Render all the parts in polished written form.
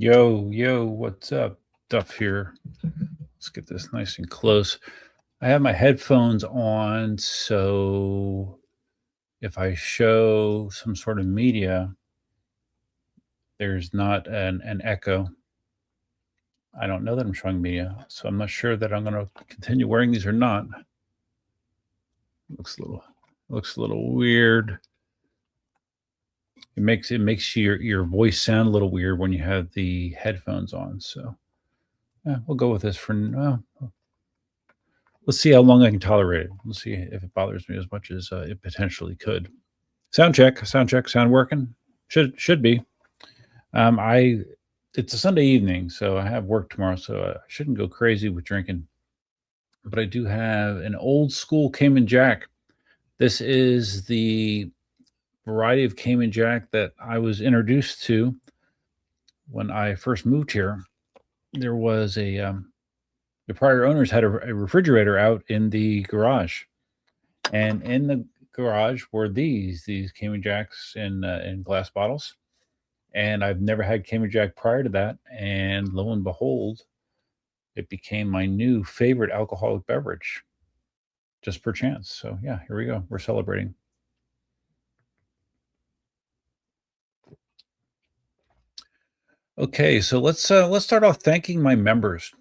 Yo, what's up? Duff here. Let's get this nice and close. I have my headphones on, so if I show some sort of media, there's not an echo. I don't know that I'm showing media, so I'm not sure that I'm going to continue wearing these or not. Looks a little weird. It makes your voice sound a little weird when you have the headphones on. So we'll go with this for now. Let's see how long I can tolerate it. Let's see if it bothers me as much as it potentially could. Sound check, sound working. Should be. I It's a Sunday evening, so I have work tomorrow, so I shouldn't go crazy with drinking. But I do have an old school Cayman Jack. This is the variety of Cayman Jack that I was introduced to when I first moved here. There was the prior owners had a refrigerator out in the garage, and in the garage were these Cayman Jacks in glass bottles. And I've never had Cayman Jack prior to that. And lo and behold, it became my new favorite alcoholic beverage, just per chance. So yeah, here we go. We're celebrating. Okay, so let's start off thanking my members.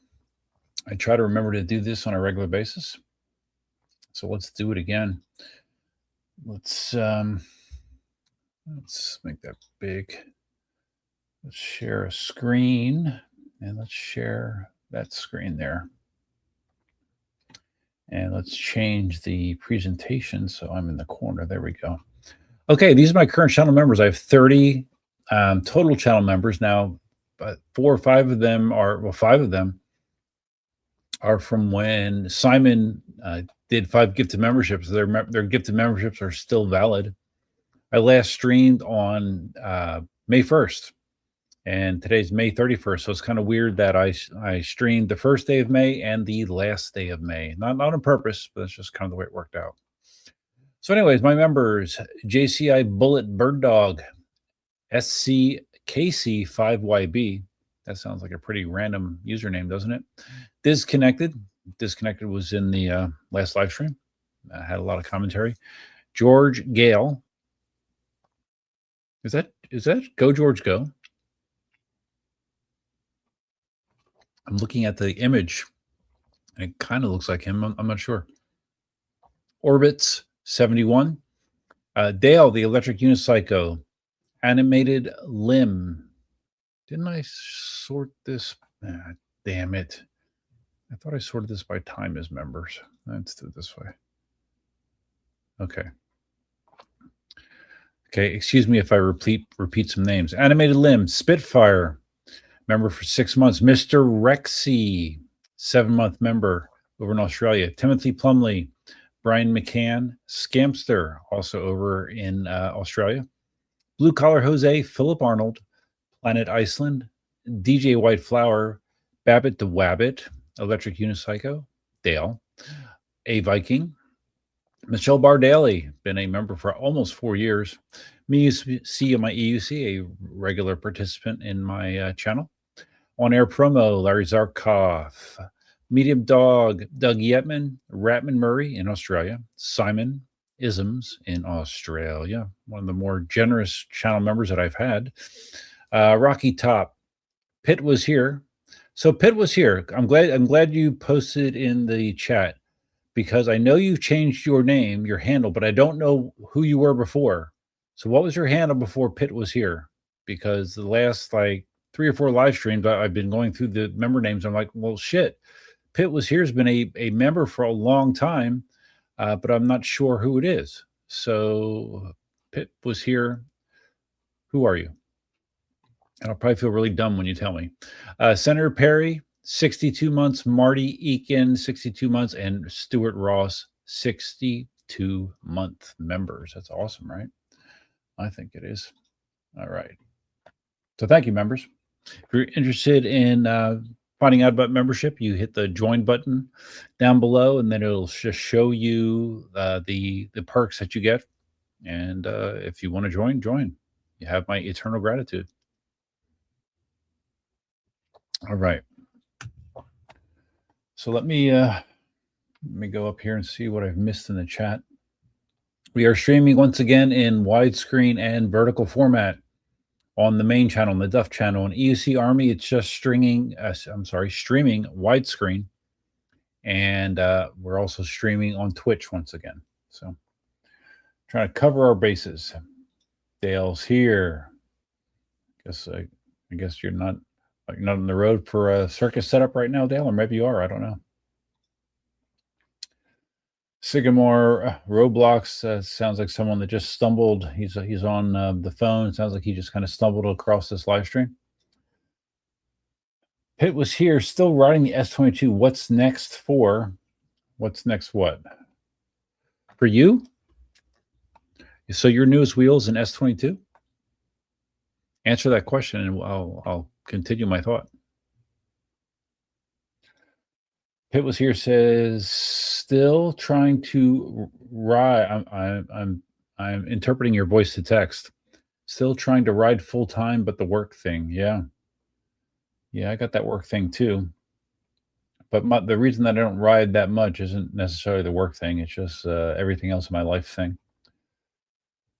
I try to remember to do this on a regular basis. So let's do it again. Let's make that big. Let's share a screen, and let's share that screen there. And let's change the presentation so I'm in the corner. There we go. Okay, these are my current channel members. I have 30 total channel members now, but 4 or 5 of them are, well, 5 of them are from when Simon did 5 gifted memberships. Their gifted memberships are still valid. I last streamed on May 1st, and today's May 31st. So it's kind of weird that I streamed the first day of May and the last day of May. Not on purpose, but it's just kind of the way it worked out. So, anyways, my members: JCI Bullet Bird Dog, SCKC5YB. That sounds like a pretty random username, doesn't it? Disconnected. Disconnected was in the last live stream. I had a lot of commentary. George Gale. Is that Go George Go? I'm looking at the image, and it kind of looks like him. I'm not sure. Orbits 71. Dale, the Electric Unicycle. Animated Limb. Didn't I sort this? Damn it. I thought I sorted this by time as members. Let's do it this way. Okay. Okay, excuse me if I repeat some names. Animated Limb, Spitfire, member for 6 months. Mr. Rexy, 7-month member over in Australia. Timothy Plumley, Brian McCann, Scamster, also over in Australia. Blue Collar Jose, Philip Arnold, Planet Iceland, DJ White Flower, Babbitt the Wabbit, Electric Unicycle, Dale, A Viking, Michelle Bardaly, been a member for almost 4 years. Me, see my EUC, a regular participant in my channel. On Air Promo, Larry Zarkov, Medium Dog, Doug Yetman, Ratman Murray in Australia, Simon Isms in Australia, one of the more generous channel members that I've had. Rocky Top, Pitt was here. So Pitt was here. I'm glad you posted in the chat, because I know you changed your name, your handle, but I don't know who you were before. So what was your handle before Pitt was here? Because the last like 3 or 4 live streams, I've been going through the member names. I'm like, well, shit. Pitt was here has been a member for a long time, but I'm not sure who it is. So Pitt was here. Who are you? And I'll probably feel really dumb when you tell me. Senator Perry, 62 months. Marty Eakin, 62 months. And Stuart Ross, 62-month members. That's awesome, right? I think it is. All right. So thank you, members. If you're interested in finding out about membership, you hit the join button down below, and then it'll just show you the perks that you get. And if you want to join, join. You have my eternal gratitude. All right. So let me go up here and see what I've missed in the chat. We are streaming once again in widescreen and vertical format on the main channel, on the Duff channel. On EUC Army, it's just streaming widescreen. And we're also streaming on Twitch once again. So trying to cover our bases. Dale's here. I guess you're not on the road for a circus setup right now, Dale, or maybe you are. I don't know. Sycamore Roblox sounds like someone that just stumbled. He's on the phone. Sounds like he just kind of stumbled across this live stream. Pitt was here, still riding the S22. What's next for? What's next? What for you? So your newest wheels in S22? Answer that question, and I'll continue my thought. Pitt was here says still trying to ride. I'm interpreting your voice to text. Still trying to ride full time, but the work thing, yeah, I got that work thing too. But the reason that I don't ride that much isn't necessarily the work thing. It's just everything else in my life thing.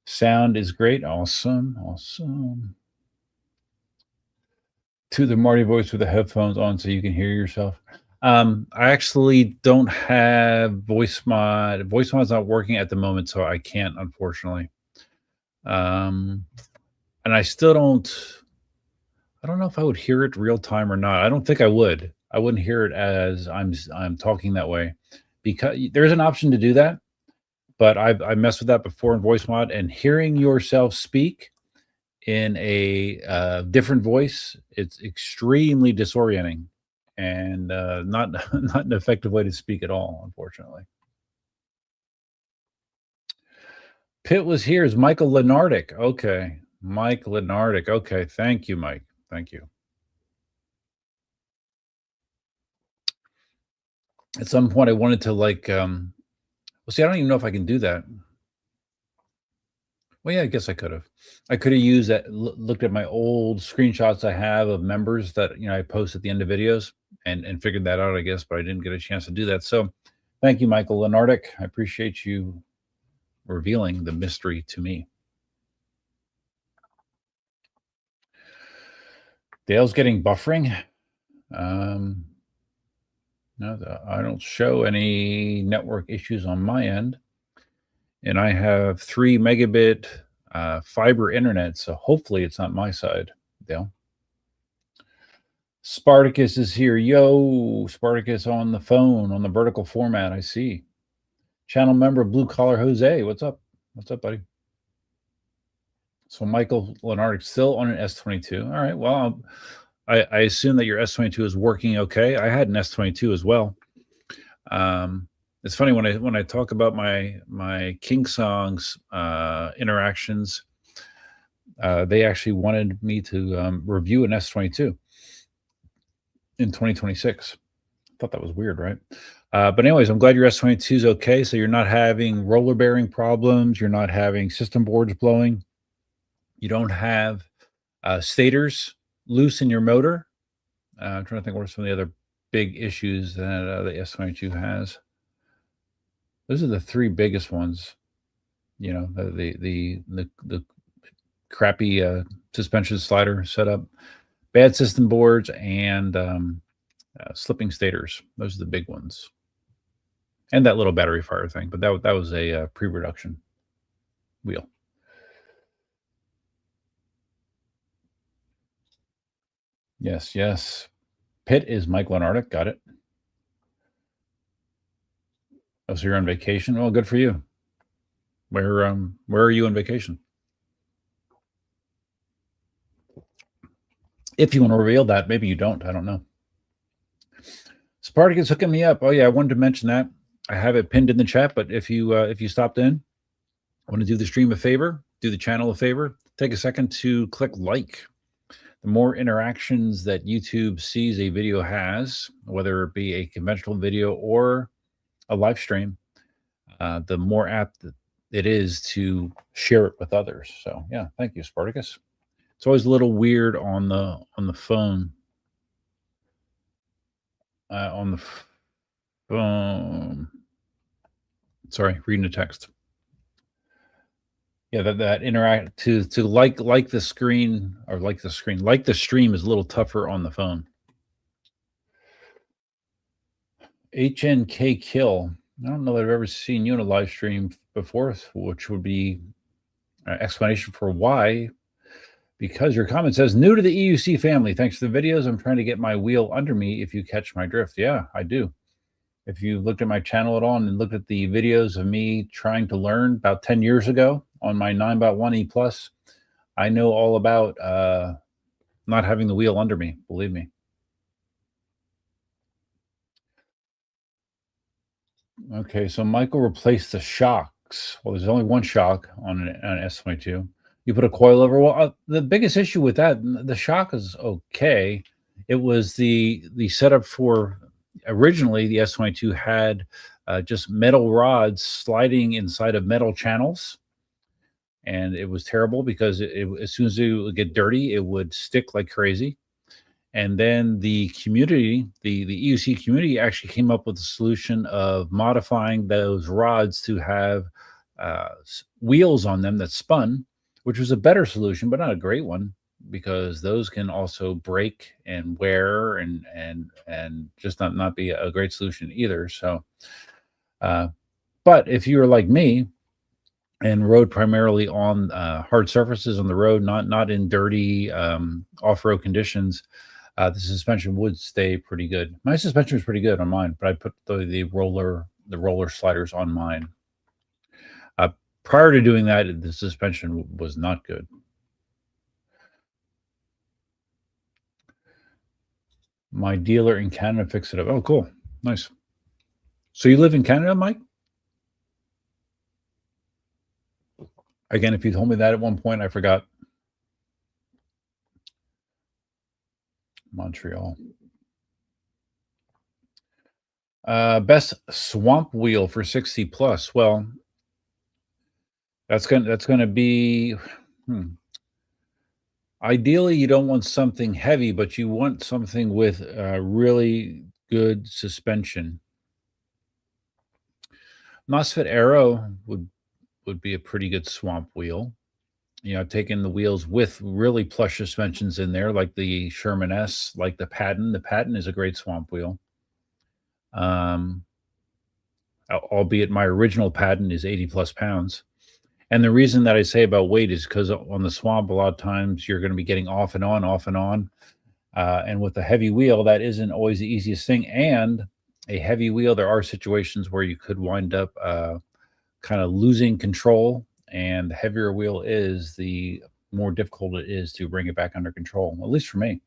Sound is great, awesome. To the Marty voice with the headphones on so you can hear yourself. I actually don't have voice mod. Voice mod's not working at the moment, so I can't, unfortunately. And I still don't. I don't know if I would hear it real time or not. I don't think I would. I wouldn't hear it as I'm talking that way, because there's an option to do that. But I messed with that before in voice mod, and hearing yourself speak in a different voice, it's extremely disorienting and not an effective way to speak at all, unfortunately. Pitt was here. Is Michael Lenardic? Okay, Mike Lenardic. Okay, thank you, Mike. Thank you. At some point, I wanted to well, see, I don't even know if I can do that. Well, yeah, I guess I could have. I could have used that, looked at my old screenshots I have of members that I post at the end of videos and figured that out, I guess, but I didn't get a chance to do that. So thank you, Michael Lenardic. I appreciate you revealing the mystery to me. Dale's getting buffering. No, I don't show any network issues on my end. And I have 3 megabit fiber internet, so hopefully it's not my side, Dale. Spartacus is here. Yo, Spartacus on the phone, on the vertical format, I see. Channel member Blue Collar Jose. What's up? What's up, buddy? So Michael Lenardic still on an S22. All right, well, I assume that your S22 is working okay. I had an S22 as well. It's funny when I talk about my King Songs interactions, they actually wanted me to review an S22 in 2026. I thought that was weird, right? But anyways, I'm glad your S22 is okay. So you're not having roller bearing problems. You're not having system boards blowing. You don't have stators loose in your motor. I'm trying to think what are some of the other big issues that the S22 has. Those are the 3 biggest ones. The crappy suspension slider setup, bad system boards, and slipping stators. Those are the big ones. And that little battery fire thing, but that was a pre-production wheel. Yes. Pitt is Mike Lenardic. Got it. Oh, so you're on vacation? Well, good for you. Where are you on vacation? If you want to reveal that, maybe you don't. I don't know. Spartacus hooking me up. Oh yeah, I wanted to mention that. I have it pinned in the chat, but if you stopped in, I want to do the stream a favor, do the channel a favor, take a second to click like. The more interactions that YouTube sees a video has, whether it be a conventional video or a live stream, the more apt it is to share it with others. So yeah, thank you, Spartacus. It's always a little weird on the phone on the phone. Sorry, reading the text. Yeah, that interact to like the screen or like the stream is a little tougher on the phone. HNK Kill. I don't know that I've ever seen you in a live stream before, which would be an explanation for why. Because your comment says, new to the EUC family. Thanks for the videos. I'm trying to get my wheel under me if you catch my drift. Yeah, I do. If you looked at my channel at all and looked at the videos of me trying to learn about 10 years ago on my 9x1 E+, I know all about not having the wheel under me, believe me. Okay, so Michael replaced the shocks. Well, there's only one shock on an S22. You put a coilover. Well, the biggest issue with that, the shock is okay. It was the setup for originally the S22 had just metal rods sliding inside of metal channels, and it was terrible because as soon as it would get dirty, it would stick like crazy. And then the community, the EUC community, actually came up with a solution of modifying those rods to have wheels on them that spun, which was a better solution, but not a great one because those can also break and wear and just not be a great solution either. So, but if you were like me and rode primarily on hard surfaces on the road, not in dirty off-road conditions, the suspension would stay pretty good. My suspension was pretty good on mine, but I put the roller sliders on mine. Prior to doing that, the suspension was not good. My dealer in Canada fixed it up. Oh, cool. Nice. So you live in Canada, Mike? Again, if you told me that at one point, I forgot. Montreal. Best swamp wheel for 60 plus. Well, that's gonna be ideally you don't want something heavy, but you want something with really good suspension. MOSFET Aero would be a pretty good swamp wheel. You know, taking the wheels with really plush suspensions in there, like the Sherman S, like the Patton. The Patton is a great swamp wheel. Albeit my original Patton is 80 plus pounds. And the reason that I say about weight is because on the swamp, a lot of times you're going to be getting off and on, off and on. And with a heavy wheel, that isn't always the easiest thing. And a heavy wheel, there are situations where you could wind up kind of losing control. And the heavier a wheel is, the more difficult it is to bring it back under control, at least for me.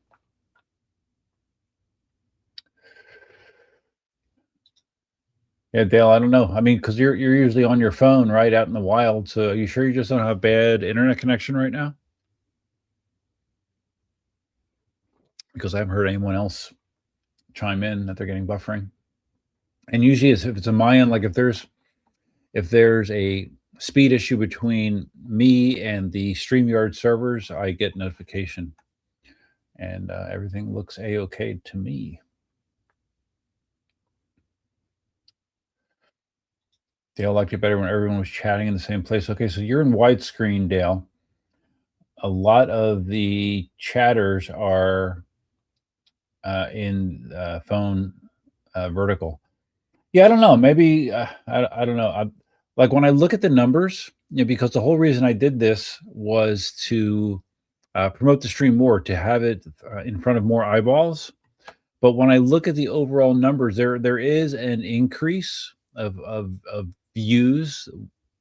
Yeah, Dale, I don't know. I mean, because you're usually on your phone, right, out in the wild. So are you sure you just don't have bad internet connection right now? Because I haven't heard anyone else chime in that they're getting buffering. And usually, if it's a my end, like if there's a speed issue between me and the StreamYard servers, I get notification, and everything looks a-okay to me. Dale liked it better when everyone was chatting in the same place. Okay, so you're in widescreen, Dale. A lot of the chatters are in phone vertical. Yeah, I don't know. Maybe I don't know. Like when I look at the numbers, you know, because the whole reason I did this was to promote the stream more, to have it in front of more eyeballs. But when I look at the overall numbers, there is an increase of views,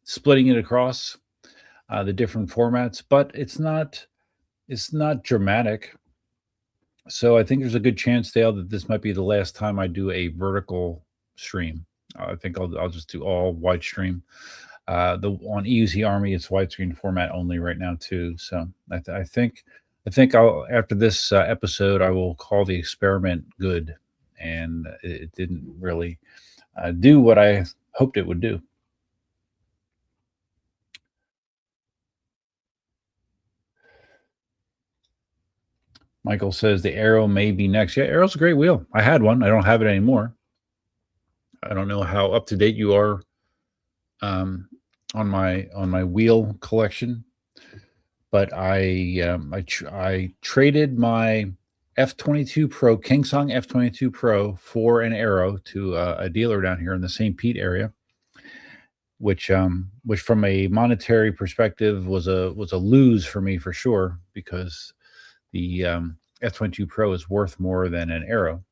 splitting it across the different formats, but it's not dramatic. So I think there's a good chance, Dale, that this might be the last time I do a vertical stream. I think I'll just do all wide stream. On EUC Army, it's widescreen format only right now too. So I think I'll, after this episode, I will call the experiment good, and it didn't really do what I hoped it would do. Michael says the Arrow may be next. Yeah, Arrow's a great wheel. I had one. I don't have it anymore. I don't know how up to date you are on my wheel collection, but I traded my F22 Pro Kingsong F22 Pro for an Arrow to a dealer down here in the St. Pete area, which from a monetary perspective was a lose for me for sure, because the F22 Pro is worth more than an Arrow.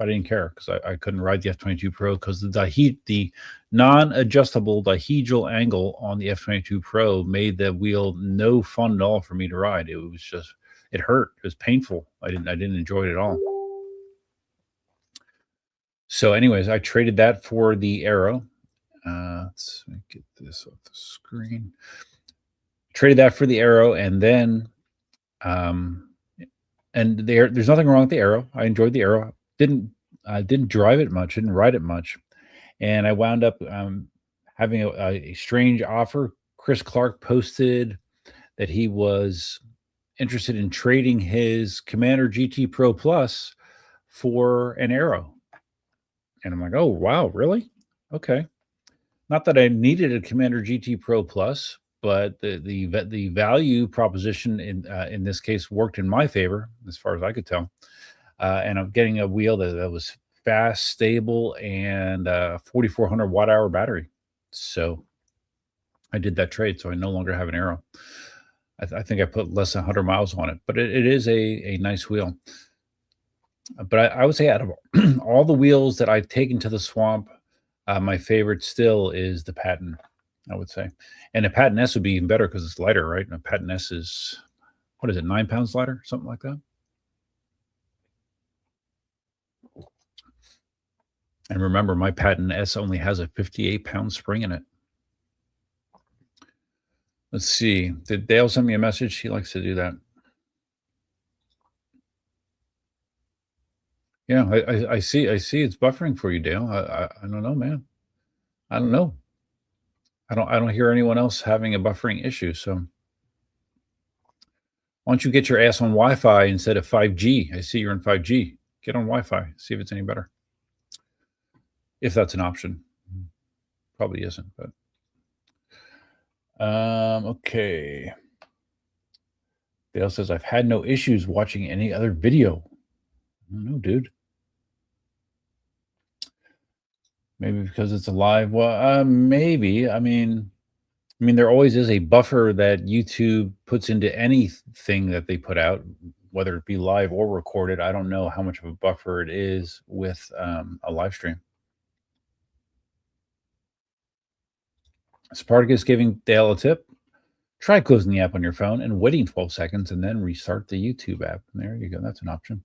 I didn't care because I couldn't ride the F22 Pro because the non-adjustable dihedral angle on the F22 Pro made the wheel no fun at all for me to ride. It was just, it hurt. It was painful. I didn't enjoy it at all. So anyways, I traded that for the Arrow. Let's get this off the screen. Traded that for the Arrow, and then there's nothing wrong with the Arrow. I enjoyed the Arrow. Didn't drive it much, didn't ride it much, and I wound up having a strange offer. Chris Clark posted that he was interested in trading his Commander GT Pro Plus for an Arrow, and I'm like, oh wow, really? Okay. Not that I needed a Commander GT Pro Plus, but the value proposition in this case worked in my favor as far as I could tell. And I'm getting a wheel that was fast, stable, and 4,400 watt hour battery. So I did that trade. So I no longer have an Arrow. I think I put less than 100 miles on it, but it is a nice wheel. But I would say out of all the wheels that I've taken to the swamp, my favorite still is the Patton, I would say. And the Patton S would be even better because it's lighter, right? And a Patton S is, what is it, 9 pounds lighter? Something like that. And remember, my Patton S only has a 58-pound spring in it. Let's see. Did Dale send me a message? He likes to do that. Yeah, I see it's buffering for you, Dale. I don't know, man. I don't know. I don't hear anyone else having a buffering issue. So why don't you get your ass on Wi-Fi instead of 5G? I see you're on 5G. Get on Wi-Fi. See if it's any better. If that's an option. Probably isn't, but okay. Dale says, I've had no issues watching any other video. I don't know, dude. Maybe because it's a live. Well, maybe. I mean, there always is a buffer that YouTube puts into anything that they put out, whether it be live or recorded. I don't know how much of a buffer it is with a live stream. Spartacus giving Dale a tip. Try closing the app on your phone and waiting 12 seconds and then restart the YouTube app. There you go. That's an option.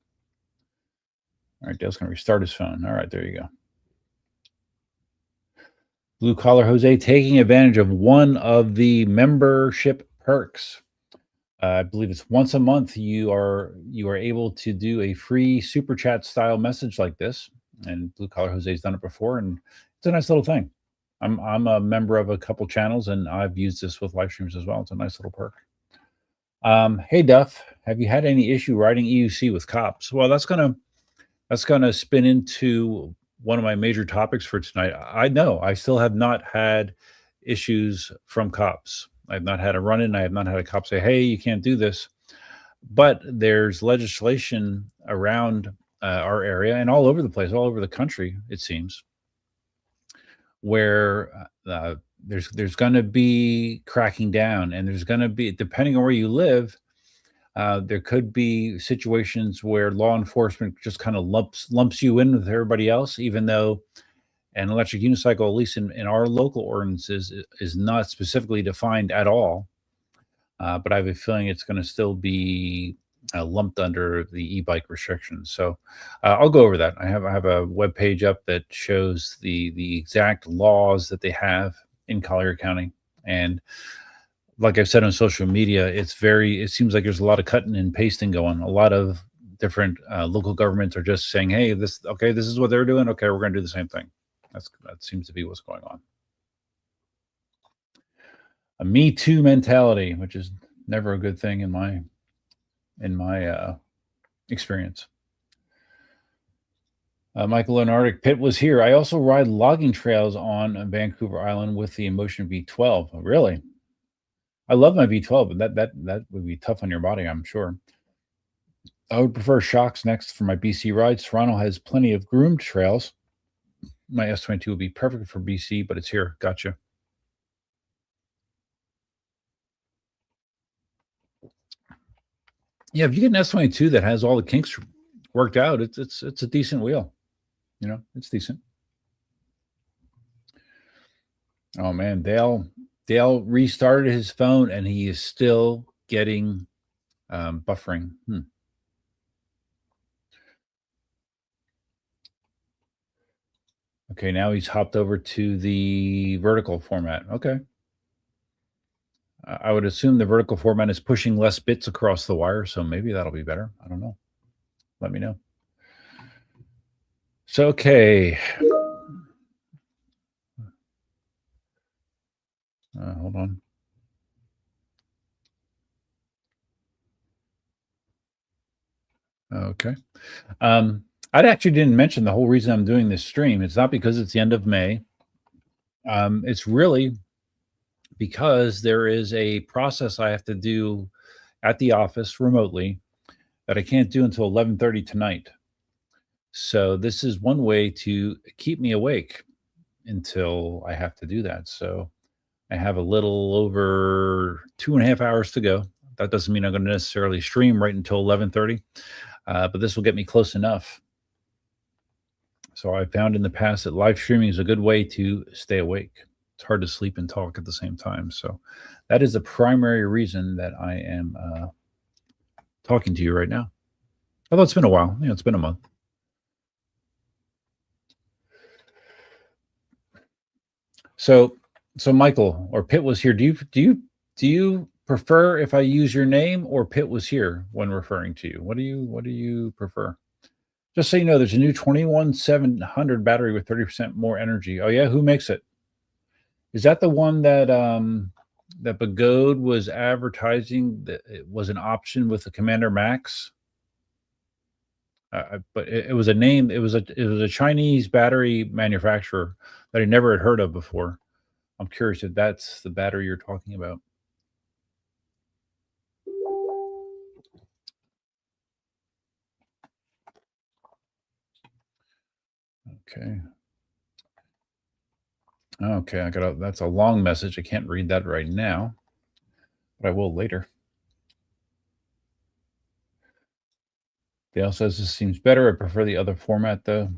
All right, Dale's going to restart his phone. All right, there you go. Blue Collar Jose taking advantage of one of the membership perks. I believe it's once a month you are able to do a free super chat style message like this. And Blue Collar Jose's done it before, and it's a nice little thing. I'm a member of a couple channels, and I've used this with live streams as well. It's a nice little perk. Hey Duff, have you had any issue riding EUC with cops? Well, that's gonna spin into one of my major topics for tonight. I know I still have not had issues from cops. I've not had a run-in. I have not had a cop say, hey, you can't do this. But there's legislation around our area and all over the place, all over the country, it seems, where there's going to be cracking down, and there's going to be, depending on where you live, there could be situations where law enforcement just kind of lumps you in with everybody else, even though an electric unicycle, at least in our local ordinances, is not specifically defined at all. But I have a feeling it's going to still be lumped under the e-bike restrictions. So I'll go over that. I have a web page up that shows the exact laws that they have in Collier County. And like I've said on social media, it seems like there's a lot of cutting and pasting going. A lot of different local governments are just saying, hey, this is what they're doing. Okay, we're going to do the same thing. That seems to be what's going on. A Me Too mentality, which is never a good thing in my experience. Michael Leonardic, Pitt was here. I also ride logging trails on Vancouver Island with the Emotion V12. Oh, really? I love my V12, but that would be tough on your body, I'm sure. I would prefer shocks next for my BC rides. Toronto has plenty of groomed trails. My S22 would be perfect for BC, but it's here. Gotcha. Yeah, if you get an S22 that has all the kinks worked out, it's a decent wheel. You know, it's decent. Oh man, Dale restarted his phone and he is still getting buffering. Okay, now he's hopped over to the vertical format. Okay. I would assume the vertical format is pushing less bits across the wire, so maybe that'll be better. I don't know. Let me know. So, okay. Hold on. Okay. I actually didn't mention the whole reason I'm doing this stream. It's not because it's the end of May. It's really because there is a process I have to do at the office remotely that I can't do until 11:30 tonight. So this is one way to keep me awake until I have to do that. So I have a little over 2.5 hours to go. That doesn't mean I'm going to necessarily stream right until 11:30, but this will get me close enough. So I found in the past that live streaming is a good way to stay awake. It's hard to sleep and talk at the same time. So that is the primary reason that I am talking to you right now. Although it's been a while, it's been a month. So Michael or Pitt was here. Do you prefer if I use your name or Pitt was here when referring to you? What do you prefer? Just so you know, there's a new 21700 battery with 30% more energy. Oh yeah, who makes it? Is that the one that that Bagode was advertising that it was an option with the Commander Max? But it was a name. It was a Chinese battery manufacturer that I never had heard of before. I'm curious if that's the battery you're talking about. Okay. Okay, that's a long message. I can't read that right now, but I will later. Dale says this seems better. I prefer the other format though.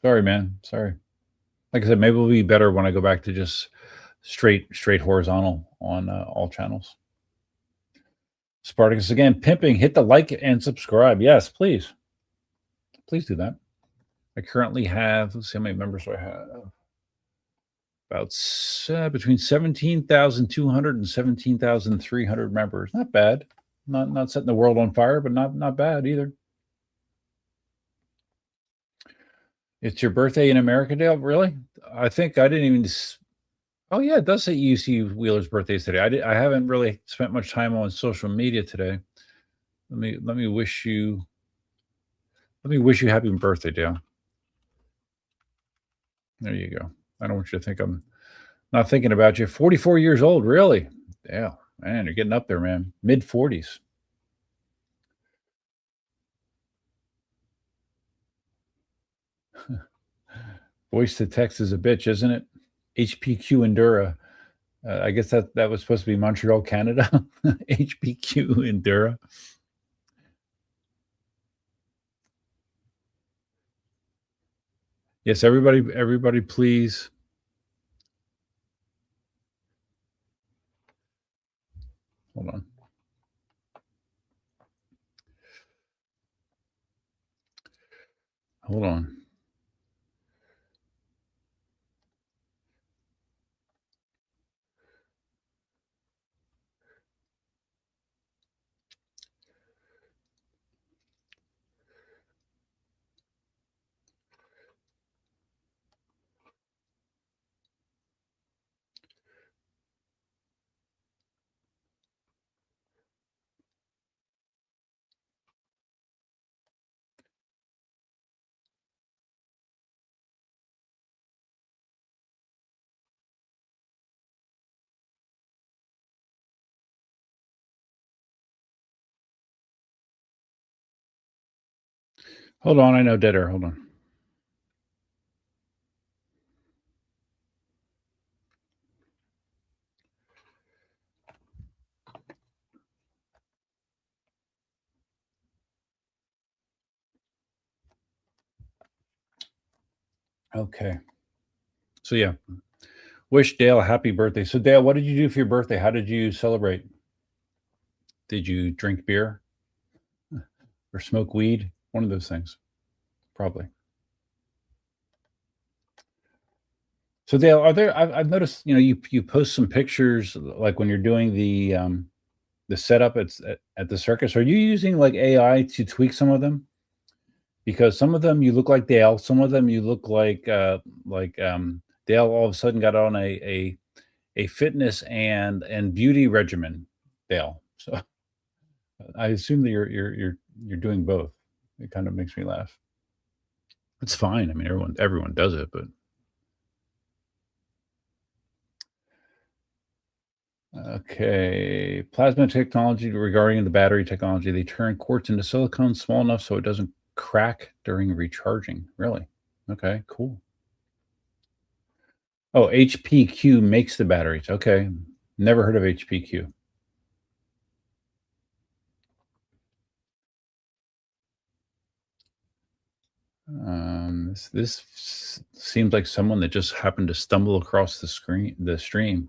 Sorry, man. Sorry. Like I said, maybe it'll be better when I go back to just straight horizontal on all channels. Spartacus again, pimping. Hit the like and subscribe. Yes, please. Please do that. I currently have, let's see how many members do I have. About between 17,200 and 17,300 members. Not bad. Not setting the world on fire, but not bad either. It's your birthday in America, Dale? Really? I think I didn't even. Oh yeah, it does say UC Wheeler's birthday is today. I haven't really spent much time on social media today. Let me wish you happy birthday, Dale. There you go. I don't want you to think I'm not thinking about you. 44 years old, really? Yeah, man, you're getting up there, man. Mid 40s. Voice to text is a bitch, isn't it? HPQ Endura. I guess that was supposed to be Montreal, Canada. HPQ Endura. Yes, everybody, please. Hold on. Hold on. Hold on, I know dead air. Hold on. Okay. So yeah, wish Dale a happy birthday. So Dale, what did you do for your birthday? How did you celebrate? Did you drink beer or smoke weed? One of those things, probably. So Dale, are there? I've noticed. You post some pictures like when you're doing the setup at the circus. Are you using like AI to tweak some of them? Because some of them you look like Dale, some of them you look like Dale all of a sudden got on a fitness and beauty regimen, Dale. So I assume that you're doing both. It kind of makes me laugh. It's fine. I mean, everyone does it, but okay. Plasma technology regarding the battery technology, they turn quartz into silicone small enough so it doesn't crack during recharging. Really? Okay, cool. Oh, HPQ makes the batteries. Okay. Never heard of HPQ. This seems like someone that just happened to stumble across the stream.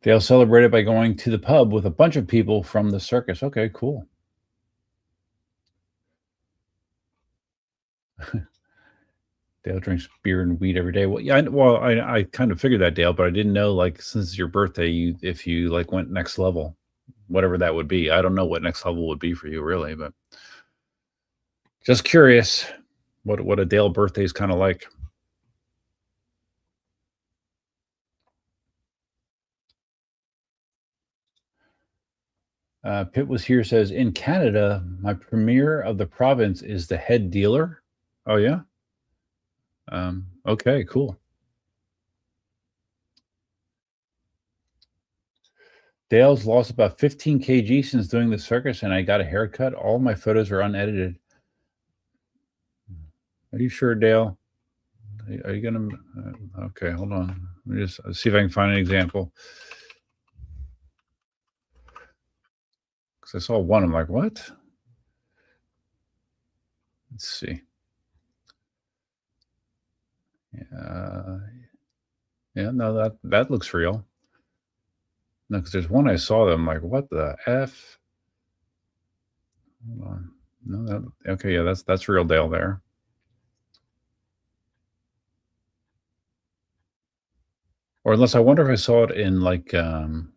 They'll celebrate it by going to the pub with a bunch of people from the circus. Okay, cool. Dale drinks beer and weed every day. Well, yeah, I kind of figured that, Dale, but I didn't know like since it's your birthday, if you like went next level, whatever that would be. I don't know what next level would be for you, really, but just curious what a Dale birthday is kind of like. Pitt was here says in Canada, my premier of the province is the head dealer. Oh yeah. Okay, cool. Dale's lost about 15 kg since doing the circus, and I got a haircut. All my photos are unedited. Are you sure, Dale? Are you gonna? Okay, hold on. Let me just see if I can find an example. Because I saw one, I'm like, what? Let's see. Yeah, no, that looks real. No, because there's one I saw that I'm like, what the f? Hold on. No, okay, yeah, that's real Dale there. Or unless I wonder if I saw it in like the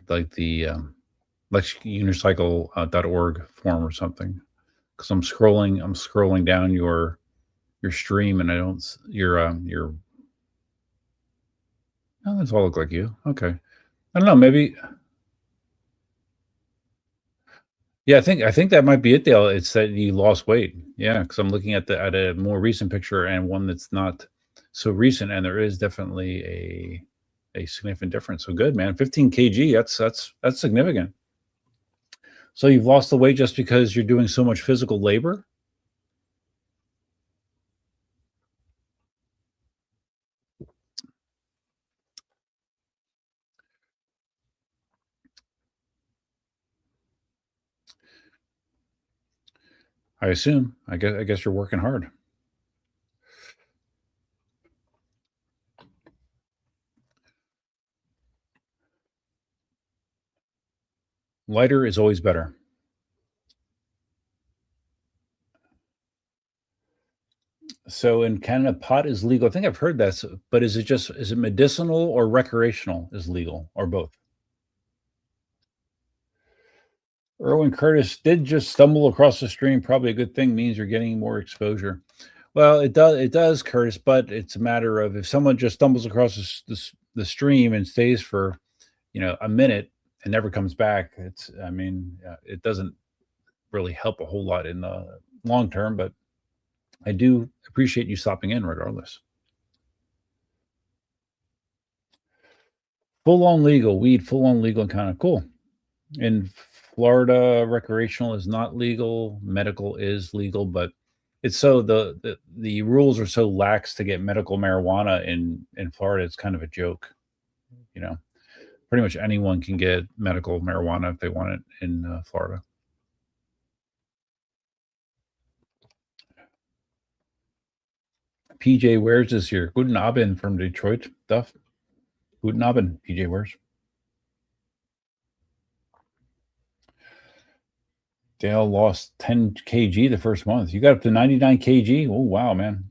like unicycle.org form or something. Because I'm scrolling down your stream and I don't your oh, that's all look like you. Okay. I don't know, maybe yeah, I think that might be it, Dale. It's that you lost weight. Yeah, because I'm looking at a more recent picture and one that's not so recent, and there is definitely a significant difference. So good, man. 15 kg. That's significant. So you've lost the weight just because you're doing so much physical labor? I assume. I guess you're working hard. Lighter is always better. So in Canada, pot is legal. I think I've heard that, but is it medicinal or recreational is legal or both? Erwin Curtis did just stumble across the stream. Probably a good thing, means you're getting more exposure. Well, it does, Curtis, but it's a matter of if someone just stumbles across the stream and stays for a minute and never comes back. I mean, it doesn't really help a whole lot in the long term, but I do appreciate you stopping in regardless. Full on legal weed, full on legal, kind of cool. In Florida recreational is not legal. Medical is legal, but it's so the rules are so lax to get medical marijuana in Florida. It's kind of a joke, you know. Pretty much anyone can get medical marijuana if they want it in Florida. PJ Wares is here. Guten Abend from Detroit. Duff. Guten Abend, PJ Wares. Dale lost 10 kg the first month. You got up to 99 kg. Oh wow, man.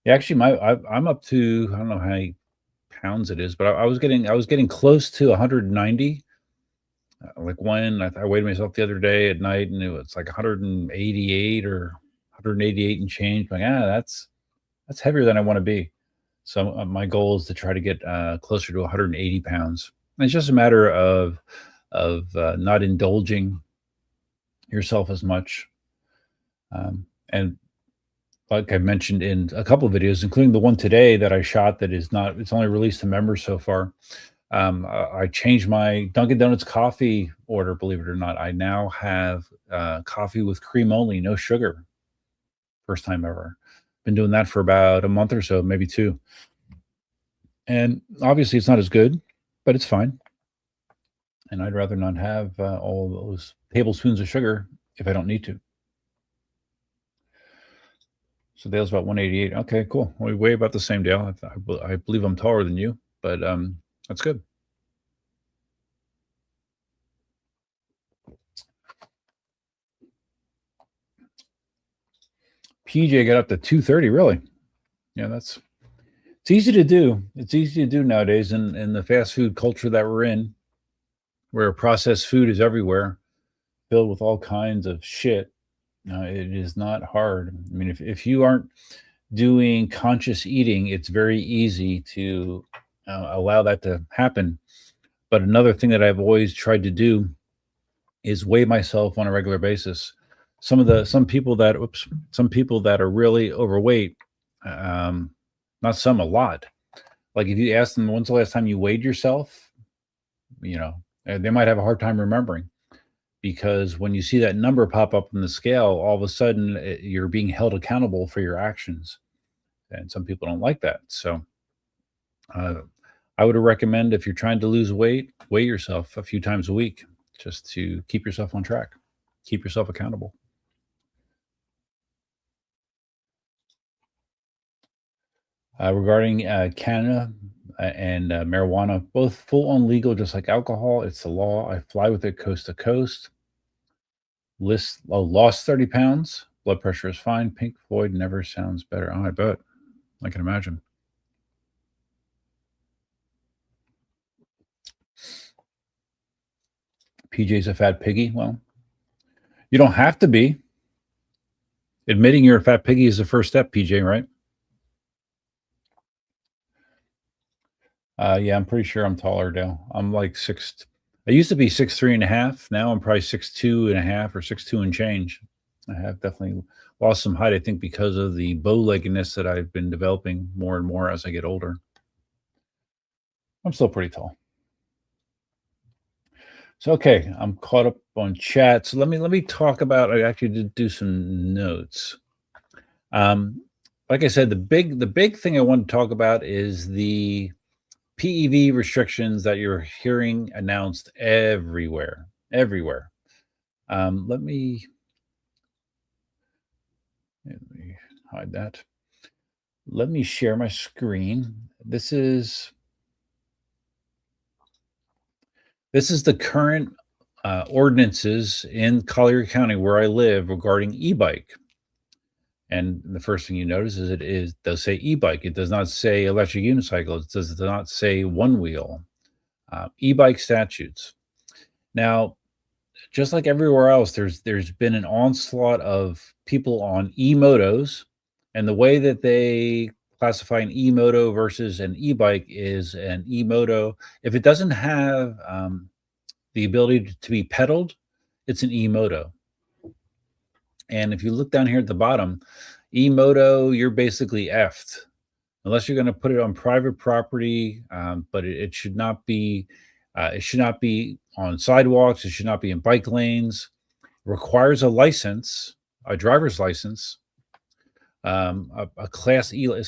Yeah, actually, I'm up to, I don't know how many pounds it is, but I was getting close to 190. Like when I weighed myself the other day at night, and it was like 188 or 188 and change. Like, that's heavier than I want to be. So my goal is to try to get closer to 180 pounds. And it's just a matter of not indulging yourself as much. And like I mentioned in a couple of videos, including the one today that I shot that is not, it's only released to members so far. I changed my Dunkin' Donuts coffee order, believe it or not. I now have coffee with cream only, no sugar. First time ever. Been doing that for about a month or so, maybe 2. And obviously it's not as good, but it's fine. And I'd rather not have all those tablespoons of sugar if I don't need to. So Dale's about 188. Okay, cool. We weigh about the same, Dale. I believe I'm taller than you, but that's good. PJ got up to 230, really? Yeah, it's easy to do. It's easy to do nowadays in the fast food culture that we're in, where processed food is everywhere, filled with all kinds of shit. It is not hard. I mean, if you aren't doing conscious eating, it's very easy to allow that to happen. But another thing that I've always tried to do is weigh myself on a regular basis. Some people that are really overweight, not some, a lot. Like if you ask them, when's the last time you weighed yourself? They might have a hard time remembering, because when you see that number pop up on the scale, all of a sudden you're being held accountable for your actions. And some people don't like that. So I would recommend, if you're trying to lose weight, weigh yourself a few times a week, just to keep yourself on track, keep yourself accountable. Regarding Canada and marijuana, both full on legal, just like alcohol. It's the law. I fly with it coast to coast. Lost 30 pounds. Blood pressure is fine. Pink Floyd never sounds better. Oh, I bet. I can imagine. PJ's a fat piggy. Well, you don't have to be. Admitting you're a fat piggy is the first step, PJ, right? Yeah, I'm pretty sure I'm taller, Dale. I'm like I used to be 6'3.5". Now I'm probably 6'2.5" or 6'2" and change. I have definitely lost some height, I think, because of the bow-leggedness that I've been developing more and more as I get older. I'm still pretty tall. So, okay, I'm caught up on chat. So let me talk about, I actually did do some notes. Like I said, the big thing I want to talk about is the PEV restrictions that you're hearing announced everywhere. Let me hide that. Let me share my screen. This is the current ordinances in Collier County, where I live, regarding e-bike. And the first thing you notice is it does say e-bike. It does not say electric unicycle. It does not say one wheel. E-bike statutes. Now, just like everywhere else, there's been an onslaught of people on e-motos, and the way that they classify an e-moto versus an e-bike is an e-moto, if it doesn't have the ability to be pedaled, it's an e-moto. And if you look down here at the bottom, e-moto, you're basically effed, unless you're going to put it on private property. But it should not be on sidewalks. It should not be in bike lanes. Requires a license, a driver's license. A Class E. I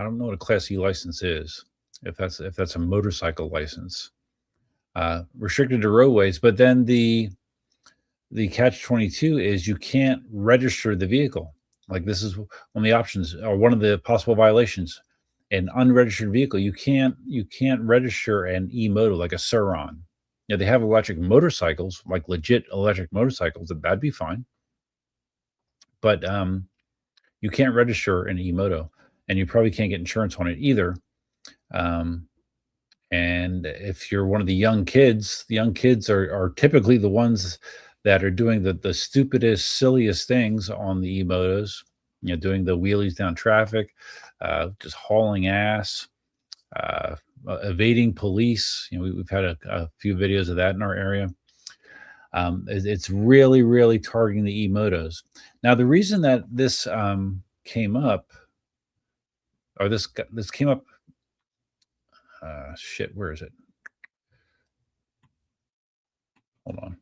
don't know what a Class E license is. If that's a motorcycle license, restricted to roadways. But then the catch-22 is you can't register the vehicle. Like, this is one of the options, or one of the possible violations. An unregistered vehicle, you can't register an e-moto, like a Suron. They have electric motorcycles, like legit electric motorcycles. That'd be fine. But you can't register an e-moto, and you probably can't get insurance on it either. And if you're one of the young kids are typically the ones that are doing the stupidest, silliest things on the e-motos, doing the wheelies down traffic, just hauling ass, evading police. We've had a few videos of that in our area. It's really, really targeting the e-motos. Now, the reason that this came up, or this came up, shit, where is it? Hold on.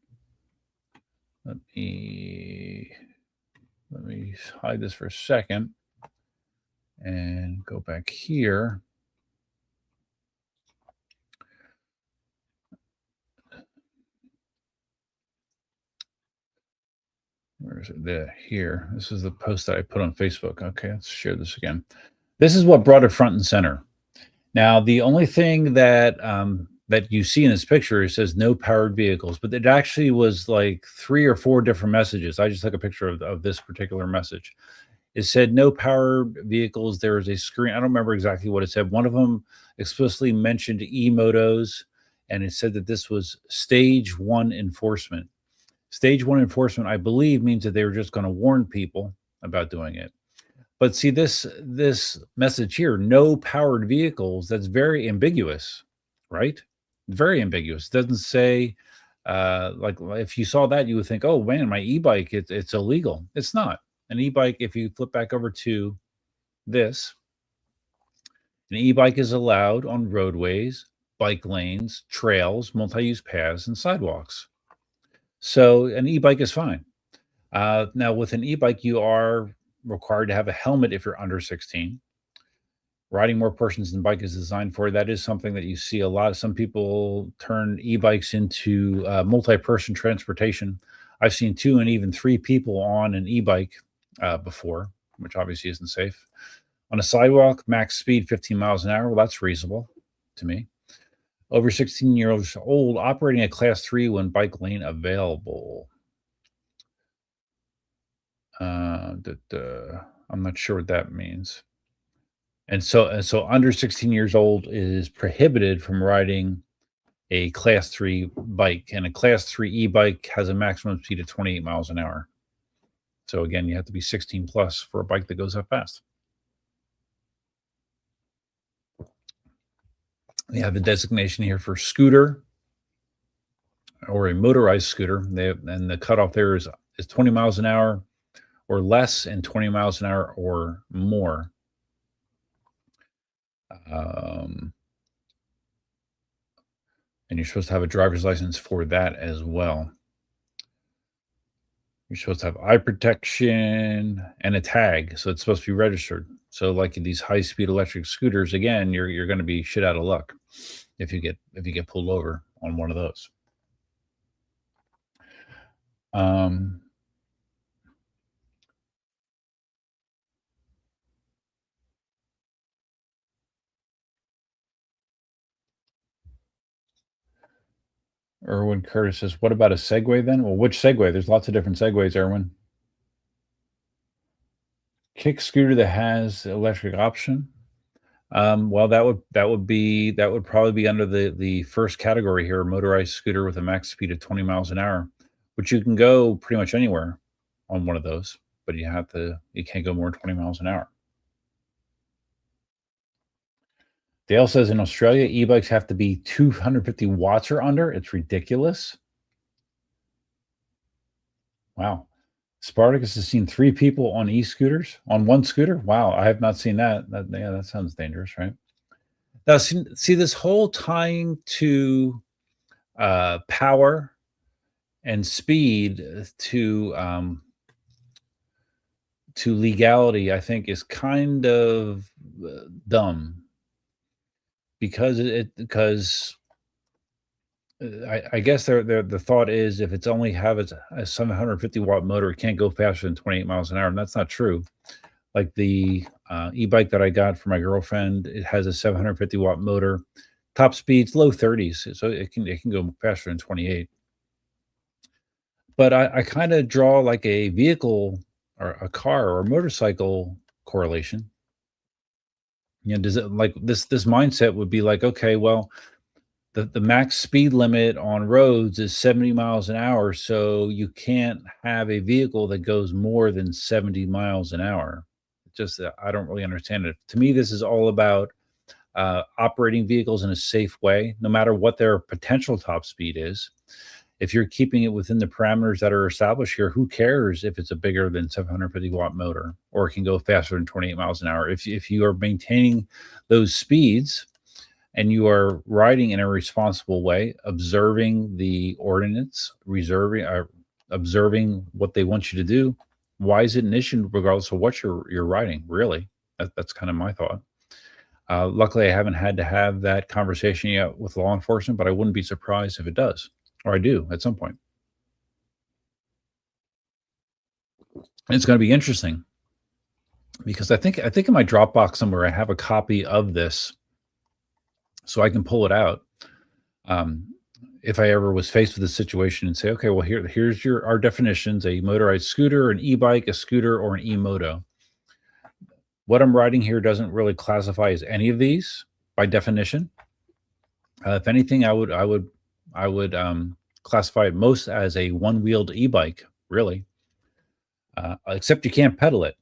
Let me hide this for a second and go back here. Where is it? Here. This is the post that I put on Facebook. Okay, let's share this again. This is what brought it front and center. Now, the only thing that that you see in this picture, it says no powered vehicles, but it actually was like 3 or 4 different messages. I just took a picture of this particular message. It said no powered vehicles. There was a screen. I don't remember exactly what it said. One of them explicitly mentioned e-motos, and it said that this was stage 1 enforcement. Stage 1 enforcement, I believe, means that they were just going to warn people about doing it. But see, this message here, no powered vehicles, that's very ambiguous, right? Very ambiguous. It doesn't say, like, if you saw that, you would think, oh man, my e-bike, it's illegal. It's not. An e-bike, if you flip back over to this, an e-bike is allowed on roadways, bike lanes, trails, multi-use paths, and sidewalks. So an e-bike is fine. Now, with an e-bike, you are required to have a helmet if you're under 16. Riding more persons than bike is designed for. That is something that you see a lot. Some people turn e-bikes into multi-person transportation. I've seen 2 and even 3 people on an e-bike before, which obviously isn't safe. On a sidewalk, max speed 15 miles an hour. Well, that's reasonable to me. Over 16 years old, operating a class 3 when bike lane available. I'm not sure what that means. And so under 16 years old is prohibited from riding a class 3 bike, and a class 3 e-bike has a maximum speed of 28 miles an hour. So again, you have to be 16 plus for a bike that goes that fast. We have a designation here for scooter or a motorized scooter. And the cutoff there is 20 miles an hour or less, and 20 miles an hour or more. And you're supposed to have a driver's license for that as well. You're supposed to have eye protection and a tag, so it's supposed to be registered. So, like these high-speed electric scooters, again, you're going to be shit out of luck if you get pulled over on one of those. Erwin Curtis says, what about a Segway then? Well, which Segway? There's lots of different Segways, Erwin. Kick scooter that has electric option. Well, that would probably be under the first category here, motorized scooter with a max speed of 20 miles an hour, which you can go pretty much anywhere on one of those, but you can't go more than 20 miles an hour. Dale says in Australia, e-bikes have to be 250 watts or under. It's ridiculous. Wow. Spartacus has seen 3 people on e-scooters, on one scooter. Wow, I have not seen that. That sounds dangerous, right? Now, see this whole tying to power and speed to legality, I think, is kind of dumb because I guess the thought is if it's only have a 750-watt motor, it can't go faster than 28 miles an hour, and that's not true. Like the e-bike that I got for my girlfriend, it has a 750-watt motor, top speeds low 30s, so it can go faster than 28. But I kind of draw like a vehicle or a car or a motorcycle correlation. Does it like this mindset would be like, okay, well, the max speed limit on roads is 70 miles an hour, so you can't have a vehicle that goes more than 70 miles an hour. Just I don't really understand it. To me, this is all about operating vehicles in a safe way, no matter what their potential top speed is. If you're keeping it within the parameters that are established here, who cares if it's a bigger than 750-watt motor or it can go faster than 28 miles an hour? If you are maintaining those speeds and you are riding in a responsible way, observing the ordinance, observing what they want you to do, why is it an issue regardless of what you're riding? Really, that's kind of my thought. Luckily, I haven't had to have that conversation yet with law enforcement, but I wouldn't be surprised if it does, or I do at some point. And it's going to be interesting because I think in my Dropbox somewhere I have a copy of this, so I can pull it out. Um, if I ever was faced with a situation and say, okay, well here's our definitions: a motorized scooter, an e-bike, a scooter, or an e-moto. What I'm writing here doesn't really classify as any of these by definition. If anything, I would classify it most as a one-wheeled e-bike, really. Except you can't pedal it.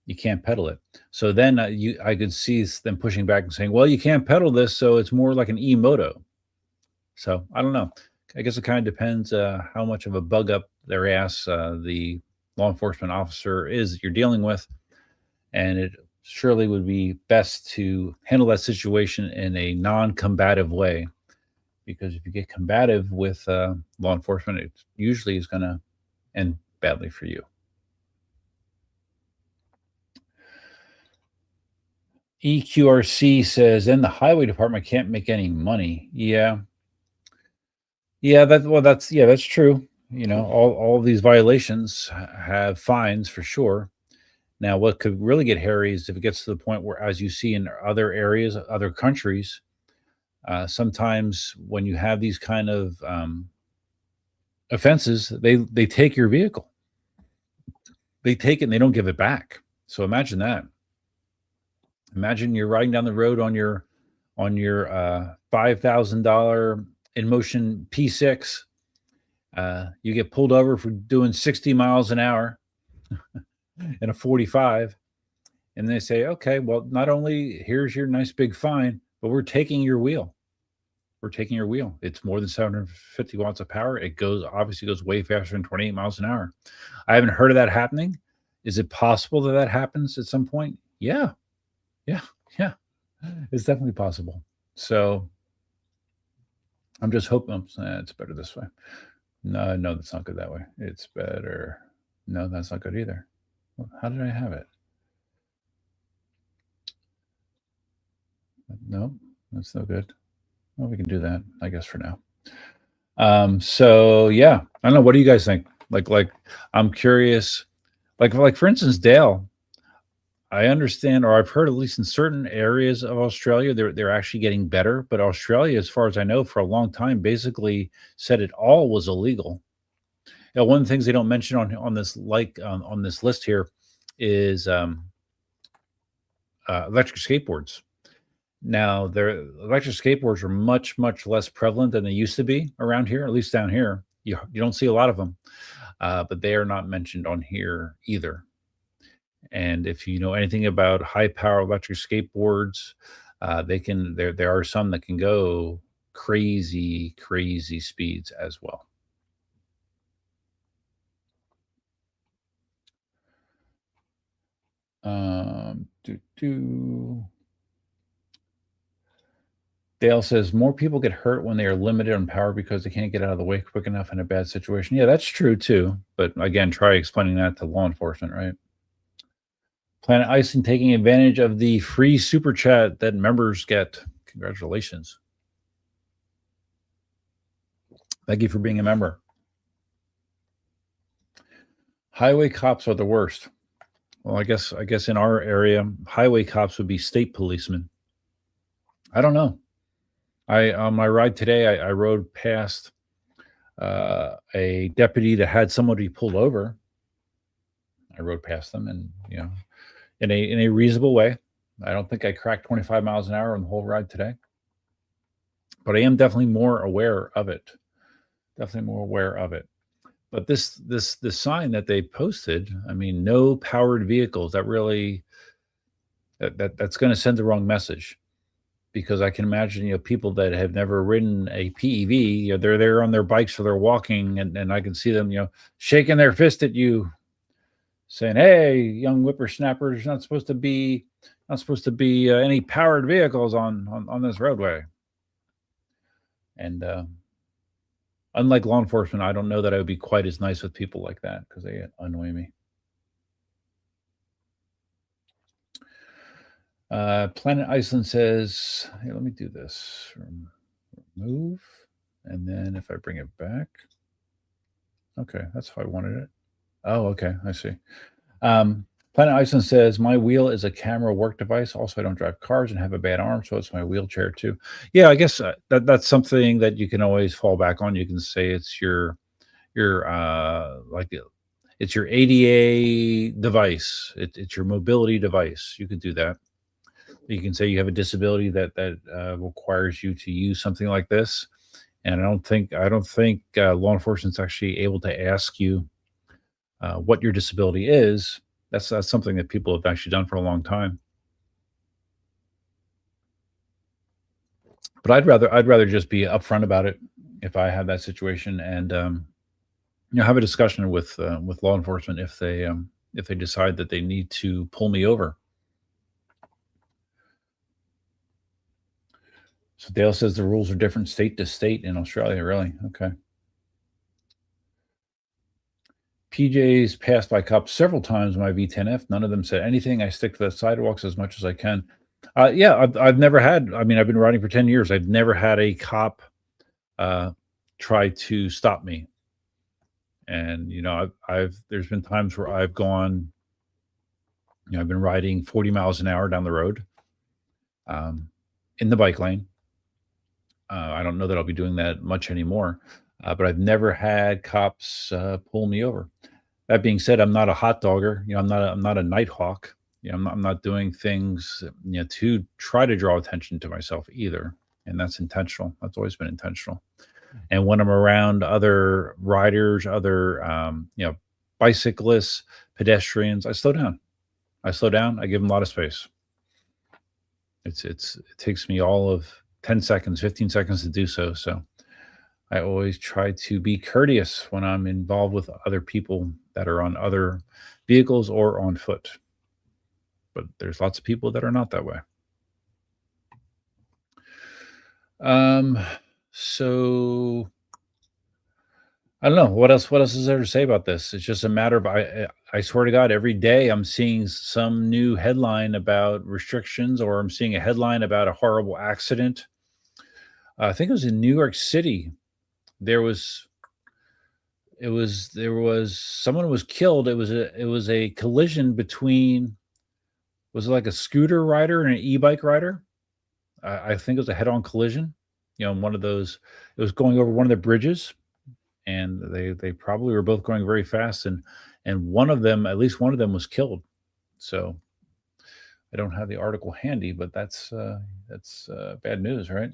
You can't pedal it. So then I could see them pushing back and saying, well, you can't pedal this, so it's more like an e-moto. So I don't know. I guess it kind of depends how much of a bug up their ass the law enforcement officer is that you're dealing with, and it surely would be best to handle that situation in a non-combative way. Because if you get combative with law enforcement, it usually is going to end badly for you. EQRC says, then the highway department can't make any money. Yeah, that's true. All these violations have fines for sure. Now, what could really get hairy is if it gets to the point where, as you see in other areas, other countries, sometimes when you have these kind of offenses, they take your vehicle. They take it and they don't give it back. So imagine that. Imagine you're riding down the road on your $5,000 InMotion P6. You get pulled over for doing 60 miles an hour in a 45, and they say, okay, well, not only here's your nice big fine, but we're taking your wheel. We're taking your wheel. It's more than 750 watts of power. It obviously goes way faster than 28 miles an hour. I haven't heard of that happening. Is it possible that happens at some point? Yeah, yeah, yeah. It's definitely possible. So I'm just hoping it's better this way. No, that's not good that way. It's better. No, that's not good either. How did I have it? No, that's no good. Well, we can do that, I guess, for now. So yeah, I don't know. What do you guys think? Like, I'm curious. Like for instance, Dale. I understand, or I've heard at least in certain areas of Australia, they're actually getting better. But Australia, as far as I know, for a long time, basically said it all was illegal. One of the things they don't mention on this on this list here is electric skateboards. Now, their electric skateboards are much less prevalent than they used to be around here, at least down here. You don't see a lot of them, but they are not mentioned on here either. And if you know anything about high power electric skateboards, there are some that can go crazy speeds as well. Do do. Dale says more people get hurt when they are limited on power because they can't get out of the way quick enough in a bad situation. Yeah, that's true too. But again, try explaining that to law enforcement, right? Planet Ison taking advantage of the free super chat that members get. Congratulations. Thank you for being a member. Highway cops are the worst. Well, I guess in our area, highway cops would be state policemen. I don't know. I on my ride today, I rode past a deputy that had somebody pulled over. I rode past them, and in a reasonable way. I don't think I cracked 25 miles an hour on the whole ride today, but I am definitely more aware of it. Definitely more aware of it. But this sign that they posted, I mean, no powered vehicles. That really that's going to send the wrong message, because I can imagine people that have never ridden a PEV, they're there on their bikes or they're walking, and I can see them shaking their fist at you, saying, "Hey, young whippersnappers, not supposed to be any powered vehicles on this roadway." And unlike law enforcement, I don't know that I would be quite as nice with people like that, because they annoy me. Planet Iceland says, "Hey, let me do this. Remove, and then if I bring it back, okay, that's how I wanted it. Oh, okay, I see." Planet Iceland says, "My wheel is a camera work device. Also, I don't drive cars and have a bad arm, so it's my wheelchair too." Yeah, I guess that's something that you can always fall back on. You can say it's your like it's your ADA device. It's your mobility device. You could do that. You can say you have a disability that requires you to use something like this. And I don't think law enforcement's actually able to ask you what your disability is. That's something that people have actually done for a long time. But I'd rather just be upfront about it if I have that situation, and have a discussion with law enforcement if they decide that they need to pull me over. So Dale says the rules are different state to state in Australia. Really? Okay. PJ's passed by cops several times in my V10F. None of them said anything. I stick to the sidewalks as much as I can. Yeah, I've never had. I mean, I've been riding for 10 years. I've never had a cop uh, try to stop me. And I've there's been times where I've gone. I've been riding 40 miles an hour down the road, um, in the bike lane. I don't know that I'll be doing that much anymore, but I've never had cops pull me over. That being said, I'm not a hot dogger. I'm not a night hawk. I'm not doing things to try to draw attention to myself either, and that's intentional. That's always been intentional. And when I'm around other riders, other bicyclists, pedestrians, I slow down. I give them a lot of space. It takes me all of 10 seconds, 15 seconds to do so. So I always try to be courteous when I'm involved with other people that are on other vehicles or on foot. But there's lots of people that are not that way. So I don't know what else. What else is there to say about this? It's just a matter of I swear to God, every day I'm seeing some new headline about restrictions, or I'm seeing a headline about a horrible accident. I think it was in New York City. There was there was someone was killed. It was a collision between, was it like a scooter rider and an e-bike rider? I think it was a head-on collision. One of those. It was going over one of the bridges, and they probably were both going very fast, and one of them, at least one of them, was killed. So I don't have the article handy, but that's bad news, right?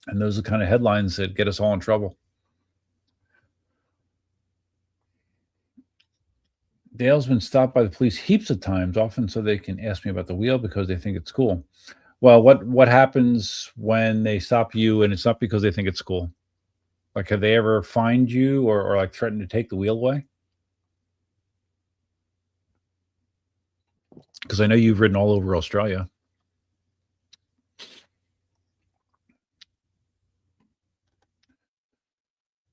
And those are the kind of headlines that get us all in trouble. Dale's been stopped by the police heaps of times, often so they can ask me about the wheel because they think it's cool. Well, what happens when they stop you and it's not because they think it's cool? Like, have they ever fined you or like threatened to take the wheel away? Because I know you've ridden all over Australia.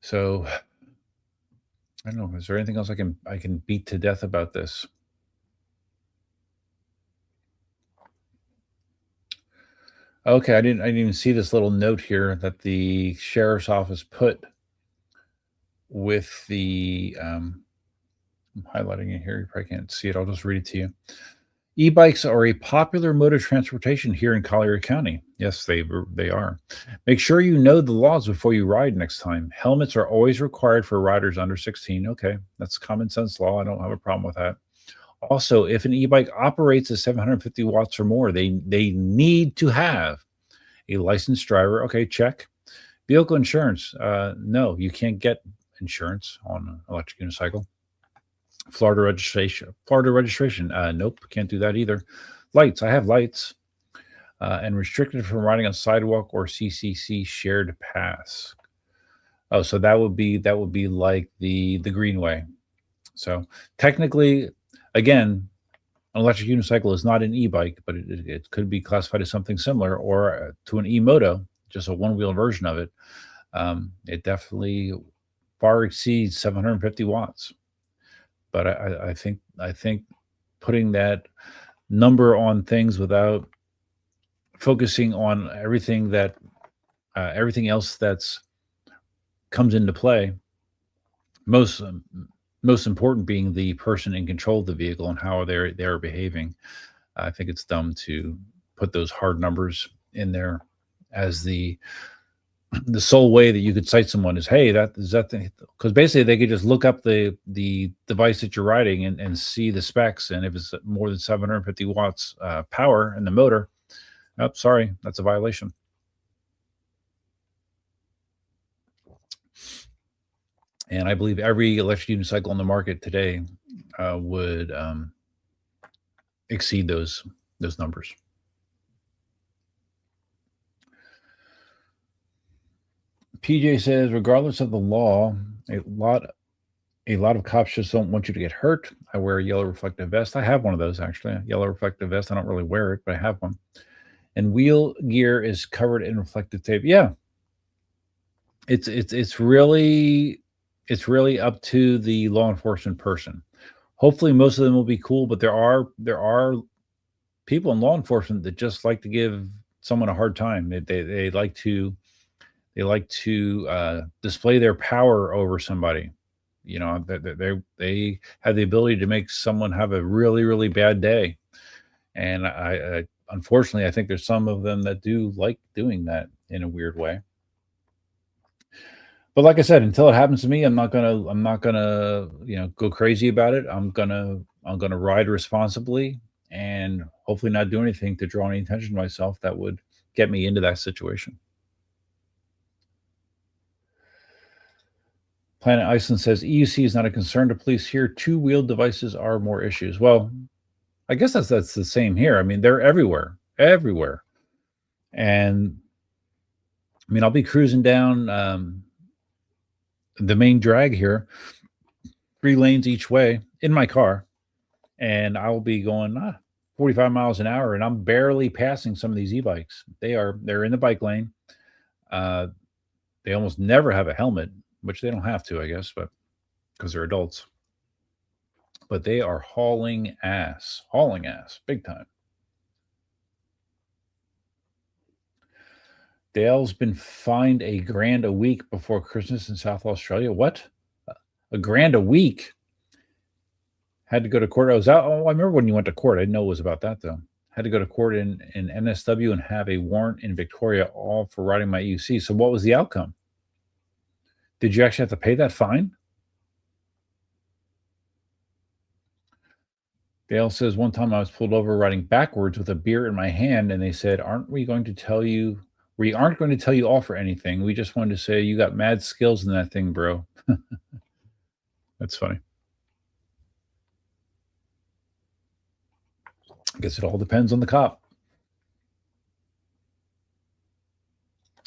So I don't know. Is there anything else I can beat to death about this? Okay, I didn't even see this little note here that the sheriff's office put with the I'm highlighting it here. You probably can't see it. I'll just read it to you. E-bikes are a popular mode of transportation here in Collier County. Yes, they are. Make sure you know the laws before you ride next time. Helmets are always required for riders under 16. Okay, that's common sense law. I don't have a problem with that. Also, if an e-bike operates at 750 watts or more, they need to have a licensed driver. Okay, check. Vehicle insurance. No, you can't get insurance on an electric unicycle. Florida registration. Florida registration. Nope, can't do that either. Lights. I have lights. And restricted from riding on sidewalk or CCC shared paths. Oh, so that would be like the greenway. So technically, again, an electric unicycle is not an e-bike, but it could be classified as something similar, or to an e-moto, just a one-wheel version of it. It definitely far exceeds 750 watts. But I think putting that number on things without focusing on everything else that's comes into play, most important being the person in control of the vehicle and how they're behaving. I think it's dumb to put those hard numbers in there as the sole way that you could cite someone is, hey, because basically they could just look up the device that you're riding and see the specs, and if it's more than 750 watts power in the motor, oh, sorry, that's a violation. And I believe every electric unicycle on the market today would exceed those numbers. PJ says, regardless of the law, a lot of cops just don't want you to get hurt. I wear a yellow reflective vest. I have one of those actually, a yellow reflective vest. I don't really wear it, but I have one. And wheel gear is covered in reflective tape. Yeah, it's really up to the law enforcement person. Hopefully, most of them will be cool, but there are people in law enforcement that just like to give someone a hard time. They like to display their power over somebody. You know, they have the ability to make someone have a really bad day. And I unfortunately, I think there's some of them that do like doing that in a weird way. But like I said, until it happens to me, I'm not gonna go crazy about it. I'm gonna ride responsibly and hopefully not do anything to draw any attention to myself that would get me into that situation. Planet Iceland says EUC is not a concern to police here. Two-wheeled devices are more issues. Well, I guess that's the same here. I mean, they're everywhere. And I mean, I'll be cruising down the main drag here, 3 lanes each way in my car, and I'll be going 45 miles an hour, and I'm barely passing some of these e-bikes. They're in the bike lane. They almost never have a helmet, which they don't have to, I guess, but because they're adults. But they are hauling ass, big time. Dale's been fined $1,000 a week before Christmas in South Australia. What? $1,000 a week? Had to go to court. I remember when you went to court. I didn't know it was about that though. Had to go to court in NSW and have a warrant in Victoria, all for riding my EUC. So what was the outcome? Did you actually have to pay that fine? Dale says, one time I was pulled over riding backwards with a beer in my hand, and they said, we aren't going to tell you off for anything. We just wanted to say you got mad skills in that thing, bro. That's funny. I guess it all depends on the cop.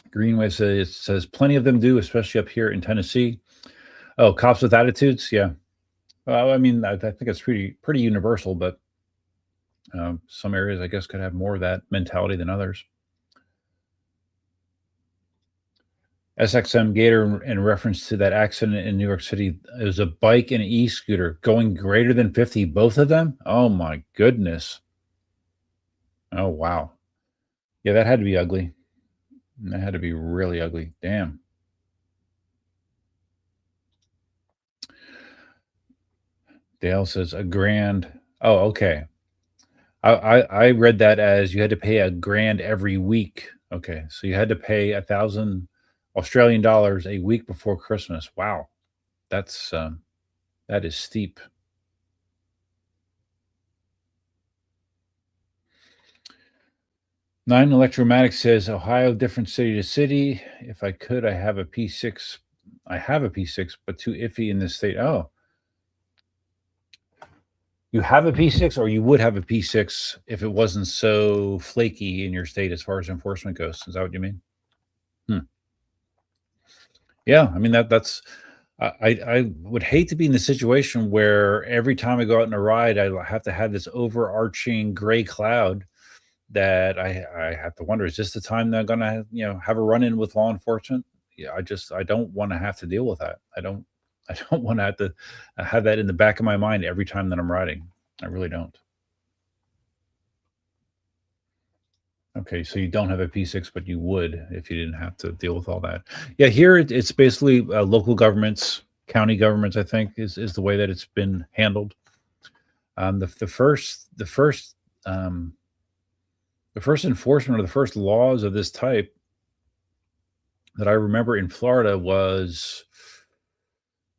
Greenway says plenty of them do, especially up here in Tennessee. Oh, cops with attitudes? Yeah. Well, I mean, I think it's pretty universal, but some areas, I guess, could have more of that mentality than others. SXM Gator in reference to that accident in New York City. It was a bike and an e-scooter going greater than 50, both of them? Oh my goodness. Oh, wow. Yeah, that had to be ugly. That had to be really ugly. Damn. Dale says a grand. Oh, okay. I read that as you had to pay a grand every week. Okay, so you had to pay 1,000 Australian dollars a week before Christmas. Wow, that's that is steep. Nine Electromatic says Ohio, different city to city. If I could, I have a P6. I have a P6, but too iffy in this state. Oh, you have a P6, or you would have a P6 if it wasn't so flaky in your state as far as enforcement goes. Is that what you mean? Hmm. Yeah, I mean that's. I would hate to be in the situation where every time I go out on a ride, I have to have this overarching gray cloud that I have to wonder, is this the time that I'm gonna, have a run-in with law enforcement? Yeah, I don't wanna have to deal with that. I don't wanna have to have that in the back of my mind every time that I'm riding. I really don't. Okay, so you don't have a P6, but you would if you didn't have to deal with all that. Yeah, here it's basically local governments, county governments. I think is the way that it's been handled. Um, the first enforcement or the first laws of this type that I remember in Florida was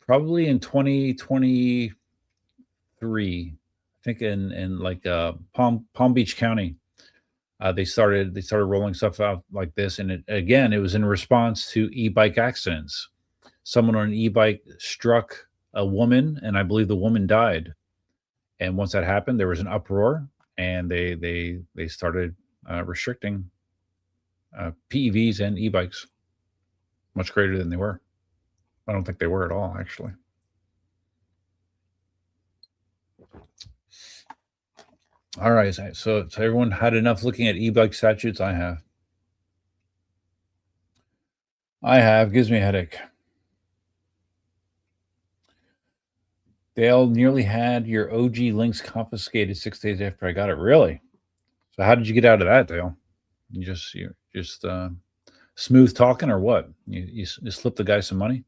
probably in 2023. I think in like Palm Beach County. They started rolling stuff out like this, and it was in response to e-bike accidents. Someone on an e-bike struck a woman, and I believe the woman died. And once that happened, there was an uproar, and they started restricting PEVs and e-bikes much greater than they were. I don't think they were at all, actually. All right, so everyone had enough looking at e-bike statutes. I have. Gives me a headache. Dale nearly had your OG links confiscated 6 days after I got it. Really? So how did you get out of that, Dale? You just smooth talking, or what? You slipped the guy some money?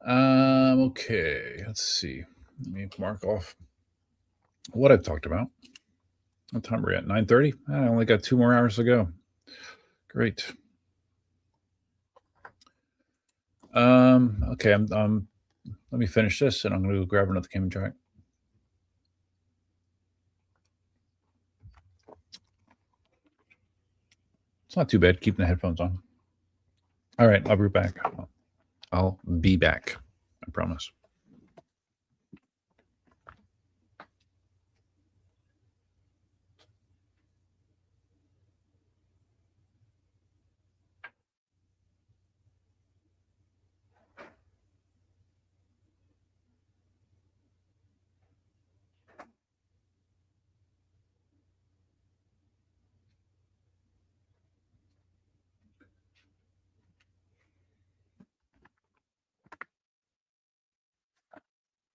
Okay. Let's see. Let me mark off what I've talked about. What time are we at? 9:30. I only got 2 more hours to go. Great. Okay. Let me finish this, and I'm going to go grab another Cayman Jack. It's not too bad keeping the headphones on. All right, I'll be back. I'll be back. I promise.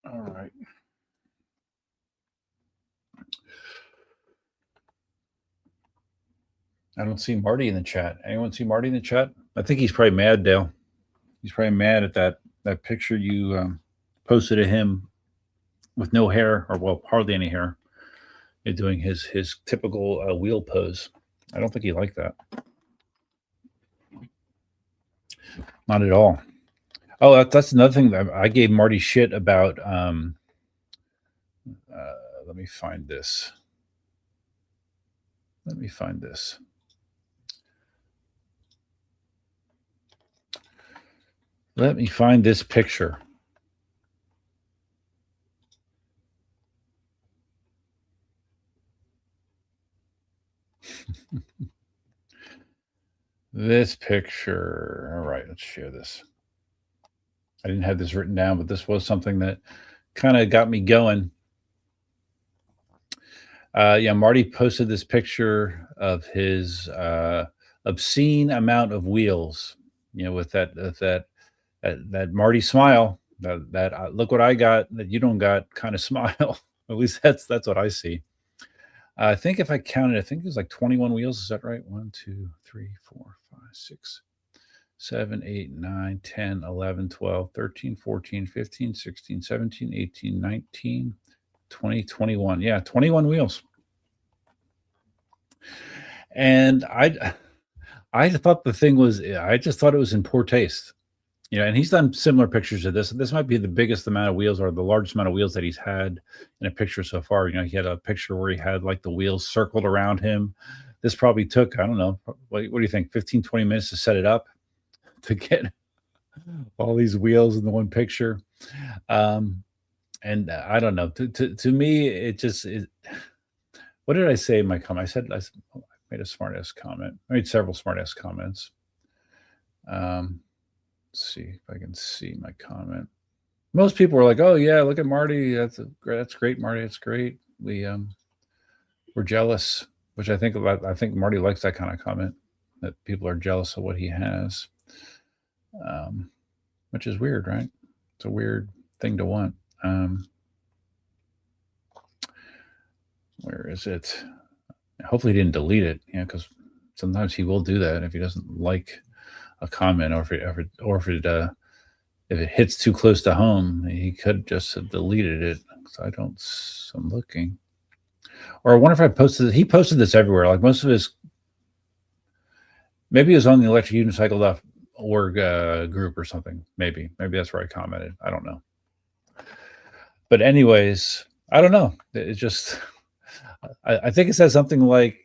All right. I don't see Marty in the chat. Anyone see Marty in the chat? I think he's probably mad, Dale. He's probably mad at that picture you posted of him with no hair, or well, hardly any hair, doing his typical wheel pose. I don't think he liked that. Not at all. Oh, that's another thing that I gave Marty shit about. Let me find this. Let me find this. Let me find this picture. This picture. All right, let's share this. I didn't have this written down, but this was something that kind of got me going. Yeah, Marty posted this picture of his obscene amount of wheels. With that Marty smile. That look what I got that you don't got kind of smile. At least that's what I see. I think if I counted, I think it was like 21 wheels. Is that right? 1, 2, 3, 4, 5, 6, 7, 8, 9, 10, 11, 12, 13, 14, 15, 16, 17, 18, 19, 20, 21. Yeah, 21 wheels. And I thought the thing was, I just thought it was in poor taste. And he's done similar pictures of this. This might be the biggest amount of wheels or the largest amount of wheels that he's had in a picture so far. He had a picture where he had like the wheels circled around him. This probably took, I don't know, what do you think, 15, 20 minutes to set it up to get all these wheels in the one picture. And I don't know. To me, it just is. What did I say in my comment? I made a smart ass comment. I made several smart ass comments. Let's see if I can see my comment. Most people were like, "Oh yeah, look at Marty. That's great, Marty. It's great. We're jealous," which I think Marty likes that kind of comment, that people are jealous of what he has, which is weird, right? It's a weird thing to want. Where is it? Hopefully, he didn't delete it. Because sometimes he will do that if he doesn't like a comment, or if it hits too close to home, he could just have deleted it. So I'm looking. Or I wonder if I posted it. He posted this everywhere. Like most of his, maybe it was on the electricunicycle.org group or something. Maybe that's where I commented. I don't know. But anyways, I don't know. It just, I think it says something like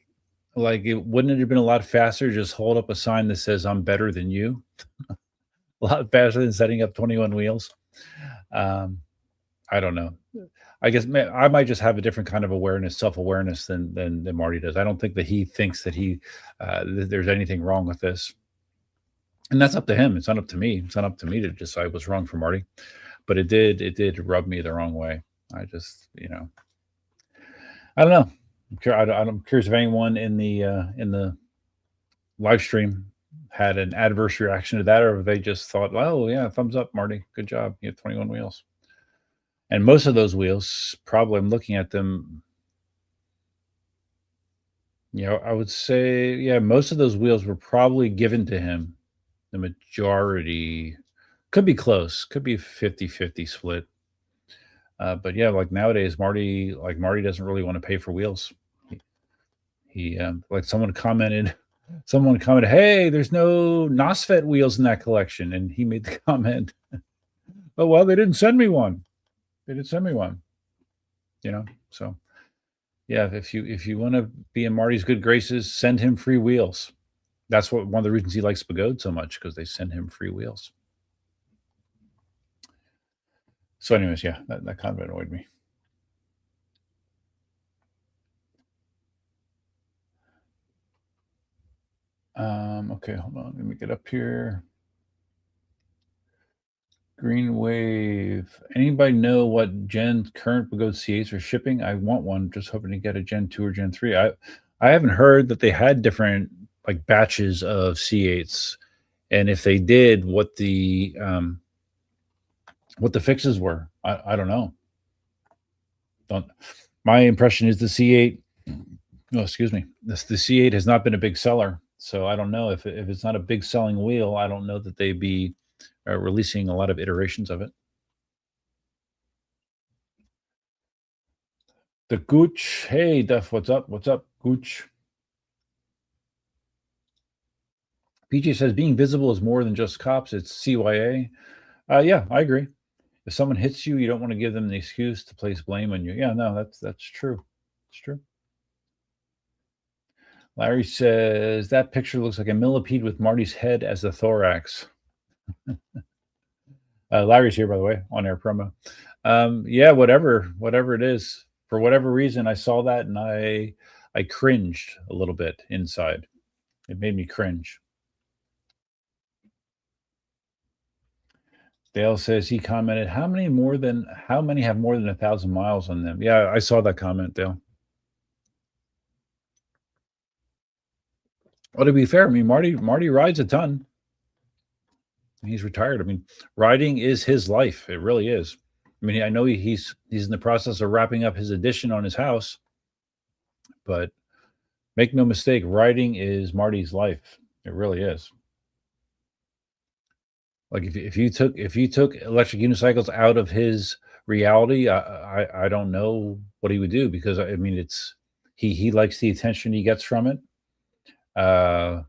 wouldn't it have been a lot faster to just hold up a sign that says "I'm better than you"? A lot faster than setting up 21 wheels. I don't know. I guess I might just have a different kind of self-awareness than Marty does. I don't think that he thinks that there's anything wrong with this, and that's up to him. It's not up to me. It's not up to me to decide what's wrong for Marty. But it did rub me the wrong way. I just, I don't know. I'm curious if anyone in the live stream had an adverse reaction to that, or if they just thought, "Oh yeah, thumbs up, Marty, good job, you have 21 wheels." And most of those wheels, probably, I'm looking at them. I would say, yeah, most of those wheels were probably given to him. The majority could be close, could be 50-50 split. But yeah, like nowadays, Marty doesn't really want to pay for wheels. He like someone commented, "Hey, there's no NOSFET wheels in that collection," and he made the comment, "Oh well, they didn't send me one. They didn't send me one." So yeah, if you want to be in Marty's good graces, send him free wheels. That's one of the reasons he likes Pagode so much, because they send him free wheels. So, anyways, yeah, that kind of annoyed me. Okay, hold on. Let me get up here. Green Wave. Anybody know what current Pagode C8s are shipping? I want one. Just hoping to get a Gen 2 or Gen 3. I haven't heard that they had different like batches of C8s, and if they did, what the fixes were. I don't know. My impression is the C8. Oh, excuse me. The C8 has not been a big seller, so I don't know if it's not a big selling wheel. I don't know that they'd be releasing a lot of iterations of it. The Gooch. Hey, Duff, what's up? What's up, Gooch? PJ says being visible is more than just cops. It's CYA. Yeah, I agree. If someone hits you, you don't want to give them the excuse to place blame on you. Yeah, no, that's true. It's true. Larry says that picture looks like a millipede with Marty's head as the thorax. Larry's here, by the way, on air promo. Yeah, whatever it is, for whatever reason, I saw that and I cringed a little bit inside. It made me cringe. Dale says he commented, how many have more than 1,000 miles on them? Yeah, I saw that comment, Dale. Well, to be fair, I mean, Marty rides a ton. He's retired. I mean, riding is his life. It really is. I mean, I know he's in the process of wrapping up his addition on his house, but make no mistake, riding is Marty's life. It really is. Like if you took electric unicycles out of his reality, I don't know what he would do, because I mean, it's he likes the attention he gets from it. I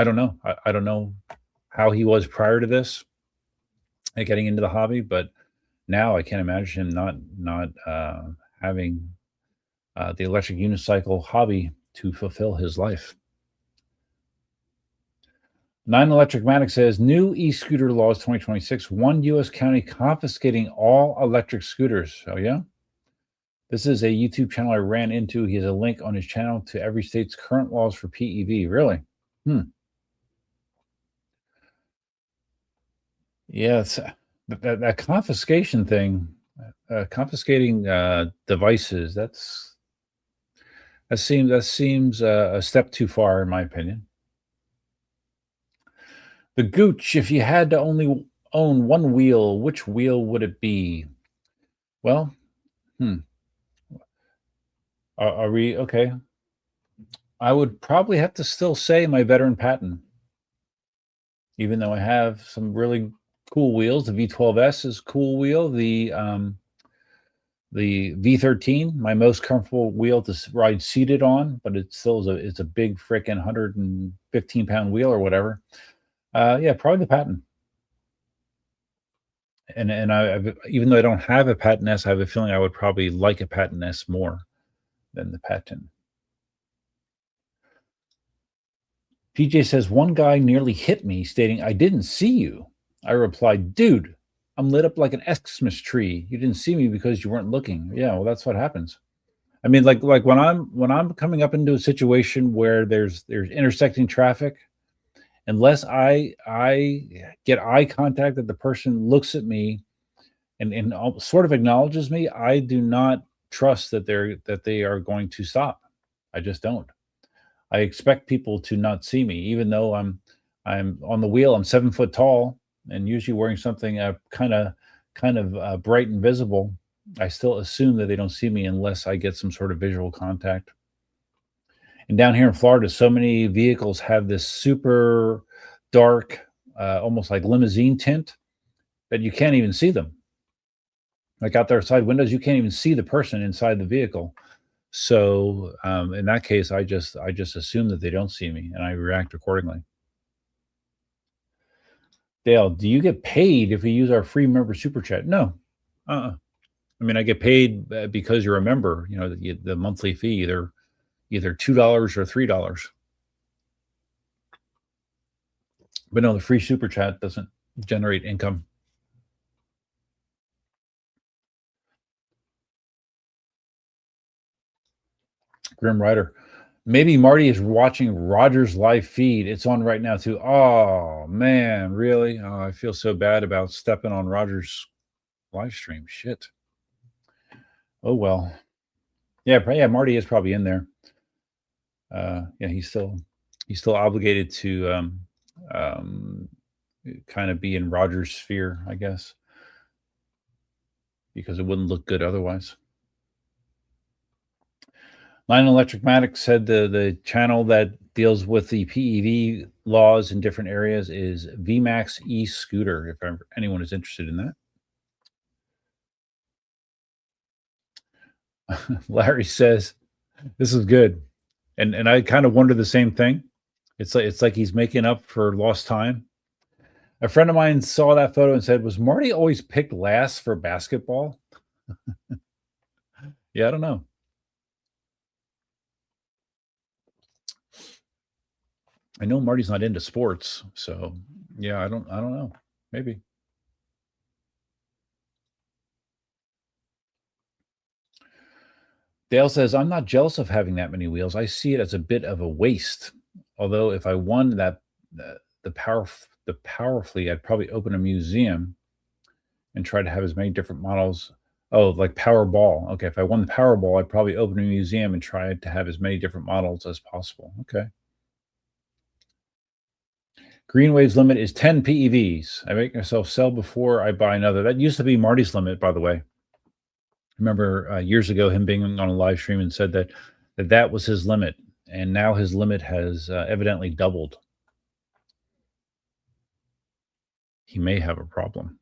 don't know. I don't know how he was prior to this, getting into the hobby, but now I can't imagine him not having the electric unicycle hobby to fulfill his life. Nine Electric Matic says new e-scooter laws 2026. One U.S. county confiscating all electric scooters. Oh yeah. This is a YouTube channel I ran into. He has a link on his channel to every state's current laws for PEV. Really? Yeah, it's, that confiscation thing, confiscating devices. That seems a step too far, in my opinion. The Gooch, if you had to only own one wheel, which wheel would it be? Well, are we okay? I would probably have to still say my veteran Patton, even though I have some really cool wheels. The V12S is a cool wheel. The V13, my most comfortable wheel to ride seated on, but it still is it's a big freaking 115-pound wheel or whatever. Yeah, probably the Patton. And even though I don't have a Patton S, I have a feeling I would probably like a Patton S more than the Patton. PJ says, one guy nearly hit me, stating, "I didn't see you." I replied, "Dude, I'm lit up like an Xmas tree. You didn't see me because you weren't looking." Yeah, well, that's what happens. I mean, like when I'm coming up into a situation where there's intersecting traffic, unless I get eye contact, that the person looks at me and sort of acknowledges me, I do not trust that they are going to stop. I just don't. I expect people to not see me, even though I'm on the wheel. I'm 7 foot tall and usually wearing something kind of bright and visible. I still assume that they don't see me unless I get some sort of visual contact. And down here in Florida, so many vehicles have this super dark, almost like limousine tint, that you can't even see them. Like out their side windows, you can't even see the person inside the vehicle. So in that case, I just assume that they don't see me, and I react accordingly. Dale, do you get paid if we use our free member super chat? No. I mean, I get paid because you're a member. You know, the monthly fee, either $2 or $3. But no, the free super chat doesn't generate income. Grim Rider. Maybe Marty is watching Roger's live feed. It's on right now too. Oh man, really? Oh, I feel so bad about stepping on Roger's live stream. Shit. Oh well. Yeah, Marty is probably in there. Yeah, he's still obligated to kind of be in Roger's sphere, I guess, because it wouldn't look good otherwise. Line Electric Matic said the channel that deals with the PEV laws in different areas is VMAX e-scooter, if anyone is interested in that. Larry says, this is good. And I kind of wonder the same thing. It's like he's making up for lost time. A friend of mine saw that photo and said, "Was Marty always picked last for basketball?" Yeah, I don't know. I know Marty's not into sports, so yeah, I don't know. Maybe. Dale says, "I'm not jealous of having that many wheels. I see it as a bit of a waste. Although if I won that the power fleet, I'd probably open a museum and try to have as many different models." Oh, like Powerball. Okay, if I won the Powerball, I'd probably open a museum and try to have as many different models as possible. Okay. Green Wave's limit is 10 PEVs. I make myself sell before I buy another. That used to be Marty's limit, by the way. I remember years ago him being on a live stream and said that was his limit, and now his limit has evidently doubled. He may have a problem.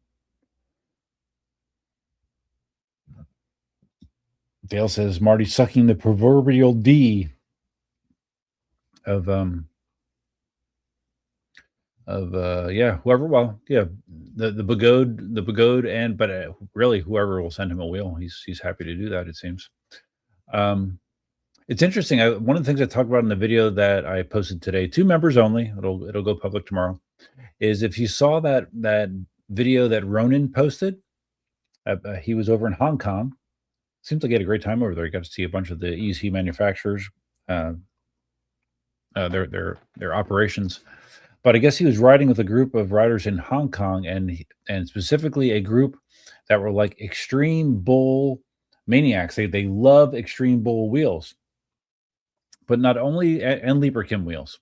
Dale says Marty's sucking the proverbial D of whoever. Well, yeah, the Bagode, and but really whoever will send him a wheel, he's happy to do that. It seems. It's interesting. One of the things I talked about in the video that I posted today, 2 members only. It'll go public tomorrow. Is if you saw that video that Ronan posted, he was over in Hong Kong. Seems like he had a great time over there. He got to see a bunch of the EC manufacturers, their operations. But I guess he was riding with a group of riders in Hong Kong, and specifically a group that were like extreme bull maniacs. They love extreme bull wheels, but not only and Lieberkim wheels.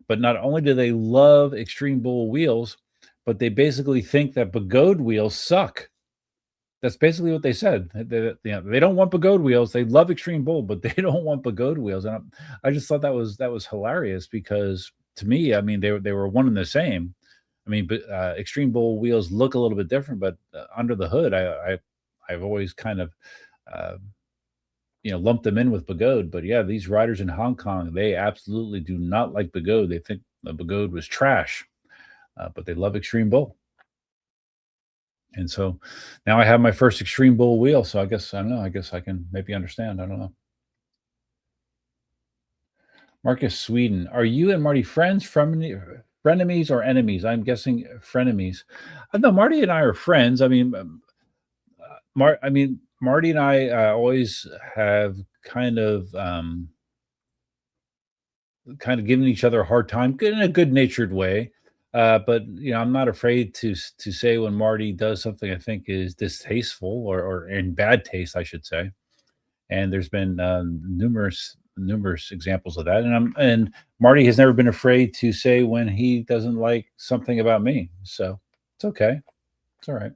But not only do they love extreme bull wheels, but they basically think that Bagode wheels suck. That's basically what they said. They don't want Bagode wheels. They love extreme bull, but they don't want Bagode wheels. And I just thought that was hilarious, because to me, I mean, they were one and the same. I mean, but extreme bull wheels look a little bit different, but under the hood, I've always kind of lumped them in with Bagode. But yeah, these riders in Hong Kong, they absolutely do not like Bagode. They think the Bagode was trash, but they love extreme bull. And so now I have my first extreme bull wheel. So I guess I don't know. I guess I can maybe understand. I don't know. Marcus Sweden, are you and Marty friends, frenemies, or enemies? I'm guessing frenemies. No, Marty and I are friends. I mean, Marty and I always have kind of giving each other a hard time in a good-natured way. But I'm not afraid to say when Marty does something I think is distasteful or in bad taste, I should say. And there's been numerous examples of that. And Marty has never been afraid to say when he doesn't like something about me. So it's okay. It's all right.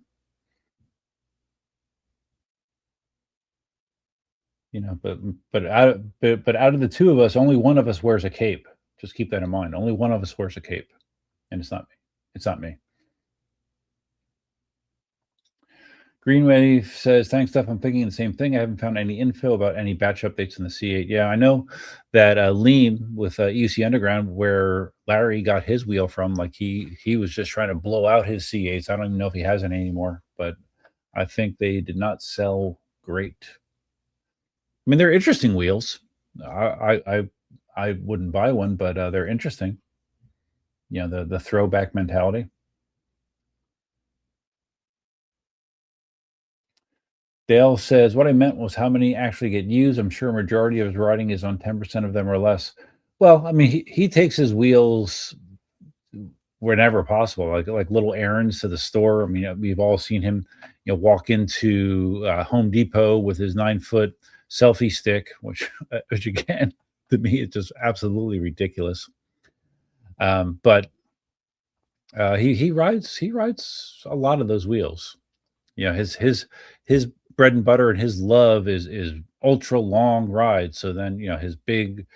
But out of the 2 of us, only one of us wears a cape. Just keep that in mind. Only one of us wears a cape. And it's not me. It's not me. Greenwave says, thanks, Steph. I'm thinking the same thing. I haven't found any info about any batch updates in the C8. Yeah, I know that Liam with EC Underground, where Larry got his wheel from, like he was just trying to blow out his C8s. I don't even know if he has any anymore, but I think they did not sell great. I mean, they're interesting wheels. I wouldn't buy one, but they're interesting. The throwback mentality. Dale says, what I meant was how many actually get used. I'm sure a majority of his riding is on 10% of them or less. Well, I mean, he takes his wheels whenever possible, like little errands to the store. I mean, we've all seen him, walk into Home Depot with his 9-foot selfie stick, which again, to me, it's just absolutely ridiculous. But he rides a lot of those wheels. His bread and butter and his love is ultra long rides. So then, his big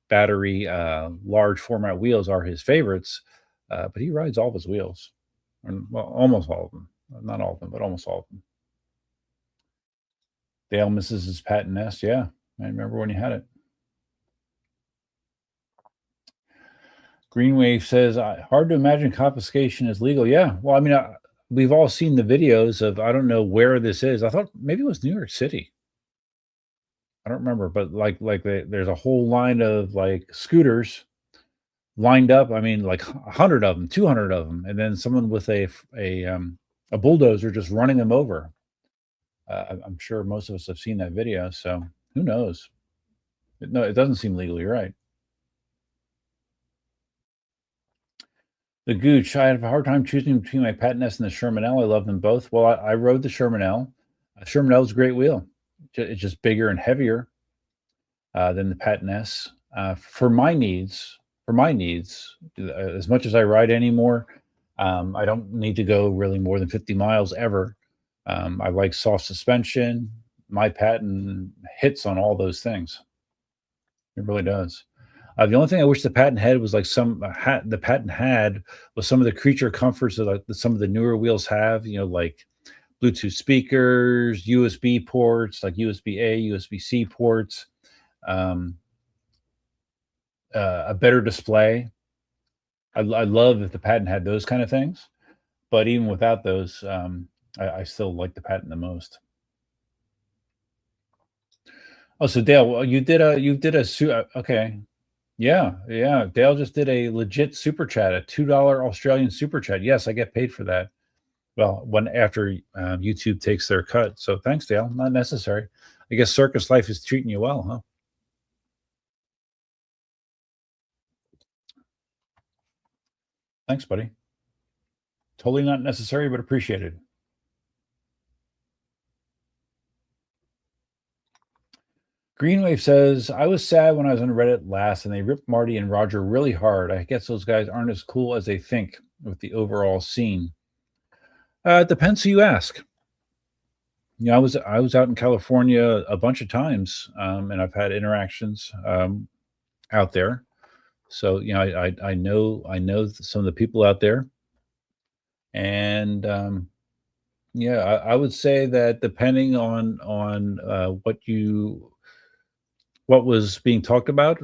battery, large format wheels are his favorites. But he rides all of his wheels, well, almost all of them. Not all of them, but almost all of them. Dale misses his patent nest. Yeah, I remember when he had it. Greenwave says, hard to imagine confiscation is legal. Yeah, well, I mean, we've all seen the videos of, I don't know where this is. I thought maybe it was New York City. I don't remember, but there's a whole line of like scooters lined up. I mean, like 100 of them, 200 of them, and then someone with a bulldozer just running them over. I'm sure most of us have seen that video. So who knows? No, it doesn't seem legally right. The Gooch, I have a hard time choosing between my Patent S and the Sherman L. I love them both. Well, I rode the Sherman L. Sherman L is a great wheel. It's just bigger and heavier than the Patent S. For my needs, for my needs. As much as I ride anymore, I don't need to go really more than 50 miles ever. I like soft suspension. My patent hits on all those things. It really does. The only thing I wish the patent had was like the patent had was some of the creature comforts that like some of the newer wheels have. Like Bluetooth speakers, USB ports, like USB A, USB C ports, um, a better display. I love if the patent had those kind of things, but even without those, I still like the patent the most. Oh, so Dale, well, okay. Yeah, yeah. Dale just did a legit super chat, a $2 Australian super chat. Yes, I get paid for that. Well, when after YouTube takes their cut. So thanks, Dale. Not necessary. I guess Circus Life is treating you well, huh? Thanks, buddy. Totally not necessary, but appreciated. Greenwave says, I was sad when I was on Reddit last and they ripped Marty and Roger really hard. I guess those guys aren't as cool as they think with the overall scene. It depends who you ask. I was out in California a bunch of times, and I've had interactions out there. So I know some of the people out there, and yeah, I would say that depending on what was being talked about,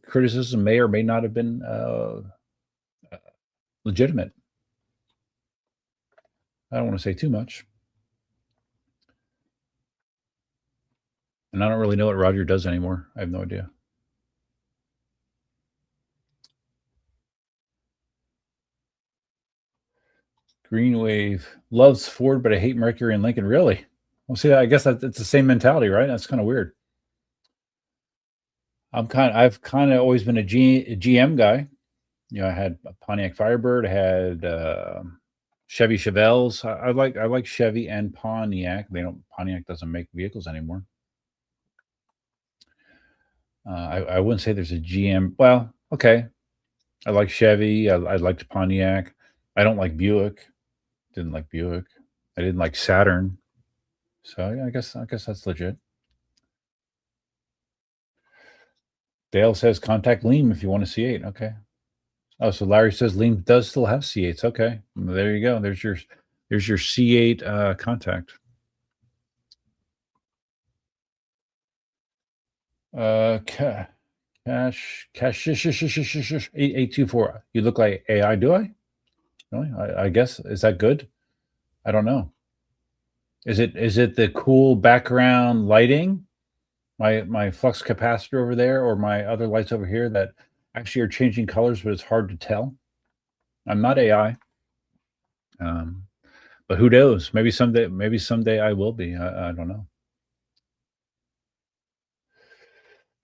criticism may or may not have been legitimate. I don't want to say too much, and I don't really know what Roger does anymore. I have no idea. Greenwave loves Ford, but I hate Mercury and Lincoln. Really? Well, see, I guess it's the same mentality, right? That's kind of weird. I've kind of always been a GM guy. I had a Pontiac Firebird, I had Chevy Chevelles. I like Chevy and Pontiac. Pontiac doesn't make vehicles anymore. I wouldn't say there's a GM. Well, okay. I like Chevy. I liked Pontiac. I don't like Buick. Didn't like Buick. I didn't like Saturn. So yeah, I guess that's legit. Dale says contact Leam if you want a C8. Okay. Oh, so Larry says Leam does still have C8s. Okay. Well, there you go. There's your C8 contact. Cash 8824. You look like AI, do I? Really? I guess, is that good? I don't know. Is it the cool background lighting? My flux capacitor over there or my other lights over here that actually are changing colors, but it's hard to tell. I'm not AI. But who knows? Maybe someday I will be. I don't know.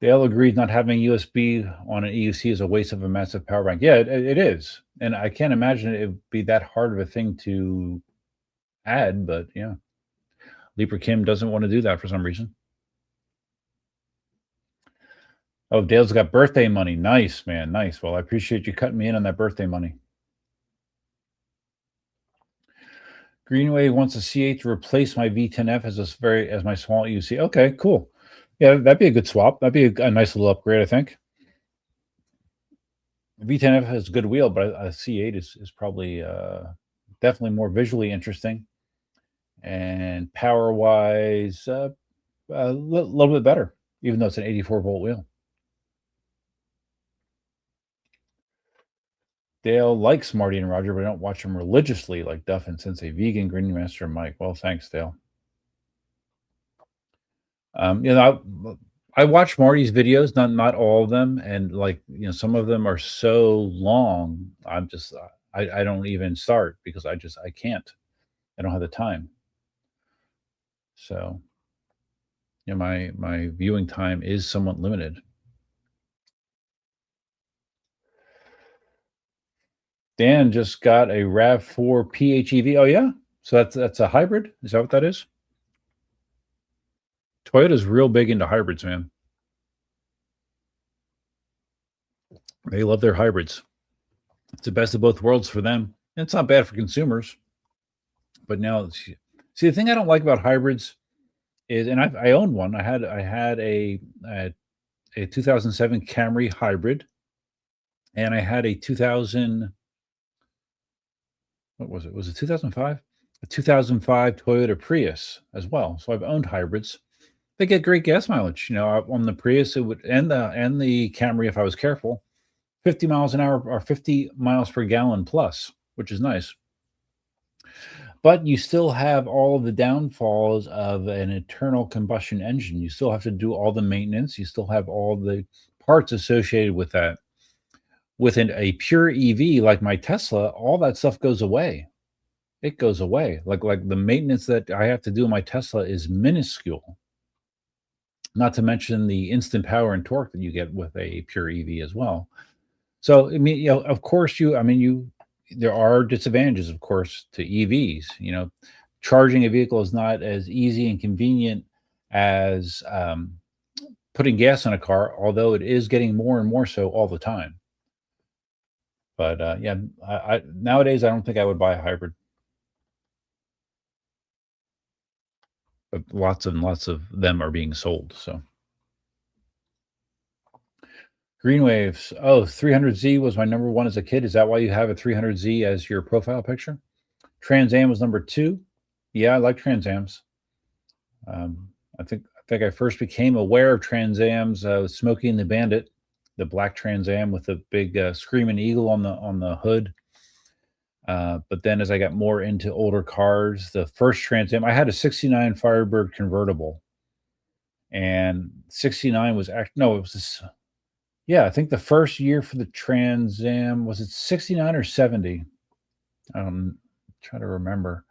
Dale agrees not having USB on an EUC is a waste of a massive power bank. Yeah, it is. And I can't imagine it would be that hard of a thing to add, but yeah. Leaper Kim doesn't want to do that for some reason. Oh, Dale's got birthday money. Nice, man. Nice. Well, I appreciate you cutting me in on that birthday money. Greenway wants a C8 to replace my V10F as my small EUC. Okay, cool. Yeah, that'd be a good swap. That'd be a nice little upgrade, I think. V10F has a good wheel, but a C8 is probably definitely more visually interesting, and power wise, a little bit better, even though it's an 84-volt wheel. Dale likes Marty and Roger, but I don't watch them religiously like Duff and Sensei Vegan, Greenmaster, and Mike. Well, thanks, Dale. I watch Marty's videos, not all of them, and some of them are so long. I don't even start because I can't. I don't have the time. So, my viewing time is somewhat limited. Dan just got a RAV4 PHEV. Oh yeah, so that's a hybrid. Is that what that is? Toyota's real big into hybrids, man. They love their hybrids. It's the best of both worlds for them. And it's not bad for consumers. But now, see, the thing I don't like about hybrids is, and I owned one. I had a 2007 Camry hybrid, and I had a 2000. What was it? Was it 2005? A 2005 Toyota Prius as well. So I've owned hybrids. They get great gas mileage. On the Prius, it would and the Camry, if I was careful, 50 miles an hour or 50 miles per gallon plus, which is nice. But you still have all of the downfalls of an internal combustion engine. You still have to do all the maintenance. You still have all the parts associated with that. With a pure EV like my Tesla, all that stuff goes away. It goes away. Like the maintenance that I have to do in my Tesla is minuscule. Not to mention the instant power and torque that you get with a pure EV as well. So I mean, of course, there are disadvantages, of course, to EVs. Charging a vehicle is not as easy and convenient as putting gas in a car, although it is getting more and more so all the time. But yeah, nowadays I don't think I would buy a hybrid. But lots and lots of them are being sold. So green waves. Oh, 300Z was my number one as a kid. Is that why you have a 300Z as your profile picture? Trans Am was number two. Yeah, I like Trans Ams. I think I first became aware of Trans Ams with Smokey and the Bandit, the black Trans Am with the big screaming eagle on the hood. But then as I got more into older cars, the first Trans Am, I had a 69 Firebird convertible. And 69 was no, it was this, yeah, I think the first year for the Trans Am, was it 69 or 70? I'm trying to remember.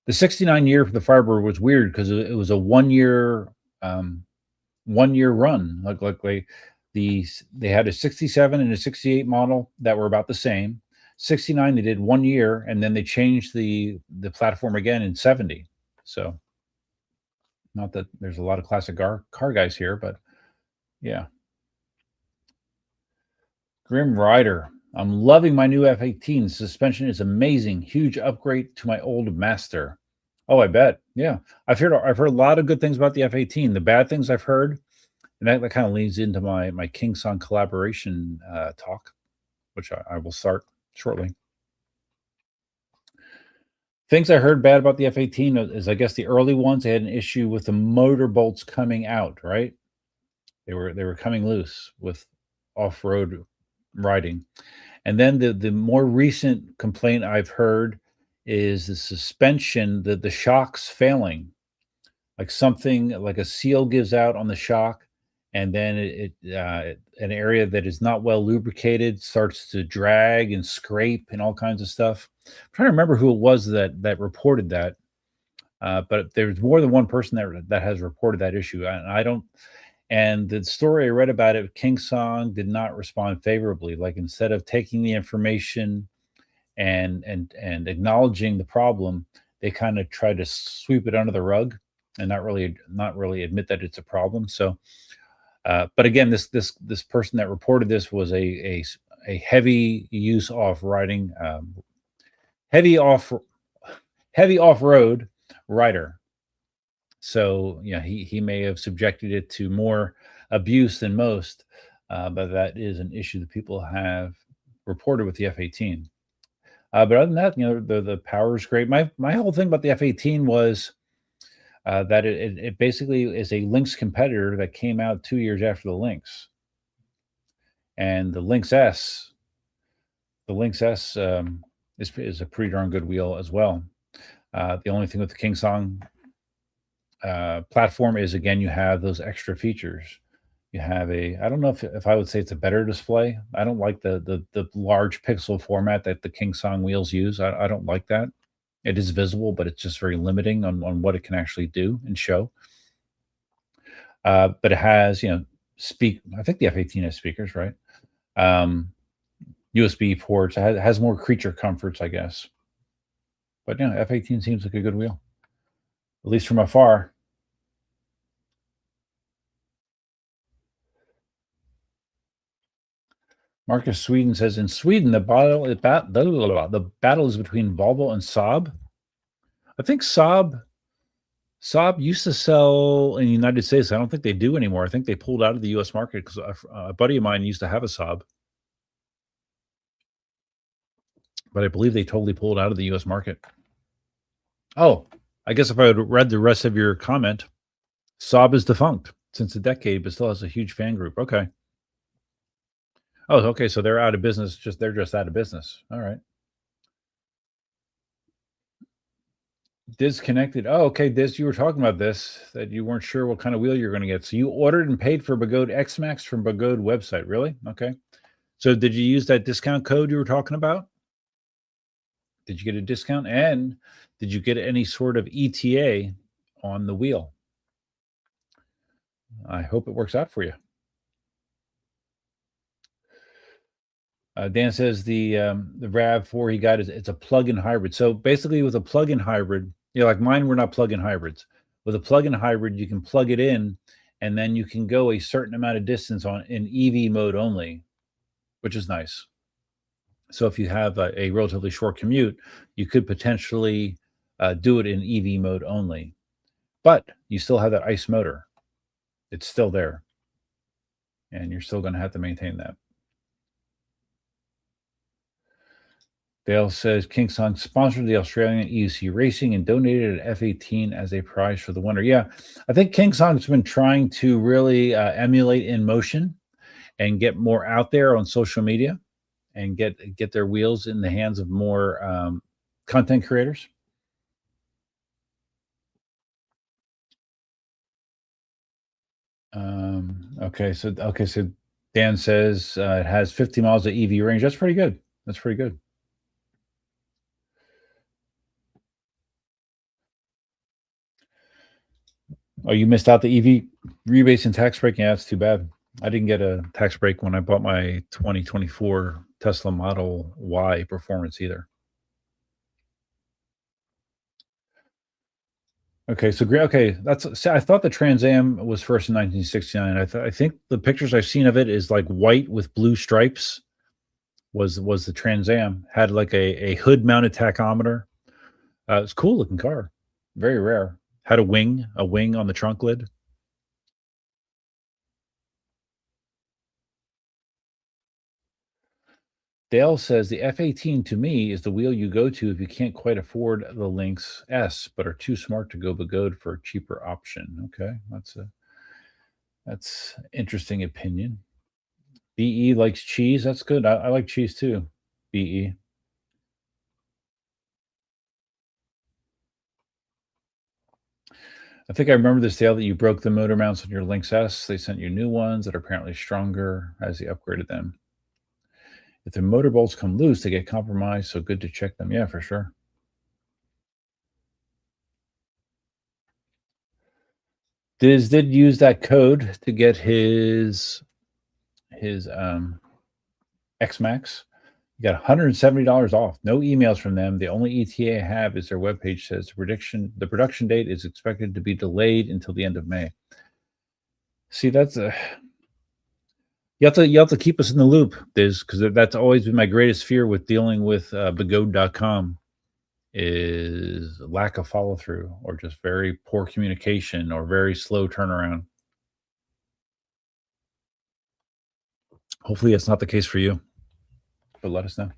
The 69 year for the Firebird was weird because it was a 1 year 1 year run. They had a 67 and a 68 model that were about the same. 69 they did 1 year, and then they changed the platform again in 70. So not that there's a lot of classic car guys here, but yeah. Grim Rider. I'm loving my new F18. Suspension is amazing. Huge upgrade to my old Master. Oh, I bet. Yeah. I've heard a lot of good things about the F18. The bad things I've heard, and that kind of leads into my King Song collaboration talk, which I will start shortly. Things I heard bad about the F18 is, I guess, the early ones, they had an issue with the motor bolts coming out, right? They were coming loose with off-road riding. And then the more recent complaint I've heard is the suspension, the shocks failing. Like something like a seal gives out on the shock, and then an area that is not well lubricated starts to drag and scrape and all kinds of stuff. I'm trying to remember who it was that reported that. But there's more than one person that has reported that issue, and I don't. And the story I read about it, King Song did not respond favorably. Like, instead of taking the information and acknowledging the problem, they kind of try to sweep it under the rug and not really admit that it's a problem. So, but again, this person that reported this was a heavy use off riding, heavy off road rider. So yeah, he may have subjected it to more abuse than most, but that is an issue that people have reported with the F18. But other than that, the power is great. My whole thing about the F18 was that it basically is a Lynx competitor that came out 2 years after the Lynx, and the Lynx S, is a pretty darn good wheel as well. The only thing with the King Song platform is, again, you have those extra features. You have I don't know if I would say it's a better display. I don't like the large pixel format that the King Song wheels use. I don't like that. It is visible, but it's just very limiting on what it can actually do and show. But it has, I think the F18 has speakers, right? USB ports. It has more creature comforts, I guess. But yeah, F18 seems like a good wheel, at least from afar. Marcus Sweden says, in Sweden, the battle is between Volvo and Saab. I think Saab used to sell in the United States. I don't think they do anymore. I think they pulled out of the U.S. market because a buddy of mine used to have a Saab, but I believe they totally pulled out of the U.S. market. Oh, I guess if I had read the rest of your comment, Saab is defunct since a decade, but still has a huge fan group. Okay. Oh, okay. So they're out of business. They're just out of business. All right. Disconnected. Oh, okay. You were talking about this, that you weren't sure what kind of wheel you're going to get. So you ordered and paid for Bagode X-Max from Bagode website. Really? Okay. So did you use that discount code you were talking about? Did you get a discount? And did you get any sort of ETA on the wheel? I hope it works out for you. Dan says the RAV4 he got it's a plug-in hybrid. So basically, with a plug-in hybrid, like mine, we're not plug-in hybrids. With a plug-in hybrid, you can plug it in, and then you can go a certain amount of distance in EV mode only, which is nice. So if you have a relatively short commute, you could potentially do it in EV mode only, but you still have that ICE motor. It's still there, and you're still going to have to maintain that. Dale says King Song sponsored the Australian EUC racing and donated an F-18 as a prize for the winner. Yeah, I think King Song's been trying to really emulate InMotion and get more out there on social media and get their wheels in the hands of more content creators. Okay, so Dan says it has 50 miles of EV range. That's pretty good. That's pretty good. Oh, you missed out the EV rebates and tax break? Yeah, that's too bad. I didn't get a tax break when I bought my 2024 Tesla Model Y Performance either. Okay, so great. Okay, I thought the Trans Am was first in 1969. I think the pictures I've seen of it is like white with blue stripes. Was the Trans Am, had like a hood mounted tachometer. It's a cool looking car, very rare. Had a wing on the trunk lid. Dale says the F-18 to me is the wheel you go to if you can't quite afford the Lynx S, but are too smart to go Bagode for a cheaper option. Okay, that's interesting opinion. BE likes cheese. That's good. I like cheese too. BE. I think I remember this, Dale, that you broke the motor mounts on your Lynx S. They sent you new ones that are apparently stronger as you upgraded them. If the motor bolts come loose, they get compromised, so good to check them. Yeah, for sure. Diz did use that code to get his X-Max. You got $170 off. No emails from them. The only ETA I have is their webpage says the production date is expected to be delayed until the end of May. See, that's you have to keep us in the loop, Diz, because that's always been my greatest fear with dealing with Bagode.com is lack of follow through or just very poor communication or very slow turnaround. Hopefully, it's not the case for you, but let us know.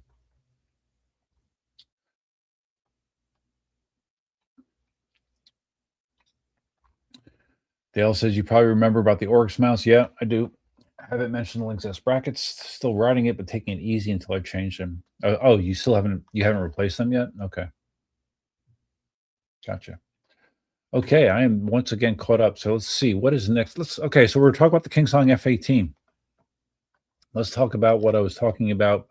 Dale says you probably remember about the Oryx mouse. Yeah, I do. I haven't mentioned the Lynx S brackets. Still riding it, but taking it easy until I change them. Oh, you haven't replaced them yet? Okay, gotcha. Okay, I am once again caught up. So let's see what is next. Okay, so we're talking about the King Song F-18. Let's talk about what I was talking about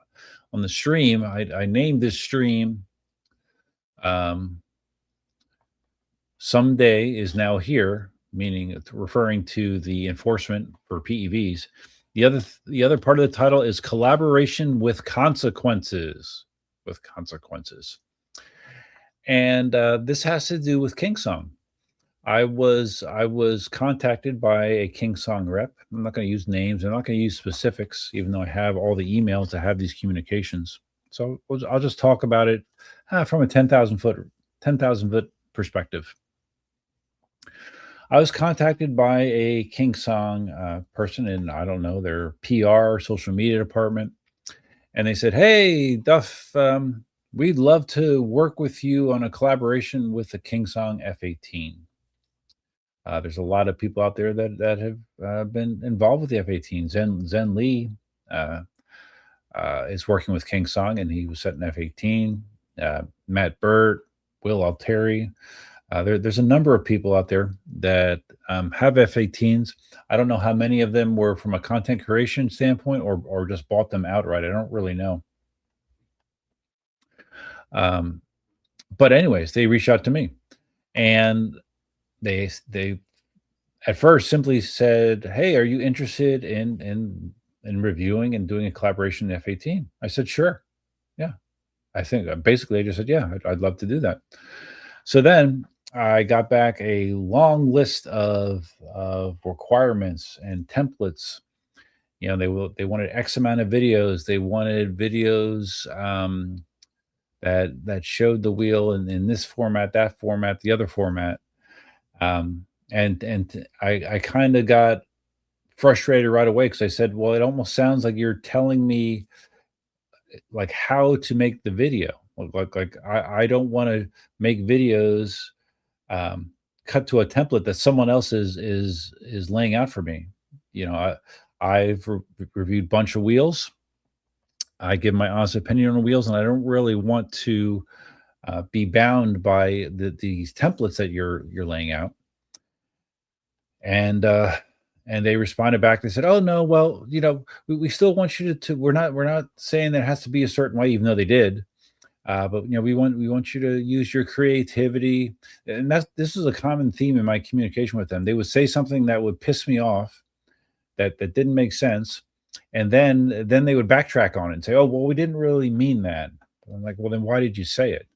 on the stream. I named this stream "Someday is Now Here," meaning referring to the enforcement for PEVs. The other part of the title is "Collaboration with Consequences." And this has to do with King Song. I was contacted by a King Song rep. I'm not going to use names. I'm not going to use specifics, even though I have all the emails to have these communications. So I'll just talk about it from a 10,000 foot perspective. I was contacted by a King Song person in, I don't know, their PR social media department, and they said, "Hey, Duff, we'd love to work with you on a collaboration with the King Song F-18. There's a lot of people out there that have been involved with the F-18. Zen Lee uh, is working with King Song, and he was setting F-18. Matt Burt, Will Alteri. There's a number of people out there that have F-18s. I don't know how many of them were from a content creation standpoint or just bought them outright. I don't really know. Um, but anyways, they reached out to me, and they at first simply said, "Hey, are you interested in reviewing and doing a collaboration in F-18?" I said, "Sure, yeah." I think basically I just said, "Yeah, I'd love to do that." So then I got back a long list of requirements and templates. They wanted X amount of videos. They wanted videos that showed the wheel in this format, that format, the other format. And I kind of got frustrated right away because I said, "Well, it almost sounds like you're telling me like how to make the video. Like I don't want to make videos um, cut to a template that someone else is laying out for me. You know, I've reviewed a bunch of wheels. I give my honest opinion on wheels, and I don't really want to be bound by these templates that you're laying out." And and they responded back. They said, "Oh no, well, we still want you to. We're not saying that it has to be a certain way, even though they did. But we want you to use your creativity." And this is a common theme in my communication with them. They would say something that would piss me off, that didn't make sense, and then they would backtrack on it and say, "Oh, well, we didn't really mean that." I'm like, "Well, then why did you say it?"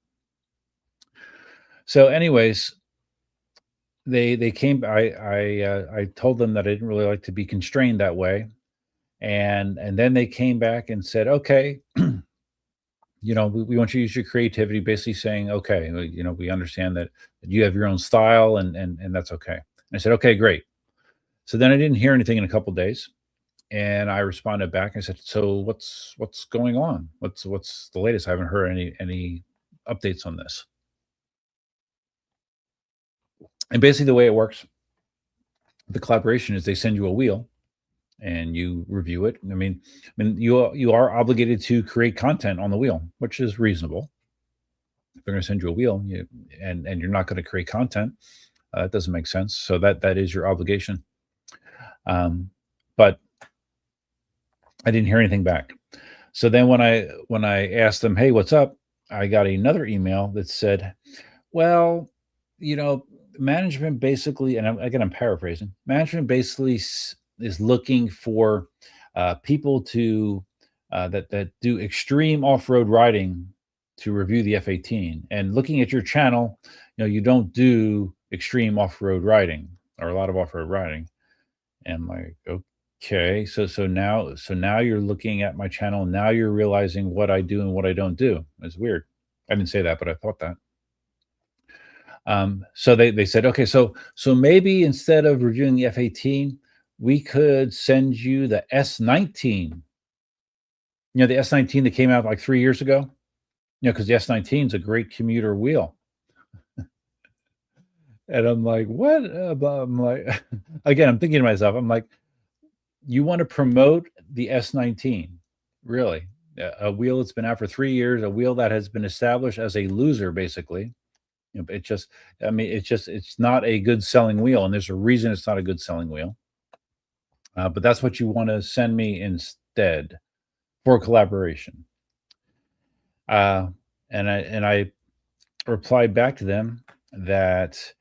So, anyways, they came. I told them that I didn't really like to be constrained that way, and then they came back and said, "Okay, we want you to use your creativity," basically saying, "Okay, we understand that you have your own style, and that's okay." And I said, "Okay, great." So then I didn't hear anything in a couple days, and I responded back. I said, "So what's going on? What's the latest? I haven't heard any updates on this." And basically, the way it works, the collaboration is they send you a wheel and you review it. I mean, you are obligated to create content on the wheel, which is reasonable. If they're going to send you a wheel, and you're not going to create content, that doesn't make sense. So that is your obligation. But I didn't hear anything back. So then when I asked them, "Hey, what's up?" I got another email that said, "Well, you know, management basically," and again, I'm paraphrasing. Management basically is looking for people to that do extreme off-road riding to review the F-18. And looking at your channel, you don't do extreme off-road riding or a lot of off-road riding." And I'm like, "Okay, so now you're looking at my channel, and now you're realizing what I do and what I don't do." It's weird. I didn't say that, but I thought that. So they said, "Okay, so maybe instead of reviewing the F-18, we could send you the S-19." The S-19 that came out like 3 years ago. Because the S-19 is a great commuter wheel. And I'm like, "What?" I'm like, again, I'm thinking to myself, I'm like, "You want to promote the S-19, really? A wheel that's been out for 3 years, a wheel that has been established as a loser, basically." It just, I mean, it's not a good selling wheel, and there's a reason it's not a good selling wheel. But that's what you want to send me instead for collaboration. Uh, and I replied back to them that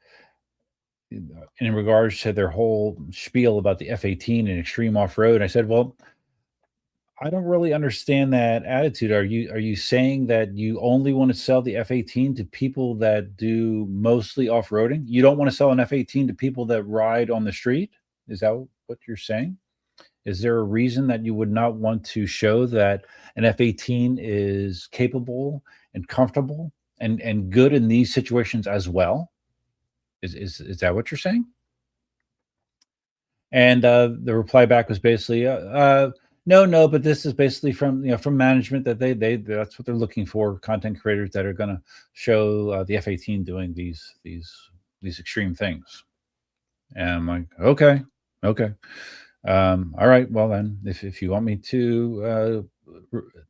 in regards to their whole spiel about the F-18 and extreme off road, I said, "Well, I don't really understand that attitude. Are you saying that you only want to sell the F-18 to people that do mostly off-roading? You don't want to sell an F-18 to people that ride on the street? Is that what you're saying? Is there a reason that you would not want to show that an F-18 is capable and comfortable and good in these situations as well? Is that what you're saying? And the reply back was basically, no, no, but this is basically from from management that they that's what they're looking for, content creators that are going to show the F-18 doing these extreme things. And I'm like, okay, okay, all right. Well then, if you want me to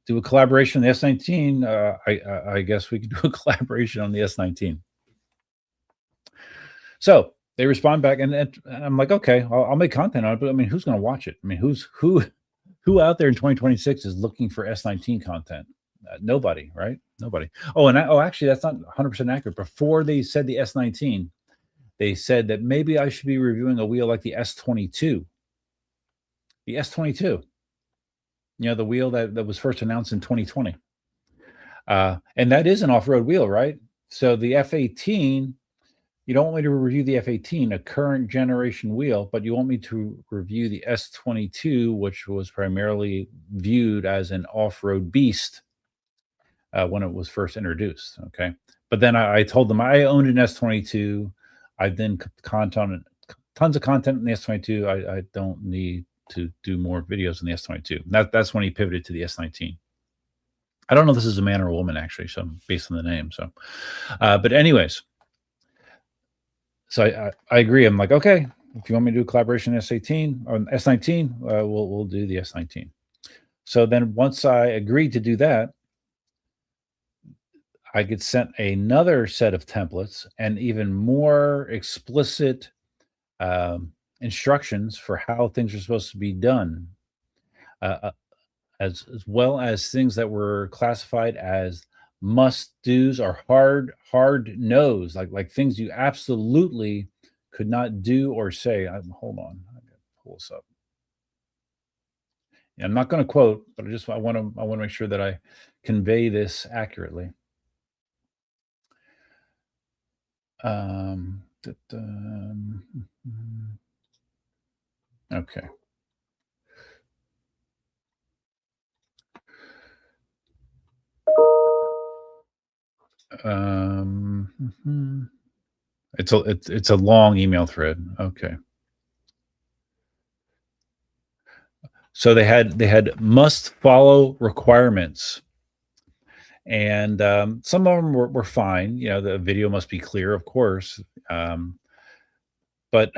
do a collaboration on the S-19, I guess we could do a collaboration on the S-19. So they respond back, and I'm like, okay, I'll make content on it, but I mean, who's going to watch it? I mean, who out there in 2026 is looking for S-19 content? Nobody, right? Nobody. Oh, and actually, that's not 100% accurate. Before they said the S-19, they said that maybe I should be reviewing a wheel like the S-22. The S-22, the wheel that was first announced in 2020. And that is an off-road wheel, right? So the F-18, you don't want me to review the F-18, a current generation wheel, but you want me to review the S-22, which was primarily viewed as an off-road beast when it was first introduced. Okay, but then I told them I owned an S-22. I've then tons of content in the S-22. I don't need to do more videos in the S-22. That's when he pivoted to the S-19. I don't know if this is a man or a woman, actually, so based on the name. So, but anyways. So I agree. I'm like, okay, if you want me to do a collaboration S-18 or S-19, we'll do the S-19. So then once I agreed to do that, I get sent another set of templates and even more explicit instructions for how things are supposed to be done, as well as things that were classified as must do's or hard no's, like things you absolutely could not do or say. Hold on, I gotta pull this up. Yeah, I'm not going to quote, but I want to make sure that I convey this accurately. Okay. It's a long email thread. Okay. So they had must follow requirements, and some of them were fine. The video must be clear, of course, but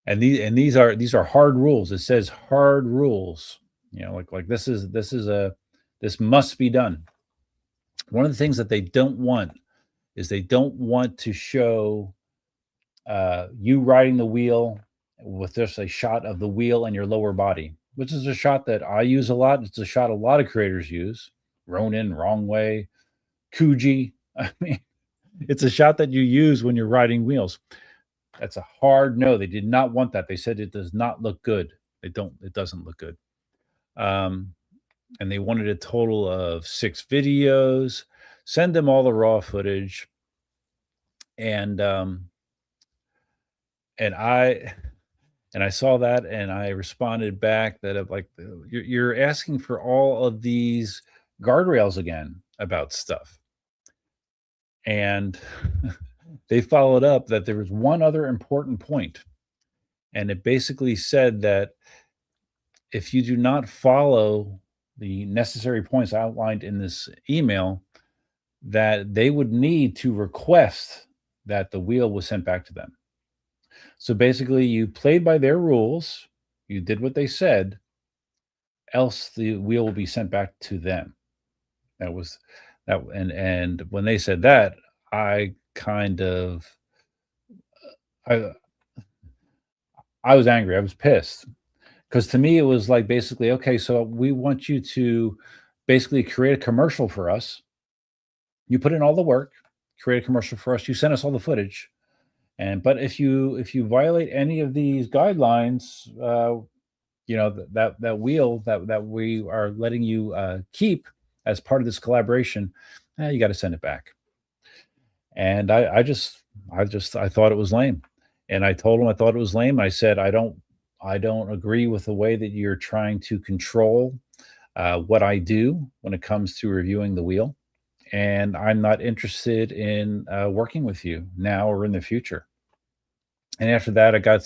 and these are hard rules. It says hard rules. Like this must be done. One of the things that they don't want is they don't want to show you riding the wheel with just a shot of the wheel and your lower body, which is a shot that I use a lot. It's a shot a lot of creators use. Ronin, Wrong Way, Kuji. I mean, it's a shot that you use when you're riding wheels. That's a hard no. They did not want that. They said it does not look good. It doesn't look good. And they wanted a total of 6 videos. Send them all the raw footage. And I saw that, and I responded back that you're asking for all of these guardrails again about stuff. And they followed up that there was one other important point, and it basically said that if you do not follow the necessary points outlined in this email, that they would need to request that the wheel was sent back to them. So basically, you played by their rules, you did what they said, else the wheel will be sent back to them. That was that, and when they said that, I kind of I was angry. I was pissed, because to me it was like, basically, okay, so we want you to basically create a commercial for us. You put in all the work, create a commercial for us. You send us all the footage. But if you violate any of these guidelines, that wheel that we are letting you keep as part of this collaboration, you got to send it back. And I thought it was lame, and I told him I thought it was lame. I said I don't agree with the way that you're trying to control what I do when it comes to reviewing the wheel, and I'm not interested in working with you now or in the future. And after that, I got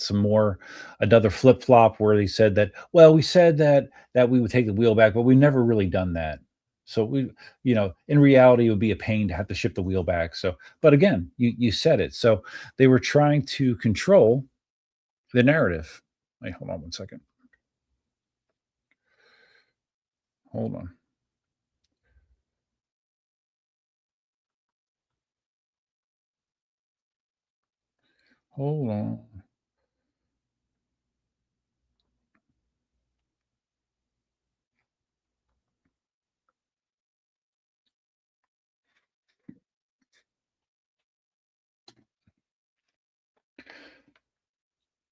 another flip flop where they said that, well, we said that we would take the wheel back, but we never really done that. So in reality, it would be a pain to have to ship the wheel back. So, but again, you said it. So they were trying to control the narrative. Wait, hold on one second. Hold on. Hold on.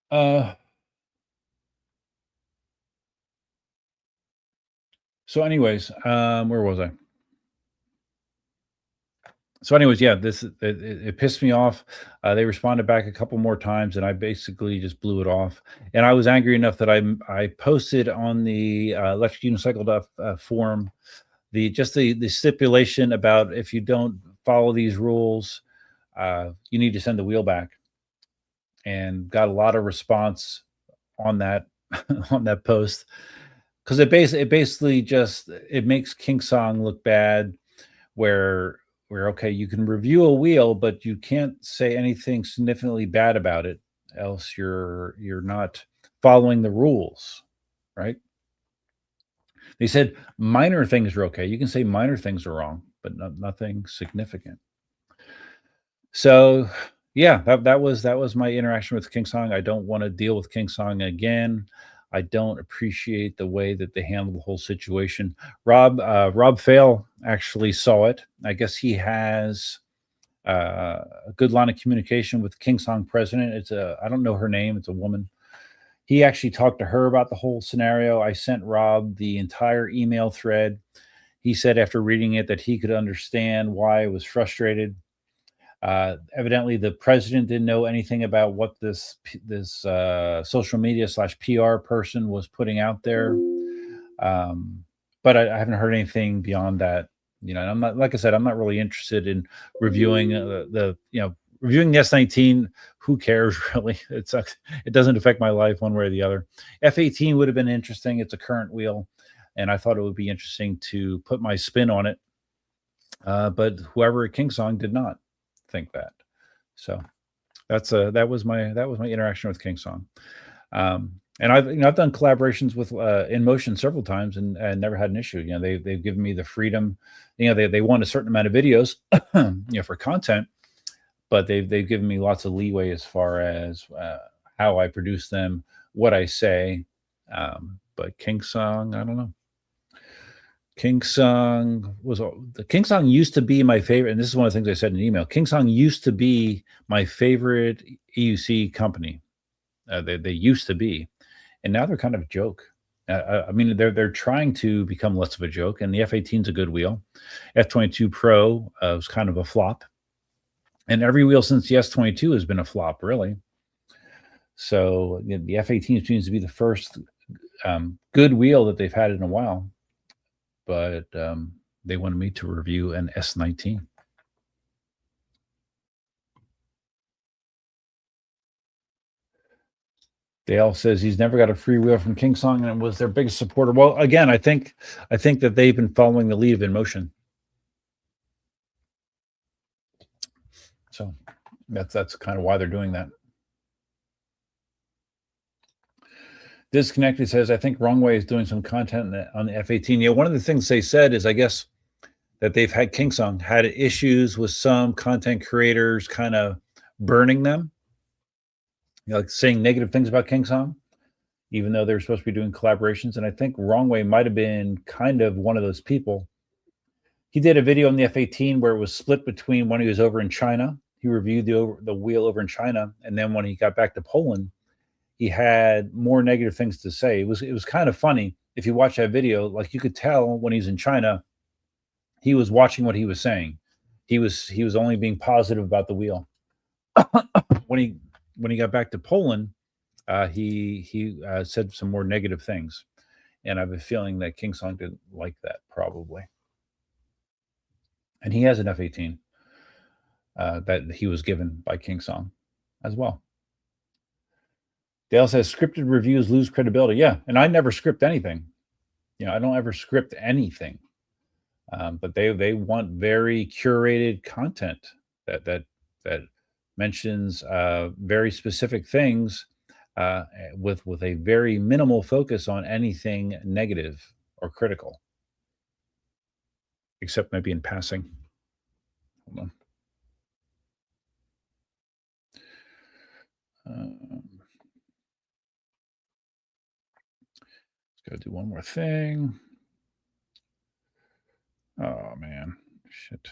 Uh, so anyways, where was I? So anyways, yeah, it pissed me off. They responded back a couple more times, and I basically just blew it off. And I was angry enough that I posted on the electric unicycle forum the stipulation about if you don't follow these rules, you need to send the wheel back, and got a lot of response on that on that post, because it basically just it makes King Song look bad, where okay, you can review a wheel, but you can't say anything significantly bad about it, else you're not following the rules, right? They said minor things are okay. You can say minor things are wrong, but nothing significant. So yeah, that was my interaction with King Song. I don't want to deal with King Song again. I don't appreciate the way that they handled the whole situation. Rob Fail actually saw it. I guess he has a good line of communication with King Song president. I don't know her name. It's a woman. He actually talked to her about the whole scenario. I sent Rob the entire email thread. He said after reading it that he could understand why I was frustrated. Evidently, the president didn't know anything about what this social media / PR person was putting out there. But I haven't heard anything beyond that. And I'm not, like I said, I'm not really interested in reviewing reviewing the S19. Who cares really? It doesn't affect my life one way or the other. F18 would have been interesting. It's a current wheel, and I thought it would be interesting to put my spin on it. But whoever at King Song did not think that. So that was my interaction with King Song. And I've done collaborations with In Motion several times and never had an issue. They've given me the freedom. They want a certain amount of videos, for content, but they've given me lots of leeway as far as how I produce them, what I say. But King Song, I don't know. King Song used to be my favorite, and this is one of the things I said in an email. King Song used to be my favorite EUC company. They used to be, and now they're kind of a joke. I mean, they're trying to become less of a joke, and the F18 is a good wheel. F22 Pro was kind of a flop, and every wheel since the S22 has been a flop, really. So the F18 seems to be the first good wheel that they've had in a while, but they wanted me to review an S19. Dale says he's never got a free wheel from King Song and was their biggest supporter. Well, again, I think that they've been following the lead of In Motion. So that's kind of why they're doing that. Disconnected says, I think Wrong Way is doing some content on the F18. Yeah, one of the things they said is, I guess, that they've had King Song had issues with some content creators kind of burning them, like saying negative things about King Song, even though they were supposed to be doing collaborations. And I think Wrong Way might have been kind of one of those people. He did a video on the F18 where it was split between when he was over in China. He reviewed the wheel over in China, and then when he got back to Poland, he had more negative things to say. It was kind of funny. If you watch that video, like you could tell when he's in China, he was watching what he was saying. He was only being positive about the wheel. when he got back to Poland, he said some more negative things, and I have a feeling that King Song didn't like that probably. And he has an F-18 that he was given by King Song as well. Dale says scripted reviews lose credibility. Yeah, and I never script anything. I don't ever script anything. But they want very curated content that mentions very specific things with a very minimal focus on anything negative or critical, except maybe in passing. Hold on. Got to do one more thing. Oh man, shit.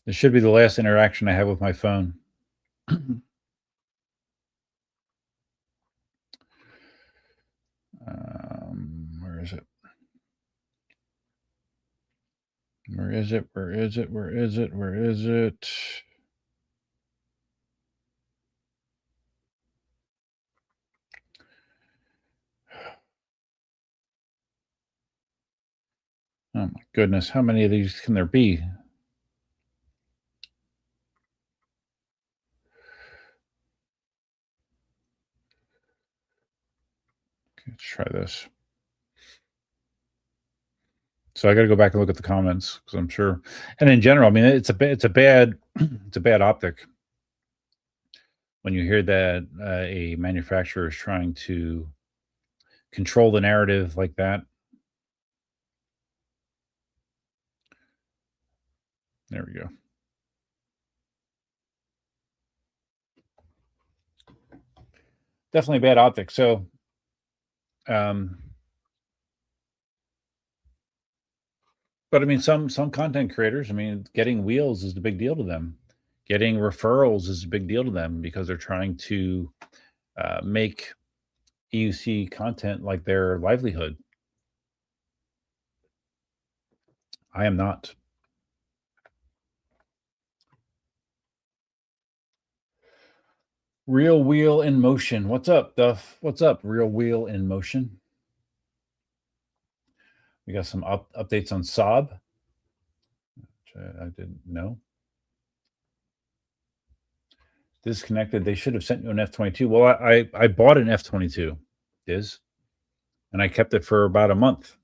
This should be the last interaction I have with my phone. Where is it? Where is it? Where is it? Where is it? Where is it? Oh my goodness, how many of these can there be? Okay, let's try this. So I got to go back and look at the comments because I'm sure. And in general, I mean, it's a bad optic when you hear that a manufacturer is trying to control the narrative like that. There we go. Definitely bad optics. So, but I mean, some content creators, I mean, getting wheels is the big deal to them. Getting referrals is a big deal to them because they're trying to make EUC content like their livelihood. I am not. Real Wheel in Motion. What's up, Duff? What's up, Real Wheel in Motion? We got some updates on Saab, which I didn't know. Disconnected. They should have sent you an F-22. Well, I bought an F-22, and I kept it for about a month.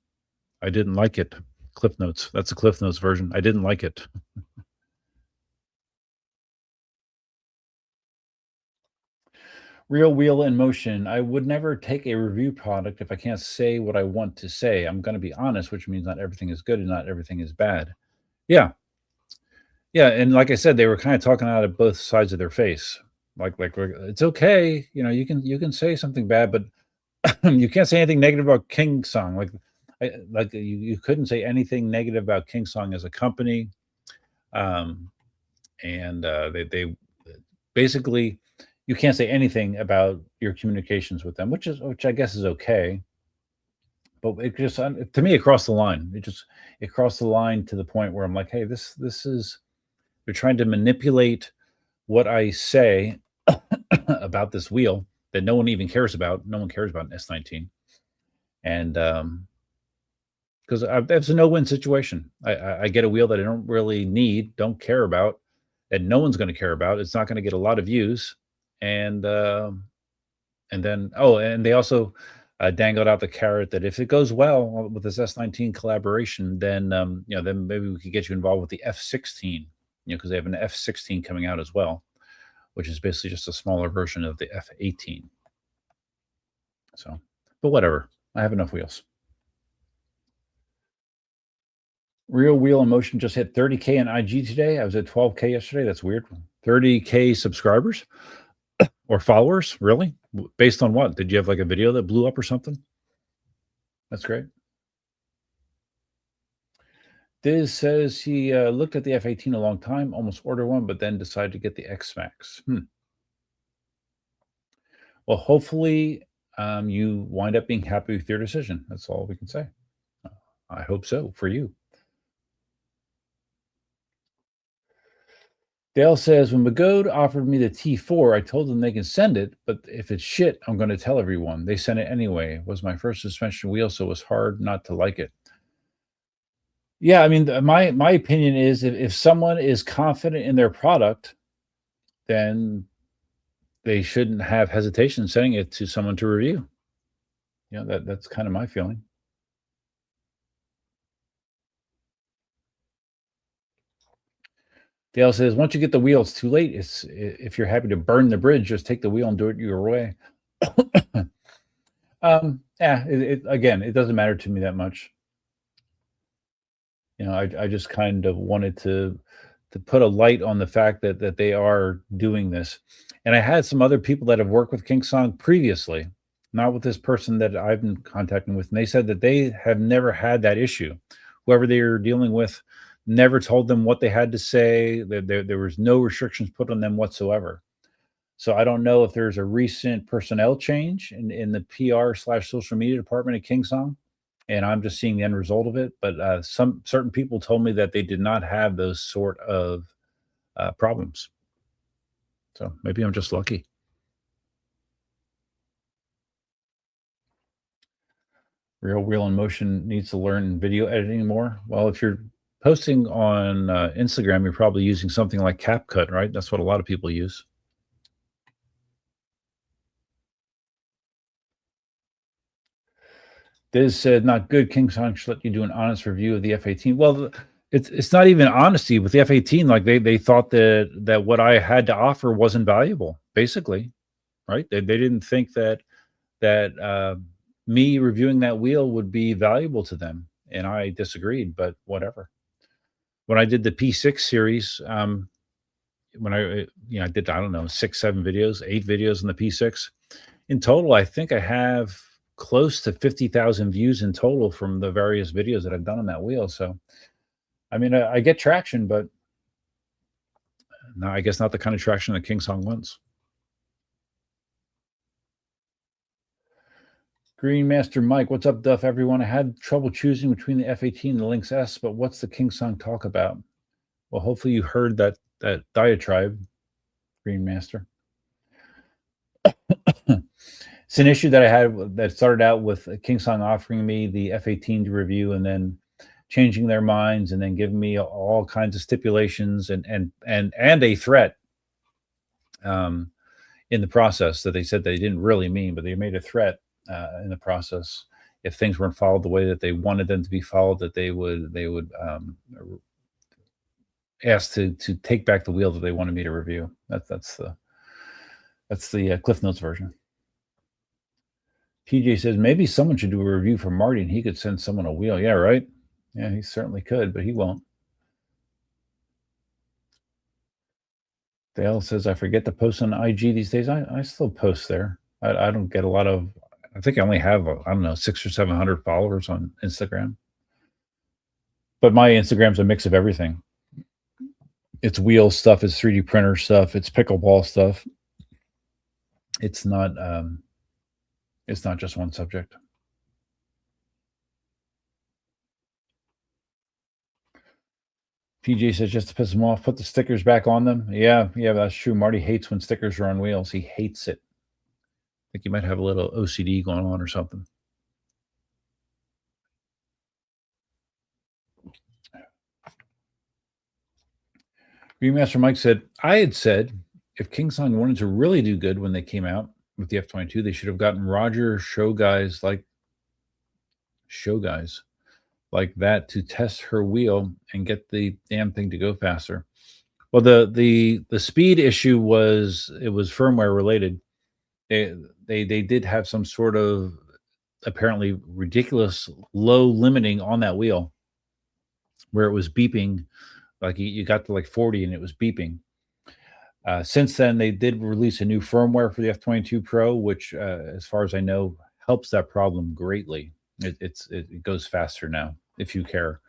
I didn't like it. Cliff Notes. That's a Cliff Notes version. I didn't like it. Real Wheel in Motion. I would never take a review product if I can't say what I want to say. I'm going to be honest, which means not everything is good and not everything is bad. Yeah. Yeah, and like I said, they were kind of talking out of both sides of their face. Like it's okay, you can say something bad, but you can't say anything negative about King Song. Like you couldn't say anything negative about King Song as a company. And they basically, you can't say anything about your communications with them, which I guess is okay. But it just, to me, it crossed the line. It crossed the line to the point where I'm like, hey, this is, they're trying to manipulate what I say about this wheel that no one even cares about. No one cares about an S19. And because it's a no-win situation. I get a wheel that I don't really need, don't care about, and no one's going to care about. It's not going to get a lot of views. And then, and they also dangled out the carrot that if it goes well with this S19 collaboration, then then maybe we could get you involved with the F16. Because they have an F16 coming out as well, which is basically just a smaller version of the F18. So, but whatever. I have enough wheels. Real Wheel in Motion just hit 30K on IG today. I was at 12K yesterday. That's weird. 30K subscribers or followers, really? Based on what? Did you have like a video that blew up or something? That's great. Diz says he looked at the F-18 a long time, almost ordered one, but then decided to get the X-Max. Well, hopefully you wind up being happy with your decision. That's all we can say. I hope so for you. Dale says, when MacLeod offered me the T4, I told them they can send it, but if it's shit, I'm going to tell everyone. They sent it anyway. It was my first suspension wheel, so it was hard not to like it. Yeah, I mean, my opinion is if someone is confident in their product, then they shouldn't have hesitation sending it to someone to review. You know, that's kind of my feeling. Dale says, once you get the wheel, it's too late. If you're happy to burn the bridge, just take the wheel and do it your way. Yeah, again, it doesn't matter to me that much. You know, I just kind of wanted to put a light on the fact that they are doing this. And I had some other people that have worked with Kingsong previously, not with this person that I've been contacting with, and they said that they have never had that issue. Whoever they were dealing with never told them what they had to say. There was no restrictions put on them whatsoever. So I don't know if there's a recent personnel change in the PR/social media department at Kingsong, and I'm just seeing the end result of it. But some certain people told me that they did not have those sort of problems. So maybe I'm just lucky. Real Wheel in Motion needs to learn video editing more. Well, if you're posting on Instagram, you're probably using something like CapCut, right? That's what a lot of people use. Diz said, not good. Kingsong should let you do an honest review of the F-18. Well, it's not even honesty with the F-18. Like they thought that what I had to offer wasn't valuable, basically, right? They didn't think that me reviewing that wheel would be valuable to them, and I disagreed. But whatever. When I did the P6 series, when I did, I don't know, 6, 7 videos, 8 videos in the P6. In total, I think I have close to 50,000 views in total from the various videos that I've done on that wheel. So, I mean, I get traction, but no, I guess not the kind of traction that Kingsong wants. Green Master Mike, what's up, Duff? Everyone, I had trouble choosing between the F-18 and the Lynx S, but what's the Kingsong talk about? Well, hopefully you heard that diatribe, Green Master. It's an issue that I had that started out with Kingsong offering me the F-18 to review and then changing their minds and then giving me all kinds of stipulations and a threat in the process that they said they didn't really mean, but they made a threat in the process. If things weren't followed the way that they wanted them to be followed, that they would ask to take back the wheel that they wanted me to review. That's the Cliff Notes version. PJ says maybe someone should do a review for Marty and he could send someone a wheel. Yeah, right. Yeah, he certainly could, but he won't. Dale says I forget to post on IG these days. I still post there. I don't get a lot of. I think I only have I don't know 600 or 700 followers on Instagram. But my Instagram's a mix of everything. It's wheel stuff. It's 3D printer stuff. It's pickleball stuff. It's not just one subject. PJ says just to piss him off, put the stickers back on them. Yeah, that's true. Marty hates when stickers are on wheels. He hates it. I think he might have a little OCD going on or something. Greenmaster Mike said, I had said if Kingsong wanted to really do good when they came out with the F-22, they should have gotten Roger show guys like that to test her wheel and get the damn thing to go faster. Well, the speed issue was firmware related. They did have some sort of apparently ridiculous low limiting on that wheel where it was beeping, like you got to like 40 and it was beeping. Since then, they did release a new firmware for the F-22 Pro, which, as far as I know, helps that problem greatly. It goes faster now, if you care.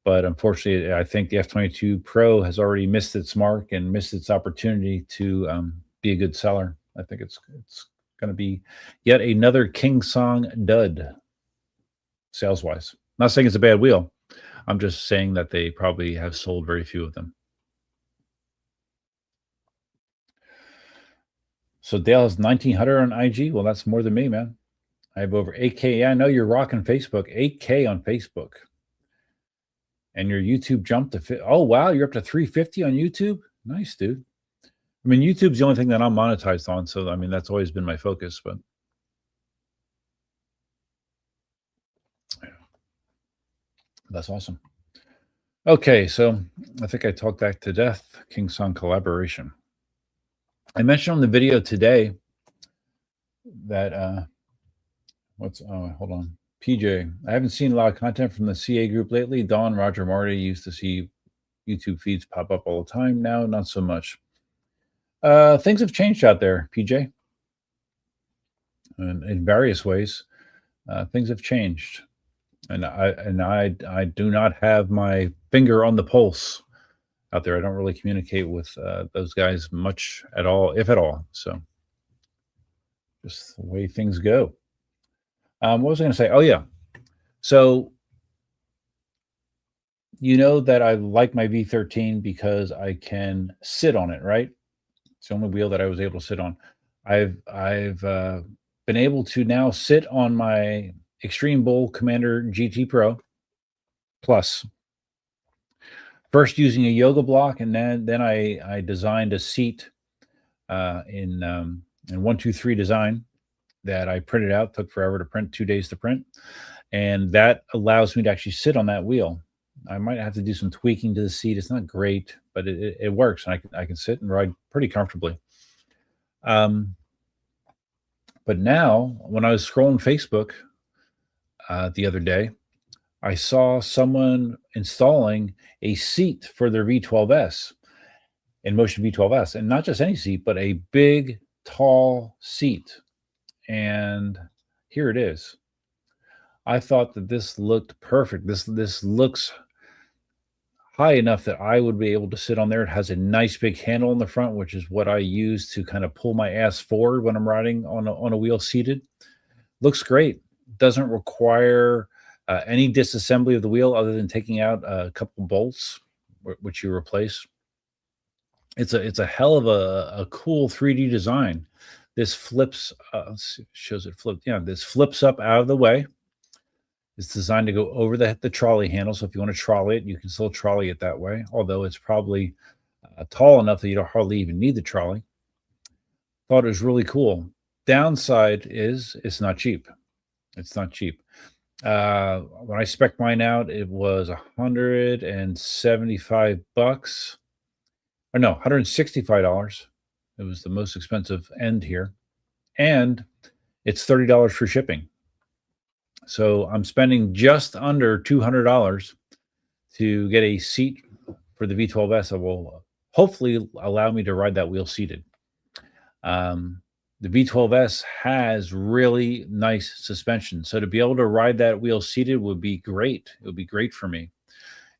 But unfortunately, I think the F-22 Pro has already missed its mark and missed its opportunity to be a good seller. I think it's going to be yet another King Song dud sales-wise. Not saying it's a bad wheel. I'm just saying that they probably have sold very few of them. So Dale has 1,900 on IG. Well, that's more than me, man. I have over 8K. Yeah, I know you're rocking Facebook. 8K on Facebook. And your YouTube jumped to oh wow, you're up to 350 on YouTube. Nice, dude. I mean, YouTube's the only thing that I'm monetized on, so I mean that's always been my focus. But that's awesome. Okay, so I think I talked that to death. King Song collaboration. I mentioned on the video today that hold on. PJ, I haven't seen a lot of content from the CA group lately. Don, Roger, Marty used to see YouTube feeds pop up all the time. Now, not so much. Things have changed out there, PJ. And in various ways, things have changed. And I do not have my finger on the pulse out there. I don't really communicate with those guys much at all, if at all. So just the way things go. What was I going to say? Oh, yeah. So, you know that I like my V13 because I can sit on it, right? It's the only wheel that I was able to sit on. I've been able to now sit on my Extreme Bull Commander GT Pro Plus. First using a yoga block, and then I designed a seat in 123 design that I printed out. Took forever to print, 2 days to print, and that allows me to actually sit on that wheel. I might have to do some tweaking to the seat. It's not great, but it works, and I can sit and ride pretty comfortably. But now, when I was scrolling Facebook the other day, I saw someone installing a seat for their V12S, InMotion V12S, and not just any seat, but a big, tall seat. And here it is. I thought that this looked perfect. This looks high enough that I would be able to sit on there. It has a nice big handle in the front, which is what I use to kind of pull my ass forward when I'm riding on a wheel seated. Looks great. Doesn't require any disassembly of the wheel other than taking out a couple bolts, which you replace. It's a hell of a cool 3D design. This flips, shows it flipped. Yeah, this flips up out of the way. It's designed to go over the trolley handle. So if you want to trolley it, you can still trolley it that way. Although it's probably tall enough that you don't hardly even need the trolley. Thought it was really cool. Downside is it's not cheap. It's not cheap. When I spec'd mine out, it was $175. Or no, $165. It was the most expensive end here. And it's $30 for shipping. So I'm spending just under $200 to get a seat for the V12S that will hopefully allow me to ride that wheel seated. The V12S has really nice suspension. So to be able to ride that wheel seated would be great. It would be great for me.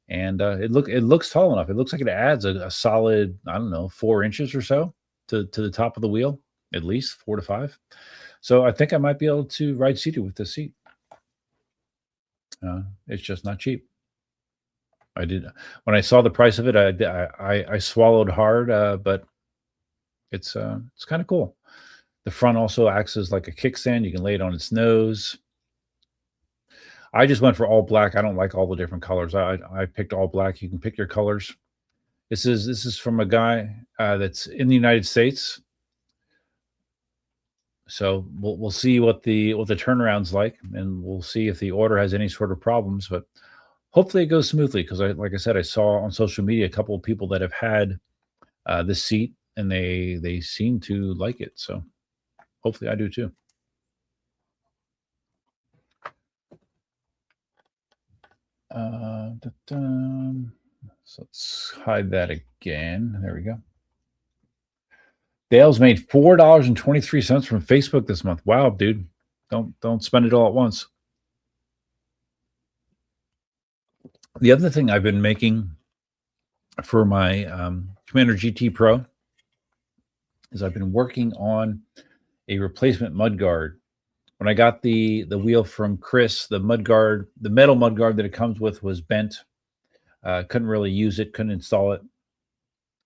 And it looks tall enough. It looks like it adds a solid, I don't know, 4 inches or so to the top of the wheel, at least 4 to 5. So I think I might be able to ride seated with this seat. It's just not cheap. When I saw the price of it, I swallowed hard, but it's kind of cool. The front also acts as like a kickstand. You can lay it on its nose. I just went for all black. I don't like all the different colors. I picked all black. You can pick your colors. This is from a guy that's in the United States. So we'll see what the turnaround's like, and we'll see if the order has any sort of problems. But hopefully it goes smoothly, because like I said, I saw on social media a couple of people that have had this seat, and they seem to like it. So hopefully I do too. So let's hide that again. There we go. Dale's made $4.23 from Facebook this month. Wow, dude. Don't spend it all at once. The other thing I've been making for my Commander GT Pro is I've been working on a replacement mudguard. When I got the wheel from Chris, the mudguard, the metal mudguard that it comes with was bent. Couldn't really use it, couldn't install it.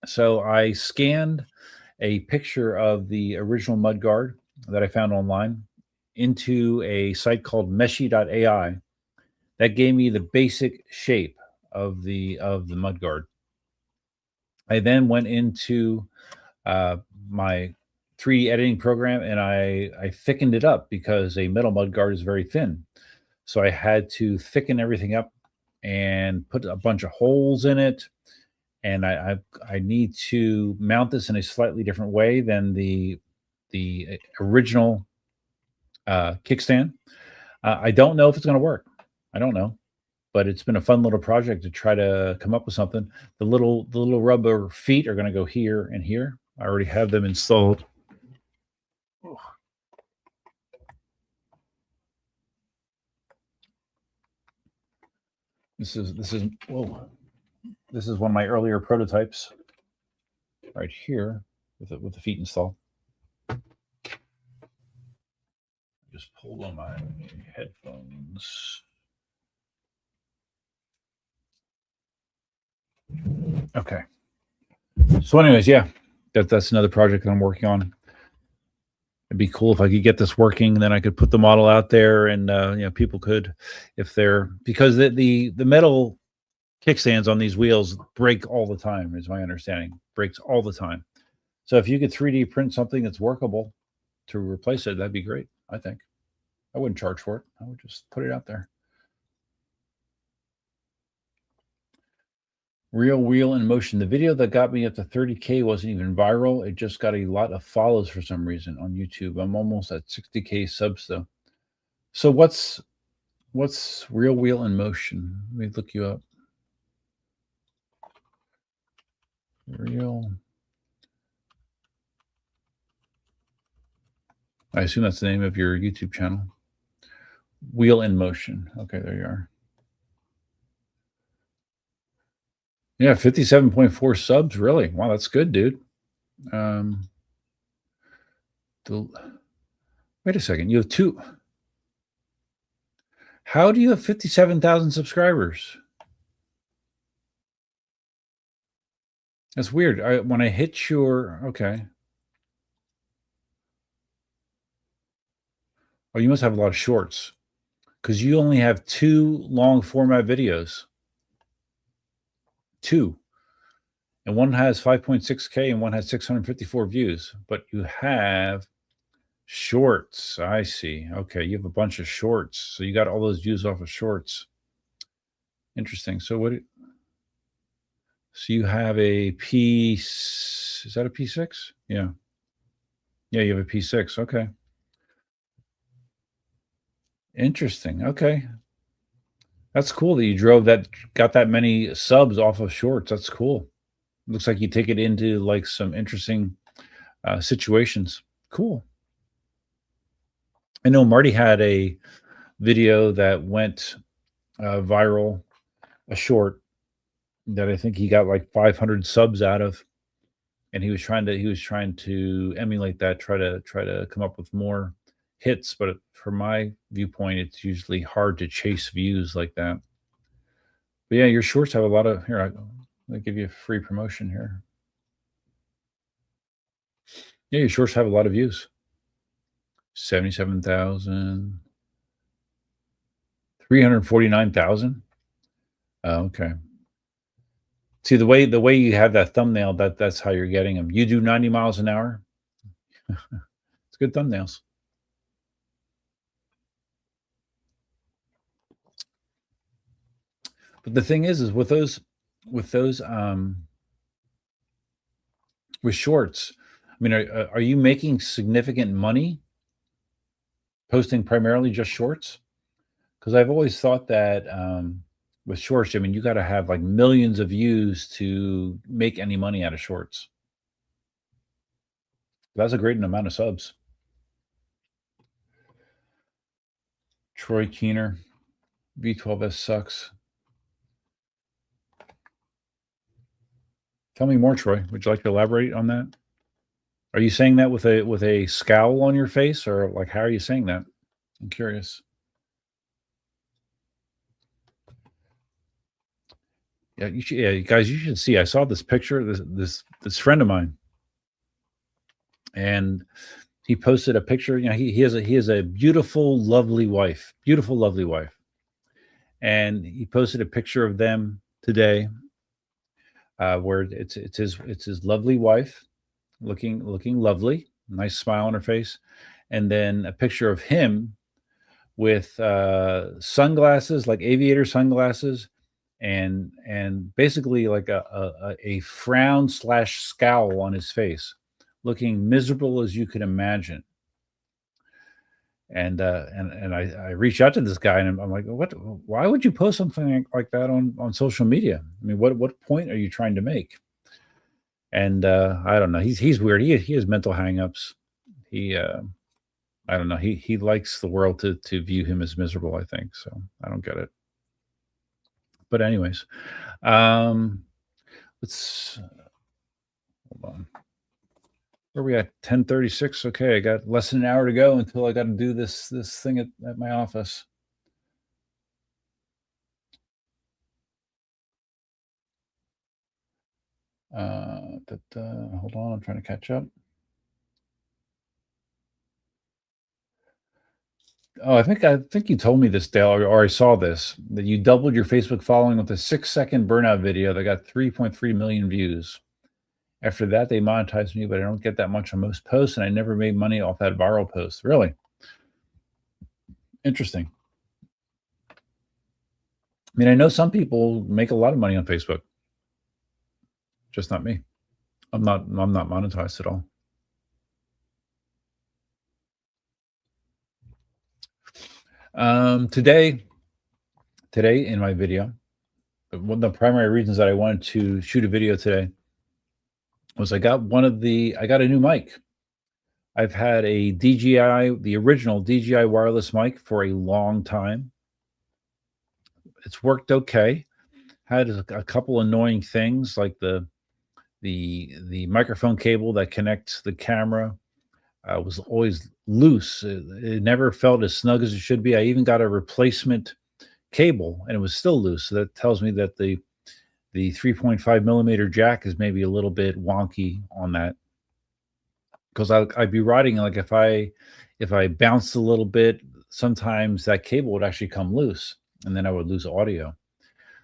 So I scanned a picture of the original mudguard that I found online into a site called meshy.ai. That gave me the basic shape of the mudguard. I then went into my 3D editing program and I thickened it up because a metal mudguard is very thin. So I had to thicken everything up and put a bunch of holes in it. And I need to mount this in a slightly different way than the original kickstand. I don't know if it's going to work. I don't know, but it's been a fun little project to try to come up with something. The little rubber feet are going to go here and here. I already have them installed. This is whoa. This is one of my earlier prototypes right here with the feet installed. Just pulled on my headphones. Okay. So, anyways, yeah, that's another project that I'm working on. It'd be cool if I could get this working, then I could put the model out there, and people could, if they're because the metal kickstands on these wheels break all the time, is my understanding. Breaks all the time. So if you could 3D print something that's workable to replace it, that'd be great. I think. I wouldn't charge for it. I would just put it out there. Real Wheel in Motion. The video that got me up to 30K wasn't even viral. It just got a lot of follows for some reason on YouTube. I'm almost at 60K subs though. So what's Real Wheel in Motion? Let me look you up. Real. I assume that's the name of your YouTube channel. Wheel in Motion. Okay, there you are. Yeah, 57.4 subs. Really? Wow, that's good, dude. Wait a second. You have two. How do you have 57,000 subscribers? That's weird. When I hit your okay. Oh, you must have a lot of shorts because you only have 2 long format videos. 2. And one has 5.6K and one has 654 views. But you have shorts. I see. Okay, you have a bunch of shorts. So you got all those views off of shorts. Interesting. So so you have a P, is that a P6? Yeah. Yeah, you have a P6. Okay. Interesting. Okay. That's cool that you got that many subs off of shorts. That's cool. Looks like you take it into like some interesting situations. Cool. I know Marty had a video that went viral, a short that I think he got like 500 subs out of, and he was trying to emulate that, try to come up with more hits. But from my viewpoint, it's usually hard to chase views like that. But yeah, your shorts have a lot of here. I'll give you a free promotion here. Yeah, your shorts have a lot of views. 77,000, 349,000. Oh, okay. See the way you have that thumbnail, that's how you're getting them. You do 90 miles an hour. It's good thumbnails. But the thing is with those with shorts, I mean, are you making significant money posting primarily just shorts? Because I've always thought that with shorts, I mean, you got to have like millions of views to make any money out of shorts. That's a great amount of subs. Troy Keener, V12S sucks. Tell me more, Troy. Would you like to elaborate on that? Are you saying that with a scowl on your face, or like how are you saying that? I'm curious. Yeah, you should, yeah, guys, you should see. I saw this picture. This friend of mine, and he posted a picture. You know, he has a beautiful, lovely wife, and he posted a picture of them today, where it's his lovely wife, looking lovely, nice smile on her face, and then a picture of him with sunglasses, like aviator sunglasses, and basically like a frown slash scowl on his face, looking miserable as you could imagine. And I reached out to this guy, and I'm like, what? Why would you post something like that on social media? I mean, what point are you trying to make? And I don't know. He's weird. He has mental hangups. He I don't know. He likes the world to view him as miserable, I think. So I don't get it. But anyways, um, let's hold on. Where are we at? 10:36. Okay, I got less than an hour to go until I got to do this thing at my office. Hold on, I'm trying to catch up. Oh, I think you told me this, Dale, or I saw this, that you doubled your Facebook following with a 6-second burnout video that got 3.3 million views. After that, they monetized me, but I don't get that much on most posts, and I never made money off that viral post. Really? Interesting. I mean, I know some people make a lot of money on Facebook, just not me. I'm not monetized at all. Today in my video, one of the primary reasons that I wanted to shoot a video today was I got a new mic. I've had a DJI, the original DJI wireless mic, for a long time. It's worked okay. Had a couple annoying things, like the microphone cable that connects the camera was always loose. It never felt as snug as it should be. I even got a replacement cable, and it was still loose. So that tells me that the 3.5 millimeter jack is maybe a little bit wonky on that, because I'd be riding, like, if I bounced a little bit, sometimes that cable would actually come loose, and then I would lose audio.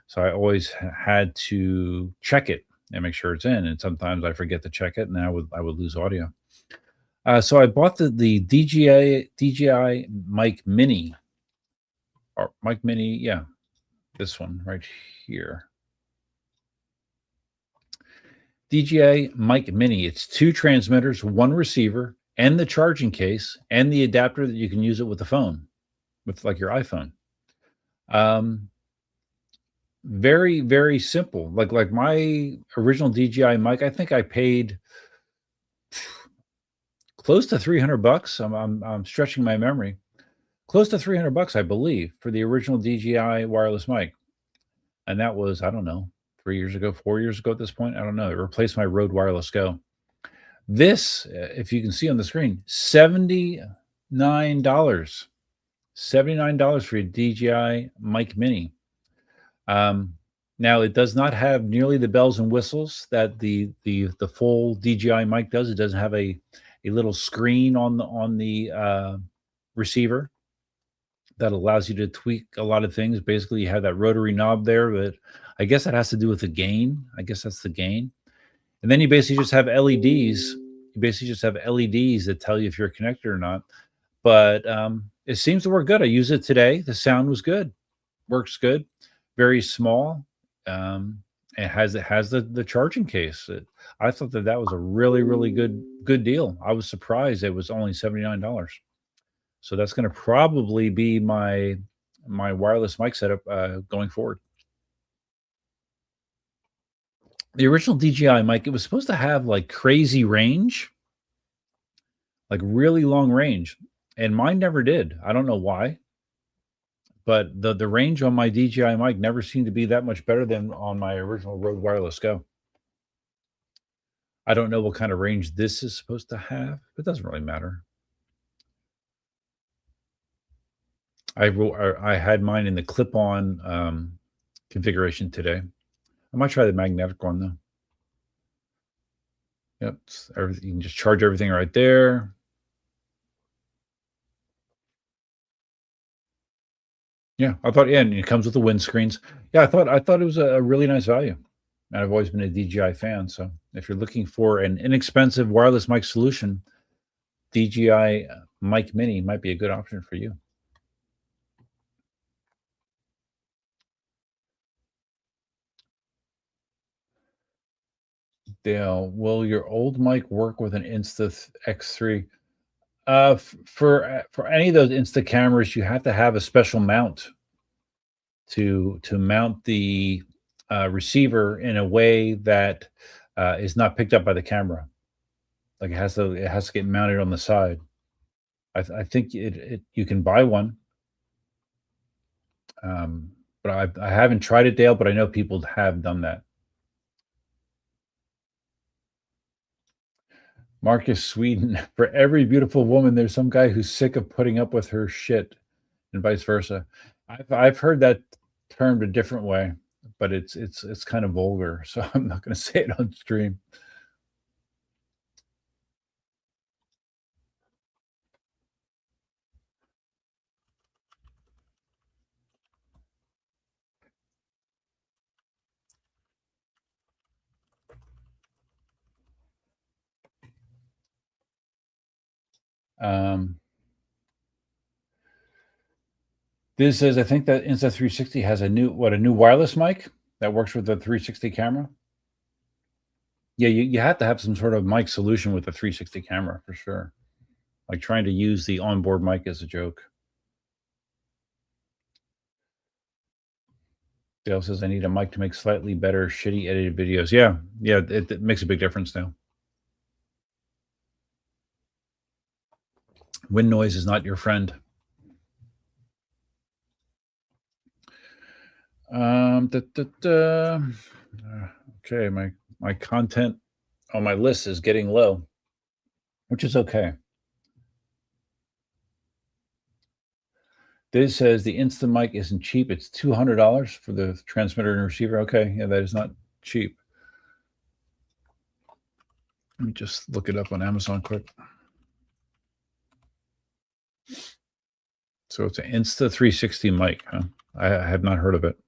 So I always had to check it and make sure it's in. And sometimes I forget to check it, and then I would lose audio. So I bought the DJI Mic Mini, or Mic Mini, yeah, this one right here. DJI Mic Mini. It's 2 transmitters, 1 receiver, and the charging case, and the adapter that you can use it with the phone, with like your iPhone. Very, very simple. Like my original DJI mic, I think I paid close to $300. I'm stretching my memory. Close to $300, I believe, for the original DJI wireless mic. And that was, I don't know, 3 years ago, 4 years ago at this point. I don't know. It replaced my Rode Wireless Go. This, if you can see on the screen, $79. $79 for a DJI Mic Mini. Now, it does not have nearly the bells and whistles that the full DJI mic does. It doesn't have a little screen on the receiver that allows you to tweak a lot of things. Basically, you have that rotary knob there, but I guess that has to do with the gain. I guess that's the gain. And then you basically just have LEDs. You basically just have LEDs that tell you if you're connected or not. But it seems to work good. I used it today. The sound was good. Works good. Very small. It has the charging case. I thought that was a really, really good deal. I was surprised it was only $79. So that's going to probably be my wireless mic setup going forward. The original DJI mic, it was supposed to have like crazy range, like really long range, and mine never did. I don't know why, but the range on my DJI mic never seemed to be that much better than on my original Rode Wireless Go. I don't know what kind of range this is supposed to have. It doesn't really matter. I had mine in the clip-on configuration today. I might try the magnetic one though. Yep, everything, you can just charge everything right there. Yeah, I thought, yeah, and it comes with the windscreens. Yeah, I thought it was a really nice value. And I've always been a DJI fan, so if you're looking for an inexpensive wireless mic solution, DJI Mic Mini might be a good option for you. Dale, will your old mic work with an X3? For any of those Insta cameras, you have to have a special mount to mount the receiver in a way that is not picked up by the camera. Like it has to get mounted on the side. I think you can buy one, but I haven't tried it, Dale. But I know people have done that. Marcus Sweden. For every beautiful woman, there's some guy who's sick of putting up with her shit, and vice versa. I've heard that termed a different way, but it's kind of vulgar, so I'm not going to say it on stream. Um, this says I think that Insta360 has a new wireless mic that works with the 360 camera. Yeah, you have to have some sort of mic solution with the 360 camera for sure. Like trying to use the onboard mic as a joke. Dale says I need a mic to make slightly better shitty edited videos. Yeah, yeah, it makes a big difference now. Wind noise is not your friend. Okay, my content on my list is getting low, which is okay. This says the Instant Mic isn't cheap. It's $200 for the transmitter and receiver. Okay, yeah, that is not cheap. Let me just look it up on Amazon quick. So it's an Insta360 mic, huh? I have not heard of it.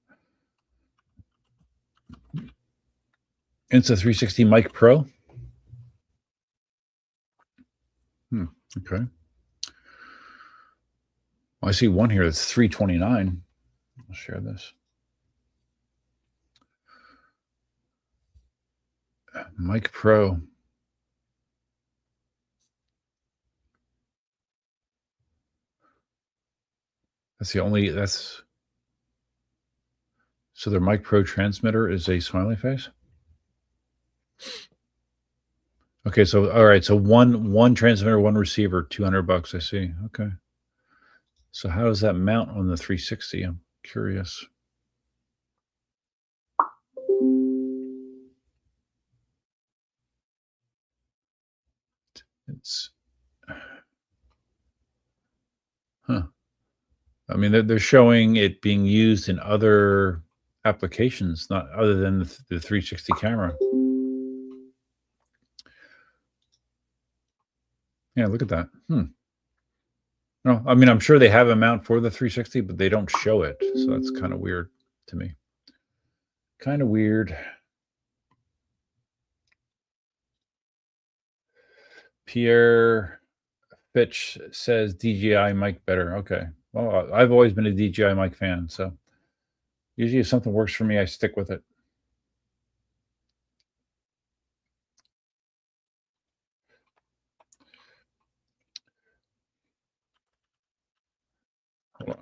Insta360 Mic Pro. Okay. Well, I see one here that's $329. I'll share this. Mic Pro. That's so their Mic Pro transmitter is a smiley face. Okay, so all right, so one transmitter, one receiver, $200. I see. Okay. So how does that mount on the 360? I'm curious. It's huh. I mean, they're showing it being used in other applications, not other than the 360 camera. Yeah, look at that. No, I mean, I'm sure they have a mount for the 360, but they don't show it. So that's kind of weird to me. Kind of weird. Pierre Fitch says DJI mic better. Okay. Well, I've always been a DJI mic fan. So usually if something works for me, I stick with it. Hold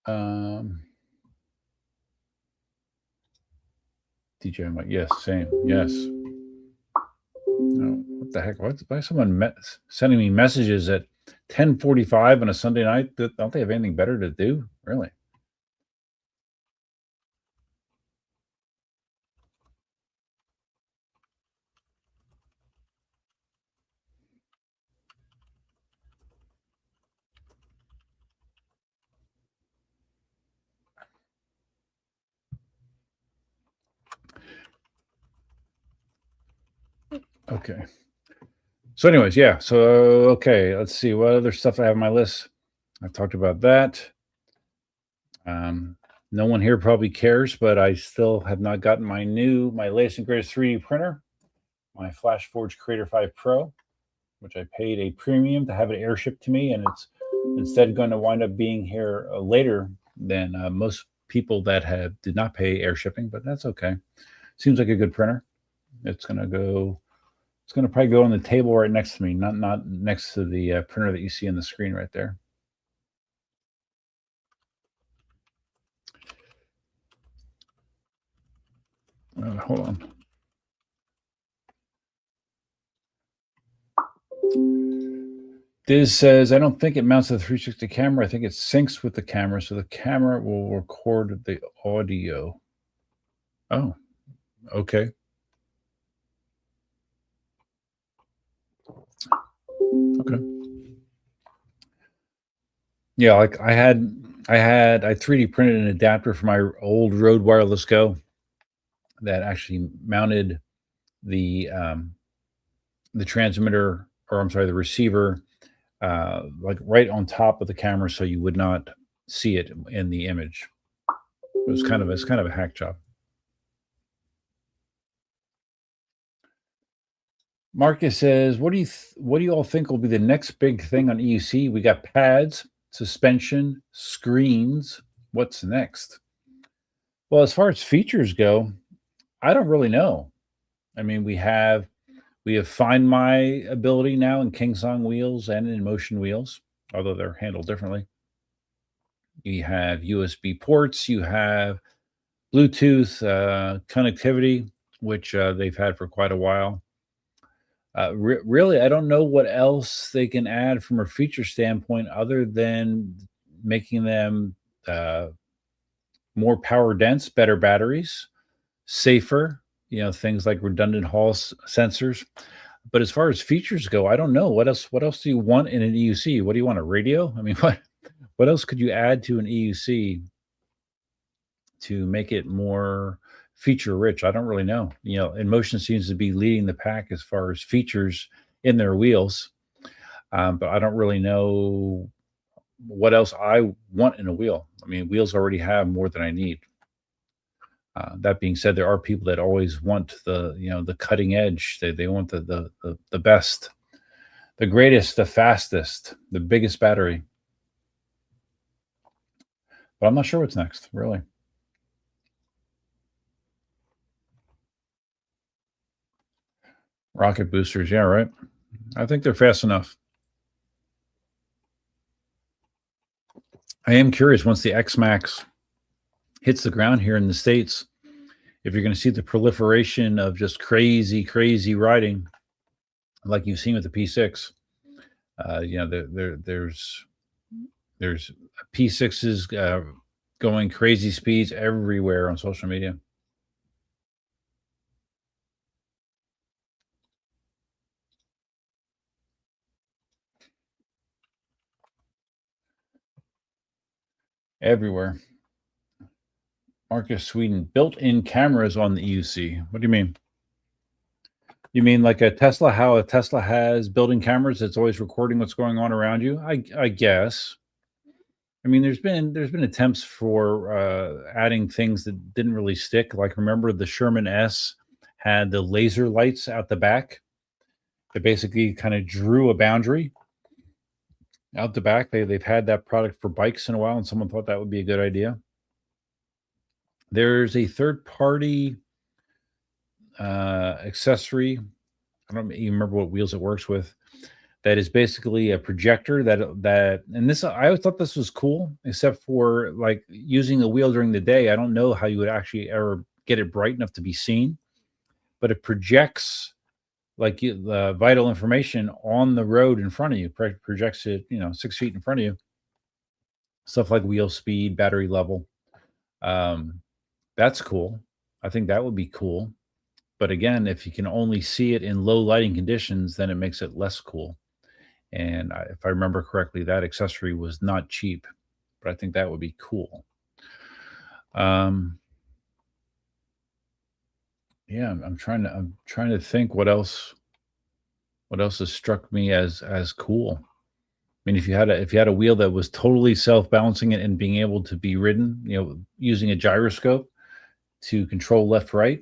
on. DJI mic. Yes, same. Yes. No, what What the heck? Why is someone sending me messages at 10:45 on a Sunday night? Don't they have anything better to do? Really? Okay. So anyways, yeah. So, okay, let's see what other stuff I have on my list. I talked about that. No one here probably cares, but I still have not gotten my latest and greatest 3D printer, my FlashForge Creator 5 Pro, which I paid a premium to have it airshipped to me, and it's instead going to wind up being here later than most people that did not pay air shipping, but that's okay. Seems like a good printer. It's going to probably go on the table right next to me, not next to the printer that you see on the screen right there. Hold on. Diz says, I don't think it mounts to the 360 camera. I think it syncs with the camera, so the camera will record the audio. Oh, okay. Okay. Yeah, like I 3D printed an adapter for my old Rode Wireless Go that actually mounted the transmitter, or I'm sorry, the receiver, like right on top of the camera, so you would not see it in the image. It's kind of a hack job. Marcus says, what do you all think will be the next big thing on EUC? We got pads, suspension, screens. What's next? Well, as far as features go, I don't really know. I mean, we have Find My ability now in Kingsong wheels and in Motion wheels, although they're handled differently. You have USB ports. You have Bluetooth connectivity, which they've had for quite a while. Really, I don't know what else they can add from a feature standpoint other than making them more power dense, better batteries, safer, things like redundant Hall sensors. But as far as features go, I don't know. What else do you want in an EUC? What do you want, a radio? I mean, what else could you add to an EUC to make it more feature rich? I don't really know. InMotion seems to be leading the pack as far as features in their wheels, but I don't really know what else I want in a wheel. I mean, wheels already have more than I need. That being said, there are people that always want the cutting edge. They want the best, the greatest, the fastest, the biggest battery. But I'm not sure what's next, really. Rocket boosters, yeah, right. I think they're fast enough. I am curious, once the X-Max hits the ground here in the States, if you're going to see the proliferation of just crazy riding like you've seen with the P6. There's P6s going crazy speeds everywhere on social media. Everywhere. Marcus Sweden, built-in cameras on the EUC. What do you mean? You mean like a Tesla? How a Tesla has built-in cameras that's always recording what's going on around you? I guess. I mean, there's been attempts for adding things that didn't really stick. Like, remember the Sherman S had the laser lights out the back that basically kind of drew a boundary out the back. They've had that product for bikes in a while, and someone thought that would be a good idea. There's a third-party accessory. I don't even remember what wheels it works with. That is basically a projector that and this, I always thought this was cool, except for like using the wheel during the day. I don't know how you would actually ever get it bright enough to be seen, but it projects like the vital information on the road in front of you, projects it, 6 feet in front of you. Stuff like wheel speed, battery level. That's cool. I think that would be cool. But again, if you can only see it in low lighting conditions, then it makes it less cool. And if I remember correctly, that accessory was not cheap, but I think that would be cool. Yeah, I'm trying to think what else has struck me as cool. I mean, if you had a wheel that was totally self-balancing and being able to be ridden, using a gyroscope to control left right,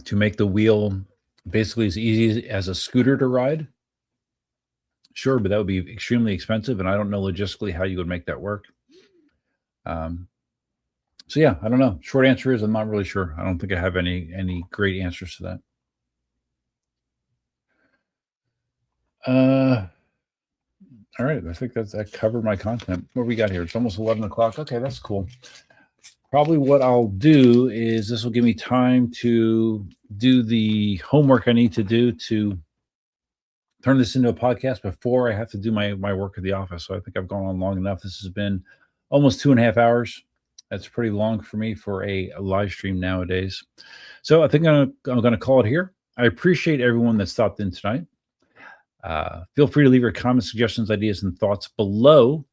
to make the wheel basically as easy as a scooter to ride. Sure, but that would be extremely expensive, and I don't know logistically how you would make that work. So yeah, I don't know. Short answer is I'm not really sure. I don't think I have any great answers to that. All right. I think that covered my content. What we got here? It's almost 11 o'clock. Okay, that's cool. Probably what I'll do is this will give me time to do the homework I need to do to turn this into a podcast before I have to do my work at the office. So I think I've gone on long enough. This has been almost 2.5 hours. That's pretty long for me for a live stream nowadays. So I think I'm going to call it here. I appreciate everyone that stopped in tonight. Feel free to leave your comments, suggestions, ideas, and thoughts below.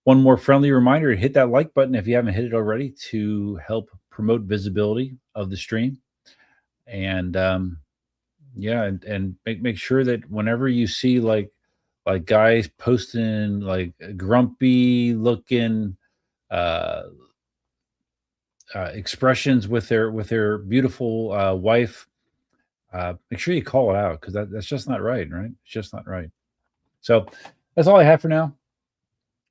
One more friendly reminder to hit that like button if you haven't hit it already to help promote visibility of the stream. And make sure that whenever you see like guys posting like grumpy looking expressions with their beautiful wife, make sure you call it out, because that's just not right. It's just not right. So that's all I have for now.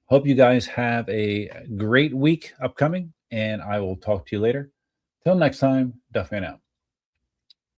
Hope you guys have a great week upcoming, and I will talk to you later. Till next time, Duffman out.